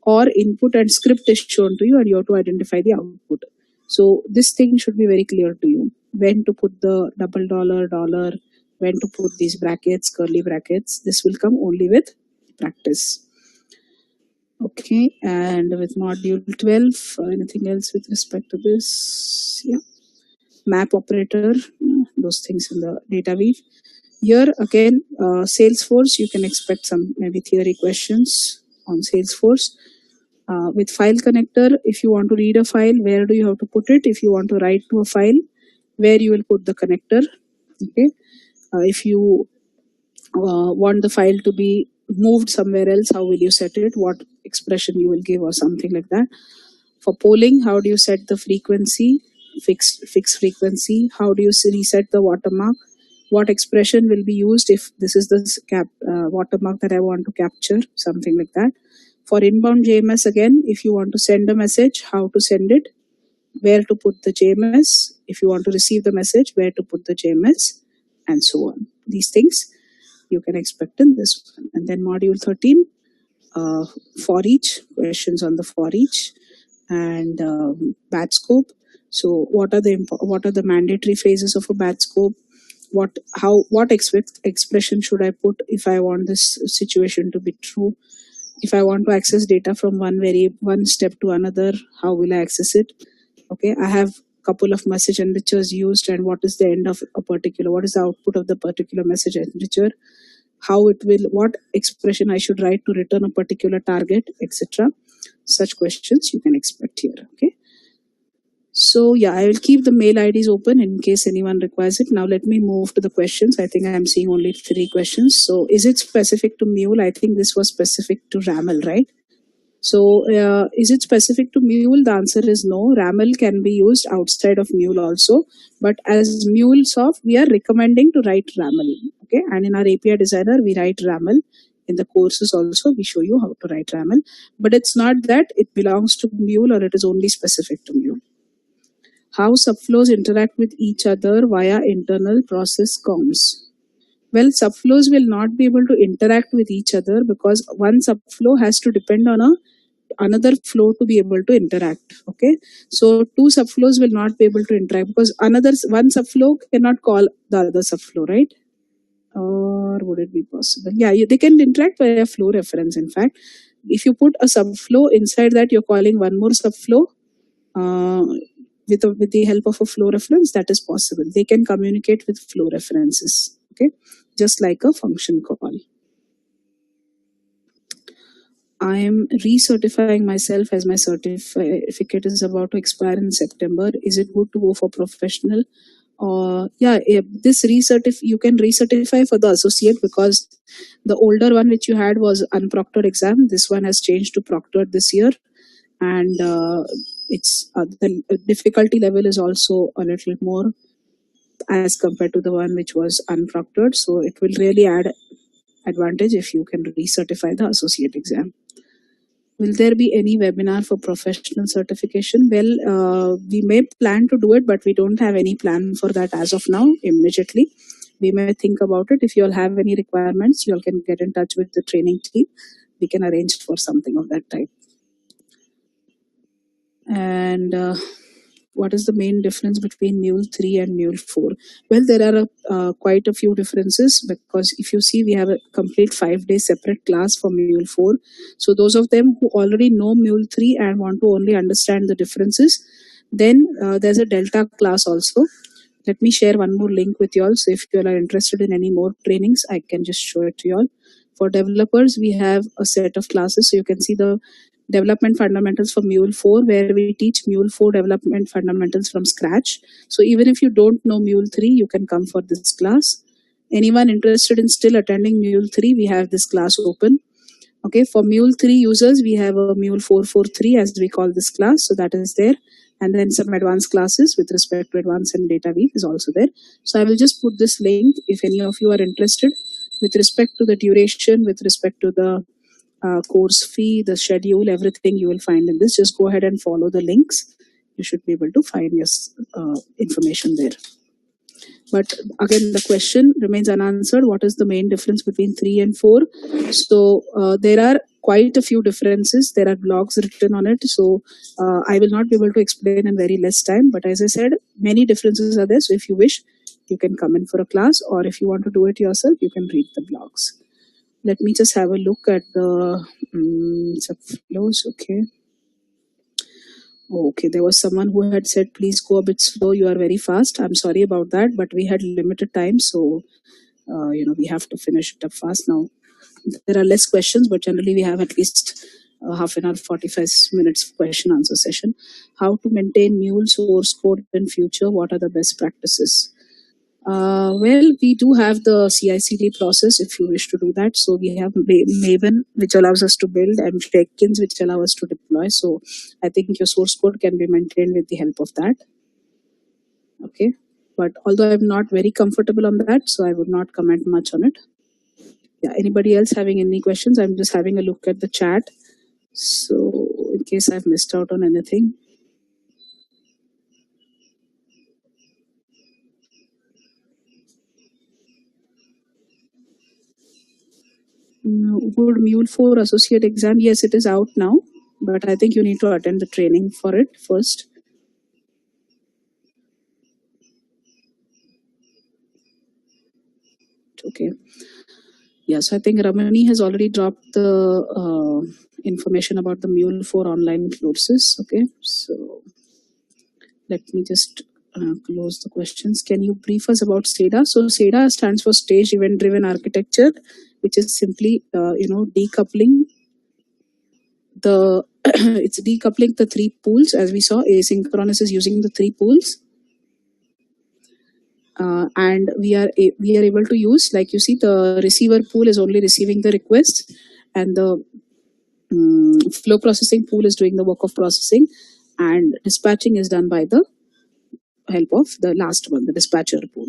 or input and script is shown to you and you have to identify the output. So this thing should be very clear to you, when to put the $, when to put these brackets, curly brackets. This will come only with practice. Okay, and with module 12, anything else with respect to this? Yeah, map operator, those things in the data weave. Here again, Salesforce, you can expect some maybe theory questions on Salesforce. With file connector, if you want to read a file, where do you have to put it? If you want to write to a file, where you will put the connector, okay. If you want the file to be moved somewhere else, how will you set it? What expression you will give or something like that. For polling, how do you set the frequency, fixed frequency? How do you reset the watermark? What expression will be used if this is the watermark that I want to capture, something like that. For inbound JMS, again, if you want to send a message, how to send it, where to put the JMS. If you want to receive the message, where to put the JMS, and so on. These things you can expect in this one. And then module 13, for each, questions on the for each, and batch scope. So what are the mandatory phases of a batch scope? What expression should I put if I want this situation to be true? If I want to access data from one step to another, how will I access it? Okay, I have couple of message enrichers used, and what is the end of what is the output of the particular message enricher? What expression I should write to return a particular target, etc. Such questions you can expect here. Okay. So yeah, I will keep the mail IDs open in case anyone requires it. Now let me move to the questions. I think I am seeing only 3 questions. So is it specific to Mule? I think this was specific to RAML, right? So is it specific to Mule? The answer is no. RAML can be used outside of Mule also. But as MuleSoft, we are recommending to write RAML. Okay, and in our API designer, we write RAML. In the courses also, we show you how to write RAML. But it's not that it belongs to Mule or it is only specific to Mule. How subflows interact with each other via internal process comms. Well, subflows will not be able to interact with each other because one subflow has to depend on another flow to be able to interact. Okay, so 2 subflows will not be able to interact because one subflow cannot call the other subflow, right? Or would it be possible? Yeah, they can interact by a flow reference. In fact, if you put a subflow inside that, you're calling one more subflow with the help of a flow reference. That is possible. They can communicate with flow references. Okay, just like a function call. I am recertifying myself as my certificate is about to expire in September. Is it good to go for professional? This you can recertify for the associate because the older one which you had was unproctored exam. This one has changed to proctored this year, and it's the difficulty level is also a little more as compared to the one which was unproctored. So it will really add advantage if you can recertify the associate exam. Will there be any webinar for professional certification? Well, we may plan to do it, but we don't have any plan for that as of now, immediately. We may think about it. If you all have any requirements, you all can get in touch with the training team. We can arrange for something of that type. And what is the main difference between Mule 3 and Mule 4? Well, there are quite a few differences because if you see, we have a complete 5-day separate class for Mule 4. So those of them who already know Mule 3 and want to only understand the differences, then there's a Delta class also. Let me share one more link with you all. So if you all are interested in any more trainings, I can just show it to you all. For developers, we have a set of classes. So you can see the development fundamentals for Mule 4, where we teach Mule 4 development fundamentals from scratch. So even if you don't know Mule 3, you can come for this class. Anyone interested in still attending Mule 3, we have this class open. Okay, for Mule 3 users, we have a Mule 443 as we call this class. So that is there. And then some advanced classes with respect to Advanced and Data Week is also there. So I will just put this link if any of you are interested with respect to the duration, with respect to the course fee, the schedule, everything you will find in this. Just go ahead and follow the links. You should be able to find your information there. But again, the question remains unanswered. What is the main difference between 3 and 4? So there are quite a few differences. There are blogs written on it. So I will not be able to explain in very less time. But as I said, many differences are there. So if you wish, you can come in for a class, or if you want to do it yourself, you can read the blogs. Let me just have a look at the subflows. Okay, there was someone who had said, please go a bit slow. You are very fast. I'm sorry about that, but we had limited time. So, we have to finish it up fast now. There are less questions, but generally we have at least half an hour, 45 minutes question answer session. How to maintain Mule source code in future? What are the best practices? Well, we do have the CI/CD process if you wish to do that. So we have Maven, which allows us to build, and Jenkins, which allow us to deploy. So I think your source code can be maintained with the help of that. Okay, but although I'm not very comfortable on that, so I would not comment much on it. Yeah, anybody else having any questions? I'm just having a look at the chat. So in case I've missed out on anything. Would Mule 4 associate exam? Yes, it is out now, but I think you need to attend the training for it first. Okay. Yes, I think Ramani has already dropped the information about the Mule 4 online courses. Okay, so let me just close the questions. Can you brief us about SEDA? So SEDA stands for Stage Event Driven Architecture, which is simply decoupling the it's decoupling the three pools. As we saw, asynchronous is using the three pools. And we are able to use, like you see, the receiver pool is only receiving the request, and the flow processing pool is doing the work of processing, and dispatching is done by the help of the last one, the dispatcher pool.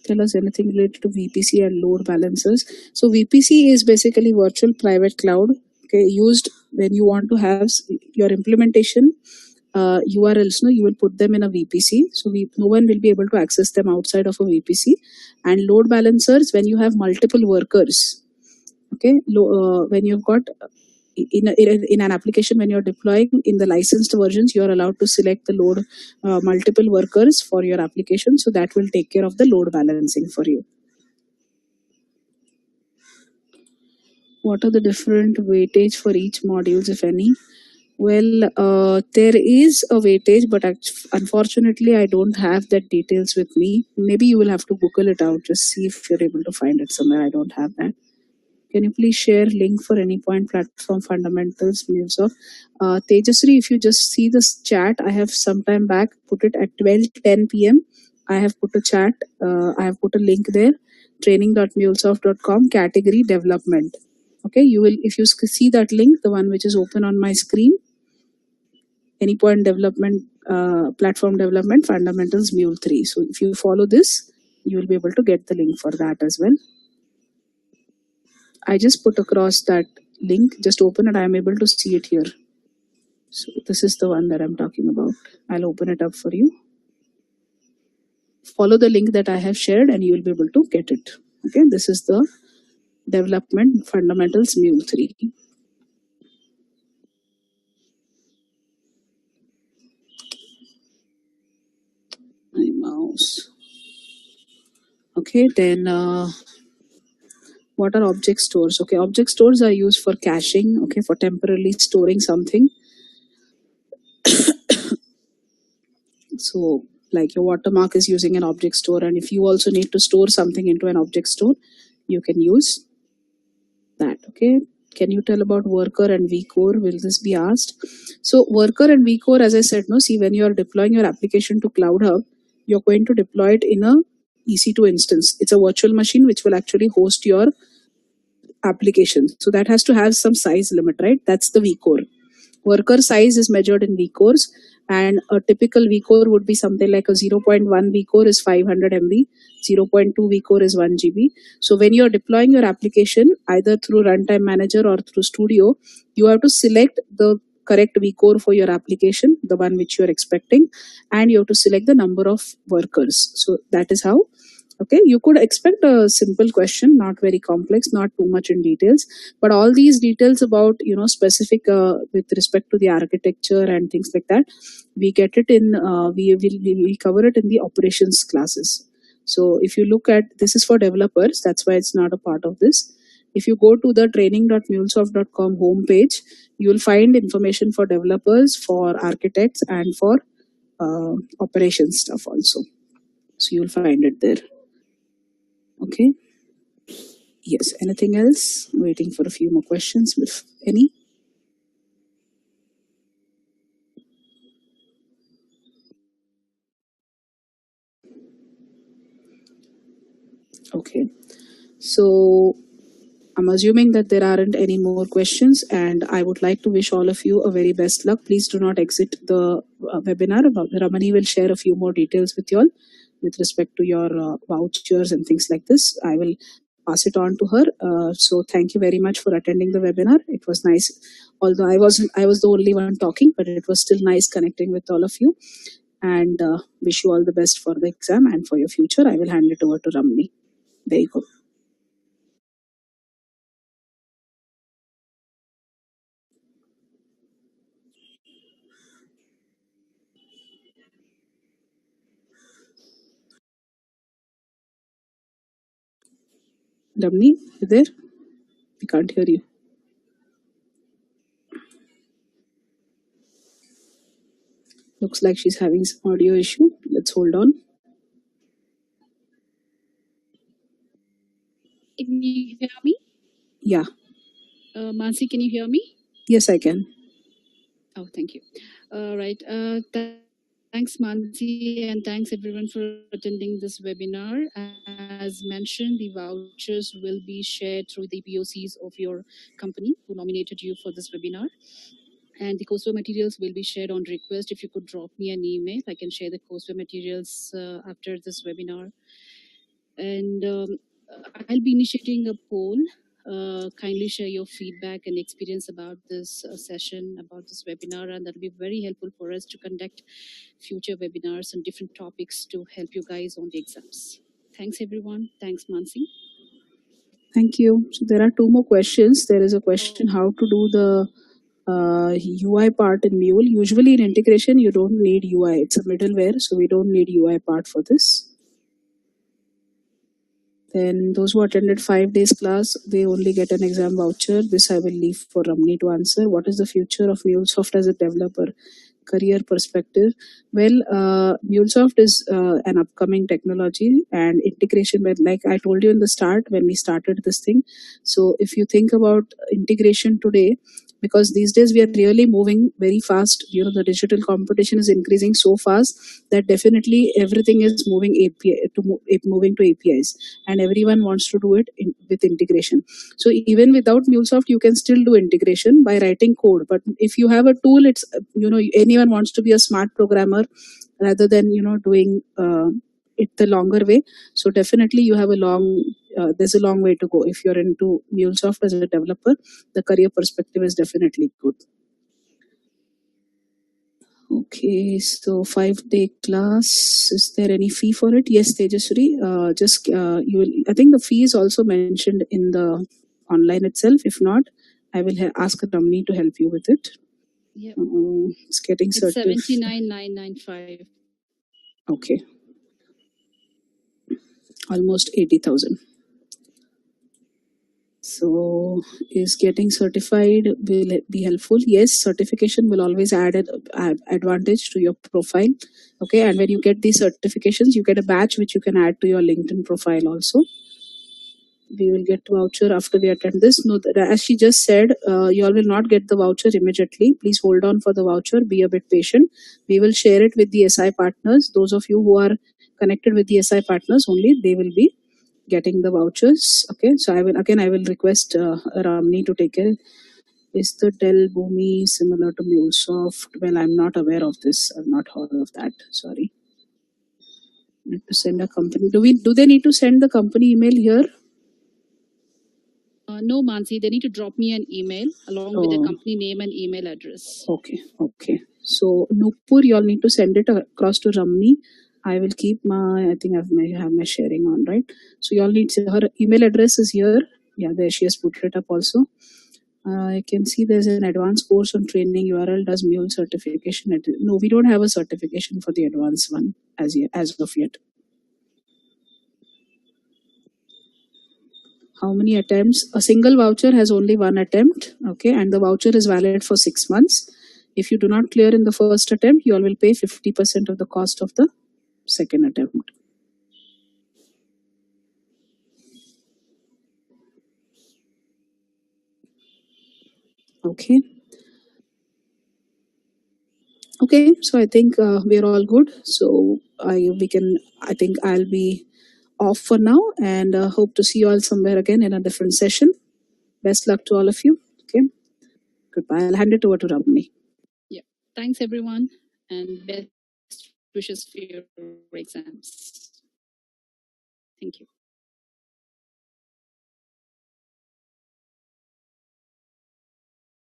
Tell us anything related to VPC and load balancers. So VPC is basically virtual private cloud, okay, used when you want to have your implementation URLs. No, you will put them in a VPC, so no one will be able to access them outside of a VPC. And load balancers, when you have multiple workers, okay, when you've got in an application, when you're deploying in the licensed versions, you're allowed to select the load multiple workers for your application, so that will take care of the load balancing for you. What are the different weightage for each modules, if any? Well, there is a weightage, but unfortunately, I don't have that details with me. Maybe you will have to Google it out, just see if you're able to find it somewhere. I don't have that. Can you please share link for Anypoint Platform Fundamentals MuleSoft? Tejasri, if you just see this chat, I have sometime back put it at 12:10 p.m. I have put a chat. I have put a link there, training.mulesoft.com, category development. Okay, you will, if you see that link, the one which is open on my screen, Anypoint Development, Platform Development Fundamentals Mule 3. So if you follow this, you will be able to get the link for that as well. I just put across that link, just open it. I am able to see it here. So this is the one that I'm talking about. I'll open it up for you. Follow the link that I have shared and you will be able to get it. Okay, this is the Development Fundamentals Mule 3. My mouse. Okay, then what are object stores? Okay, object stores are used for caching, okay, for temporarily storing something. So like your watermark is using an object store, and if you also need to store something into an object store, you can use that. Okay, can you tell about worker and vCore? Will this be asked? So worker and vCore, as I said, no, see, when you are deploying your application to Cloud Hub, you're going to deploy it in a EC2 instance. It's a virtual machine which will actually host your application. So that has to have some size limit, right? That's the vCore. Worker size is measured in vCores, and a typical vCore would be something like a 0.1 vCore is 500 MB, 0.2 vCore is 1 GB. So when you're deploying your application, either through Runtime Manager or through Studio, you have to select the correct vCore for your application, the one which you're expecting, and you have to select the number of workers. So that is how. Okay, you could expect a simple question, not very complex, not too much in details, but all these details about, specific with respect to the architecture and things like that, we get it in, we cover it in the operations classes. So if you look at, this is for developers, that's why it's not a part of this. If you go to the training.mulesoft.com homepage, you will find information for developers, for architects, and for operations stuff also. So you'll find it there. Okay. Yes. Anything else? Waiting for a few more questions, if any. Okay. So I'm assuming that there aren't any more questions, and I would like to wish all of you a very best luck. Please do not exit the webinar. Ramani will share a few more details with you all with respect to your vouchers and things like this. I will pass it on to her. So thank you very much for attending the webinar. It was nice, although I was the only one talking, but it was still nice connecting with all of you. And wish you all the best for the exam and for your future. I will hand it over to Ramani. There you go. Ramani, you there? We can't hear you. Looks like she's having some audio issue. Let's hold on. Can you hear me? Yeah. Mansi, can you hear me? Yes, I can. Oh, thank you. Right. Thanks, Mansi, and thanks everyone for attending this webinar. As mentioned, the vouchers will be shared through the POCs of your company who nominated you for this webinar. And the courseware materials will be shared on request. If you could drop me an email, I can share the courseware materials after this webinar. And I'll be initiating a poll. Kindly share your feedback and experience about this session, about this webinar, and that'll be very helpful for us to conduct future webinars on different topics to help you guys on the exams. Thanks, everyone. Thanks, Mansi. Thank you. So there are two more questions. There is a question how to do the UI part in Mule. Usually in integration, you don't need UI. It's a middleware, so we don't need UI part for this. Then those who attended 5 days class, they only get an exam voucher. This I will leave for Ramani to answer. What is the future of MuleSoft as a developer? Career perspective. Well, MuleSoft is an upcoming technology and integration with, like I told you in the start when we started this thing. So if you think about integration today, because these days we are really moving very fast, the digital competition is increasing so fast that definitely everything is moving moving to APIs, and everyone wants to do it with integration. So even without MuleSoft, you can still do integration by writing code. But if you have a tool, it's anyone wants to be a smart programmer rather than doing it the longer way. So definitely you have there's a long way to go. If you're into MuleSoft as a developer, the career perspective is definitely good. Okay, so 5-day class. Is there any fee for it? Yes, Tejasri. I think the fee is also mentioned in the online itself. If not, I will ask Ramani to help you with it. Yep. It's getting It's 79,995. Okay. Almost 80,000. So is getting certified will it be helpful? Yes, certification will always add an advantage to your profile. Okay, and when you get these certifications, you get a badge which you can add to your LinkedIn profile also. We will get the voucher after we attend this. No, as she just said, you all will not get the voucher immediately. Please hold on for the voucher. Be a bit patient. We will share it with the SI partners. Those of you who are connected with the SI partners only, they will be getting the vouchers. Okay, so I will request Ramani to take care. Is the Dell Boomi similar to MuleSoft? Well, I'm not aware of this. I've not heard of that. Sorry. Need to send a company. Do they need to send the company email here? No, Mansi, they need to drop me an email along with the company name and email address. Okay. So Nupur, you all need to send it across to Ramani. I will keep I think I have my sharing on, right? So you all need her email address is here. Yeah, there she has put it up also. I can see there's an advanced course on training URL does Mule certification. No, we don't have a certification for the advanced one as of yet. How many attempts? A single voucher has only one attempt. Okay, and the voucher is valid for 6 months. If you do not clear in the first attempt, you all will pay 50% of the cost of the second attempt. Okay. Okay, so I think we are all good. So I think I'll be off for now, and hope to see you all somewhere again in a different session. Best luck to all of you. Okay. Goodbye. I'll hand it over to Ramani. Yeah. Thanks, everyone, and best wishes for your exams. Thank you.